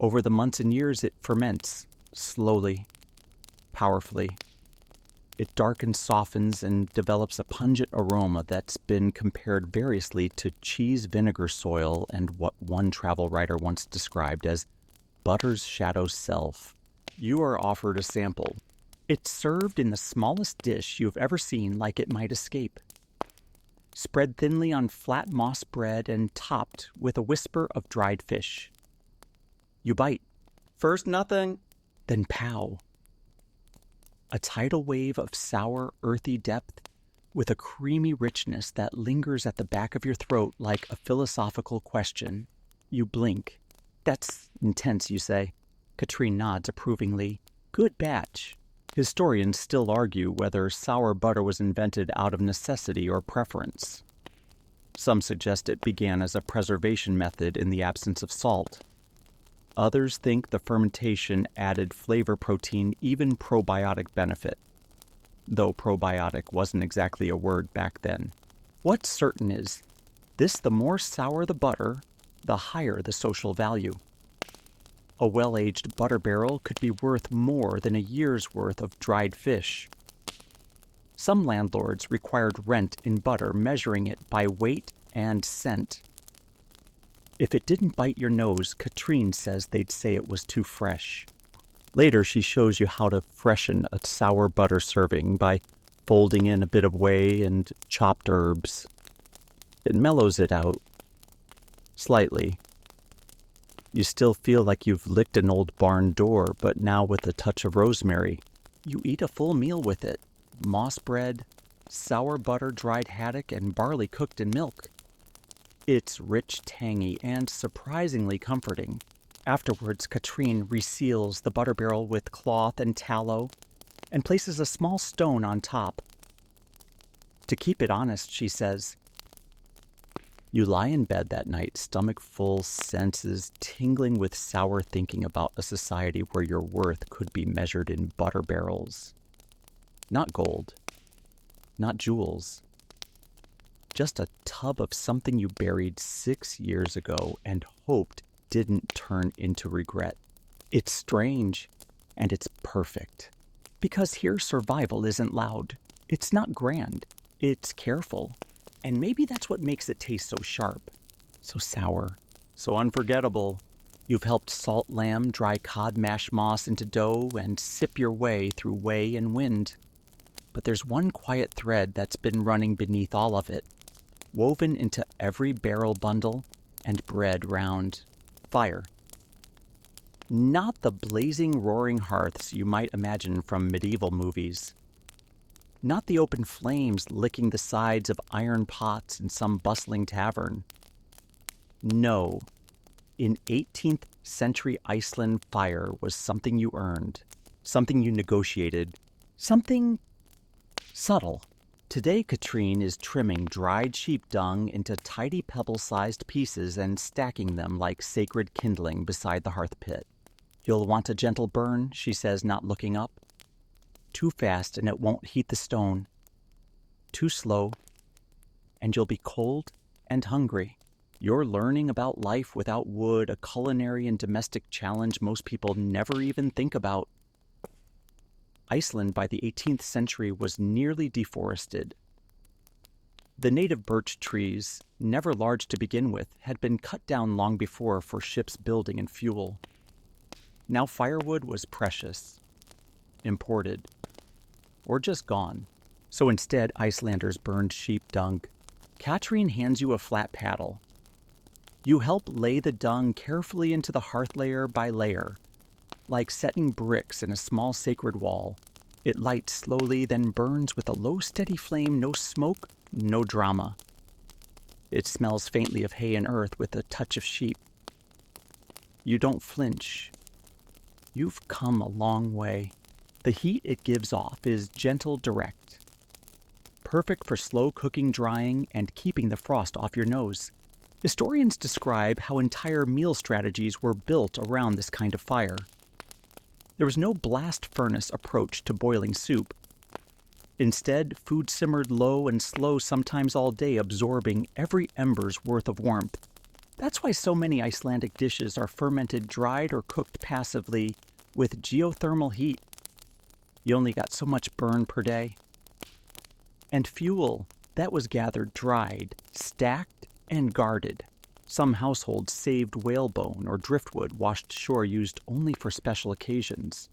Over the months and years, it ferments, slowly, powerfully. It darkens, softens, and develops a pungent aroma that's been compared variously to cheese vinegar soil and what one travel writer once described as butter's shadow self. You are offered a sample. It's served in the smallest dish you've ever seen, like it might escape. Spread thinly on flat moss bread and topped with a whisper of dried fish. You bite. First nothing, then pow. A tidal wave of sour, earthy depth with a creamy richness that lingers at the back of your throat like a philosophical question. You blink. That's intense, you say. Katrine nods approvingly. Good batch. Historians still argue whether sour butter was invented out of necessity or preference. Some suggest it began as a preservation method in the absence of salt. Others think the fermentation added flavor, protein, even probiotic benefit, though probiotic wasn't exactly a word back then. What's certain is, the more sour the butter, the higher the social value. A well-aged butter barrel could be worth more than a year's worth of dried fish. Some landlords required rent in butter, measuring it by weight and scent. If it didn't bite your nose, Katrine says they'd say it was too fresh. Later, she shows you how to freshen a sour butter serving by folding in a bit of whey and chopped herbs. It mellows it out slightly. You still feel like you've licked an old barn door, but now with a touch of rosemary. You eat a full meal with it. Moss bread, sour butter, dried haddock, and barley cooked in milk. It's rich, tangy, and surprisingly comforting. Afterwards, Katrine reseals the butter barrel with cloth and tallow and places a small stone on top. To keep it honest, she says. You lie in bed that night, stomach full, senses tingling with sour thinking about a society where your worth could be measured in butter barrels. Not gold, not jewels. Just a tub of something you buried 6 years ago and hoped didn't turn into regret. It's strange, and it's perfect. Because here survival isn't loud. It's not grand. It's careful. And maybe that's what makes it taste so sharp, so sour, so unforgettable. You've helped salt lamb, dry cod, mash moss into dough, and sip your way through way and wind. But there's one quiet thread that's been running beneath all of it, woven into every barrel bundle and bread round fire. Not the blazing, roaring hearths you might imagine from medieval movies. Not the open flames licking the sides of iron pots in some bustling tavern. No, in 18th century Iceland, fire was something you earned, something you negotiated, something subtle. Today, Katrine is trimming dried sheep dung into tidy pebble-sized pieces and stacking them like sacred kindling beside the hearth pit. You'll want a gentle burn, she says, not looking up. Too fast and it won't heat the stone. Too slow, and you'll be cold and hungry. You're learning about life without wood, a culinary and domestic challenge most people never even think about. Iceland by the 18th century was nearly deforested. The native birch trees, never large to begin with, had been cut down long before for ships building and fuel. Now firewood was precious, imported, or just gone. So instead, Icelanders burned sheep dung. Katrine hands you a flat paddle. You help lay the dung carefully into the hearth layer by layer, like setting bricks in a small sacred wall. It lights slowly, then burns with a low, steady flame, no smoke, no drama. It smells faintly of hay and earth with a touch of sheep. You don't flinch. You've come a long way. The heat it gives off is gentle, direct. Perfect for slow cooking, drying, and keeping the frost off your nose. Historians describe how entire meal strategies were built around this kind of fire. There was no blast furnace approach to boiling soup. Instead, food simmered low and slow, sometimes all day, absorbing every ember's worth of warmth. That's why so many Icelandic dishes are fermented, dried, or cooked passively with geothermal heat. You only got so much burn per day. And fuel, that was gathered dried, stacked, and guarded. Some households saved whalebone or driftwood washed ashore used only for special occasions.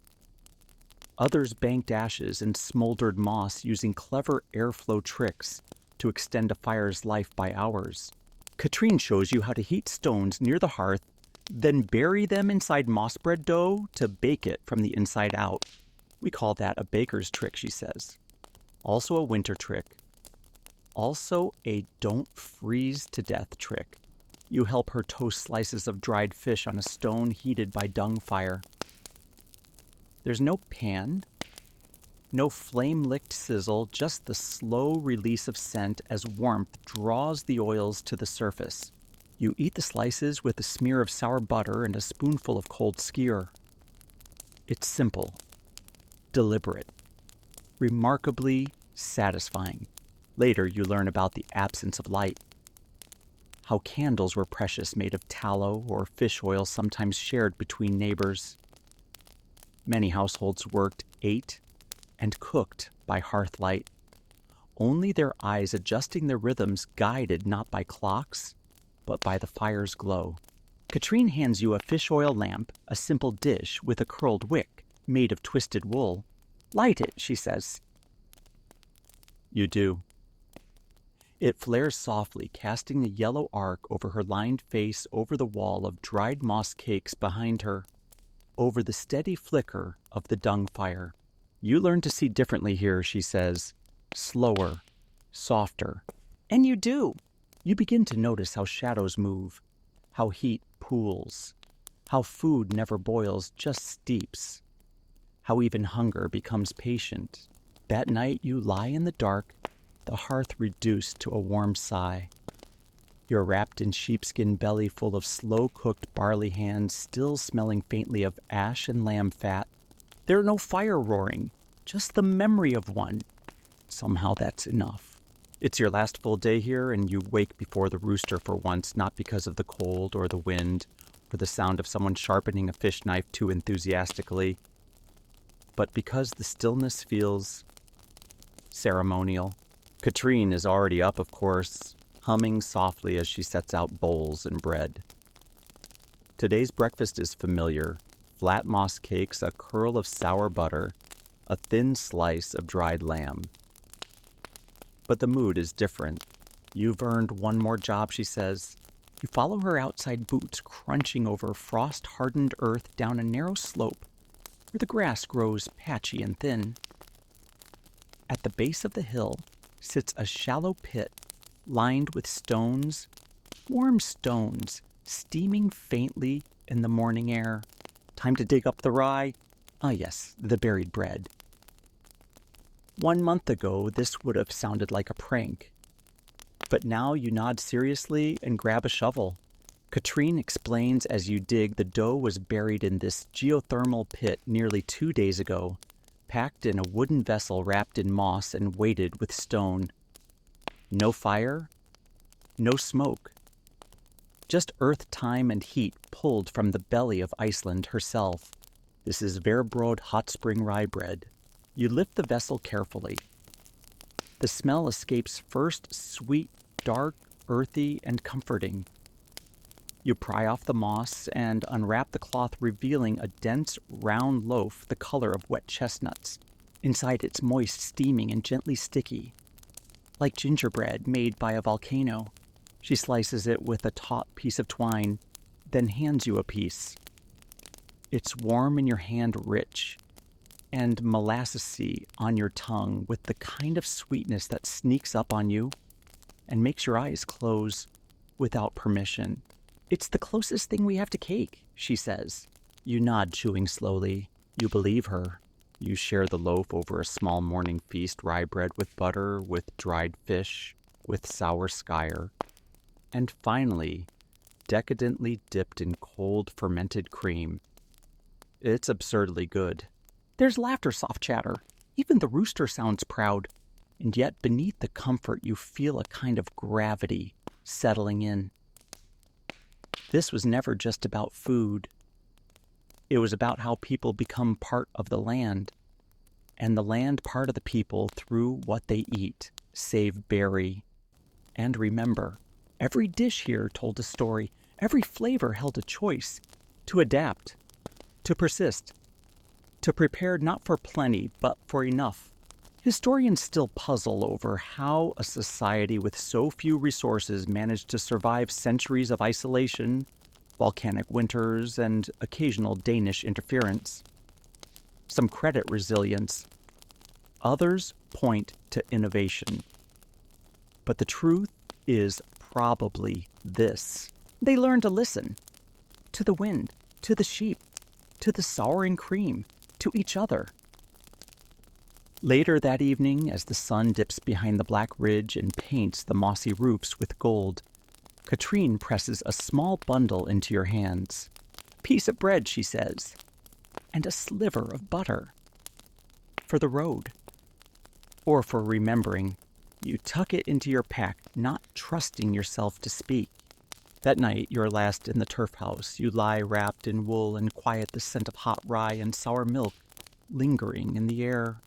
Others banked ashes and smoldered moss using clever airflow tricks to extend a fire's life by hours. Katrine shows you how to heat stones near the hearth, then bury them inside moss bread dough to bake it from the inside out. We call that a baker's trick, she says. Also a winter trick. Also a don't freeze to death trick. You help her toast slices of dried fish on a stone heated by dung fire. There's no pan, no flame-licked sizzle, just the slow release of scent as warmth draws the oils to the surface. You eat the slices with a smear of sour butter and a spoonful of cold skyr. It's simple, deliberate, remarkably satisfying. Later, you learn about the absence of light, how candles were precious, made of tallow or fish oil, sometimes shared between neighbors. Many households worked, ate, and cooked by hearth light, only their eyes adjusting their rhythms, guided not by clocks, but by the fire's glow. Katrine hands you a fish oil lamp, a simple dish with a curled wick made of twisted wool. Light it, she says. You do. It flares softly, casting a yellow arc over her lined face, over the wall of dried moss cakes behind her, over the steady flicker of the dung fire. You learn to see differently here, she says. Slower, softer. And you do. You begin to notice how shadows move, how heat pools, how food never boils, just steeps, how even hunger becomes patient. That night you lie in the dark, the hearth reduced to a warm sigh. You're wrapped in sheepskin belly full of slow-cooked barley hands, still smelling faintly of ash and lamb fat. There's no fire roaring, just the memory of one. Somehow that's enough. It's your last full day here, and you wake before the rooster for once, not because of the cold or the wind or the sound of someone sharpening a fish knife too enthusiastically, but because the stillness feels ceremonial. Katrine is already up, of course, humming softly as she sets out bowls and bread. Today's breakfast is familiar. Flat moss cakes, a curl of sour butter, a thin slice of dried lamb. But the mood is different. You've earned one more job, she says. You follow her outside boots crunching over frost-hardened earth down a narrow slope where the grass grows patchy and thin. At the base of the hill sits a shallow pit lined with stones, warm stones, steaming faintly in the morning air. Time to dig up the rye. Ah, yes, the buried bread. 1 month ago, this would have sounded like a prank. But now you nod seriously and grab a shovel. Katrine explains as you dig the dough was buried in this geothermal pit nearly 2 days ago, packed in a wooden vessel wrapped in moss and weighted with stone. No fire, no smoke. Just earth, time, and heat pulled from the belly of Iceland herself. This is Verbrod hot spring rye bread. You lift the vessel carefully. The smell escapes first sweet, dark, earthy, and comforting. You pry off the moss and unwrap the cloth, revealing a dense, round loaf the color of wet chestnuts. Inside it's moist, steaming, and gently sticky, like gingerbread made by a volcano. She slices it with a taut piece of twine, then hands you a piece. It's warm in your hand, rich, and molassesy on your tongue, with the kind of sweetness that sneaks up on you and makes your eyes close without permission. It's the closest thing we have to cake, she says. You nod, chewing slowly. You believe her. You share the loaf over a small morning feast, rye bread with butter, with dried fish, with sour skyr, and finally, decadently dipped in cold fermented cream. It's absurdly good. There's laughter, soft chatter. Even the rooster sounds proud. And yet beneath the comfort you feel a kind of gravity settling in. This was never just about food. It was about how people become part of the land, and the land part of the people through what they eat, save, bury, and remember. Every dish here told a story. Every flavor held a choice. To adapt, to persist, to prepare not for plenty, but for enough. Historians still puzzle over how a society with so few resources managed to survive centuries of isolation, volcanic winters, and occasional Danish interference. Some credit resilience. Others point to innovation. But the truth is probably this. They learned to listen. To the wind, to the sheep, to the souring cream, to each other. Later that evening, as the sun dips behind the black ridge and paints the mossy roofs with gold, Katrine presses a small bundle into your hands. Piece of bread, she says, and a sliver of butter. For the road. Or for remembering. You tuck it into your pack, not trusting yourself to speak. That night, you're last in the turf house. You lie wrapped in wool and quiet, the scent of hot rye and sour milk lingering in the air.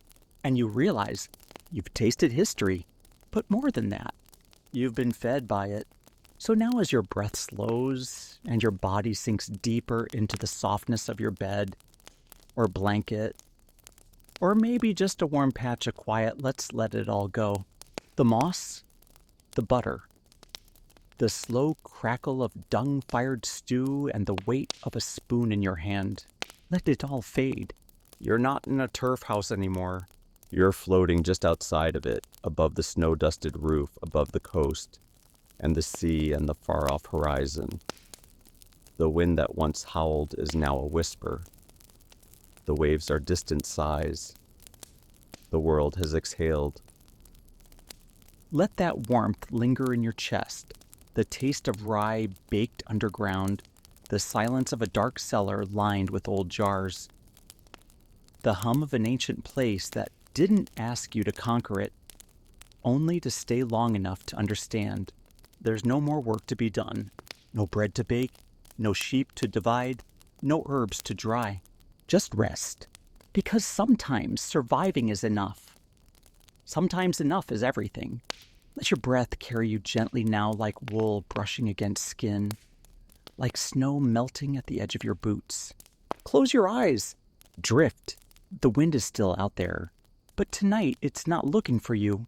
And you realize you've tasted history, but more than that, you've been fed by it. So now as your breath slows and your body sinks deeper into the softness of your bed or blanket, or maybe just a warm patch of quiet, let's let it all go. The moss, the butter, the slow crackle of dung-fired stew, and the weight of a spoon in your hand. Let it all fade. You're not in a turf house anymore. You're floating just outside of it, above the snow-dusted roof, above the coast, and the sea and the far-off horizon. The wind that once howled is now a whisper. The waves are distant sighs. The world has exhaled. Let that warmth linger in your chest, the taste of rye baked underground, the silence of a dark cellar lined with old jars, the hum of an ancient place that didn't ask you to conquer it, only to stay long enough to understand. There's no more work to be done, no bread to bake, no sheep to divide, no herbs to dry. Just rest, because sometimes surviving is enough. Sometimes enough is everything. Let your breath carry you gently now, like wool brushing against skin, like snow melting at the edge of your boots. Close your eyes. Drift. The wind is still out there, but tonight it's not looking for you.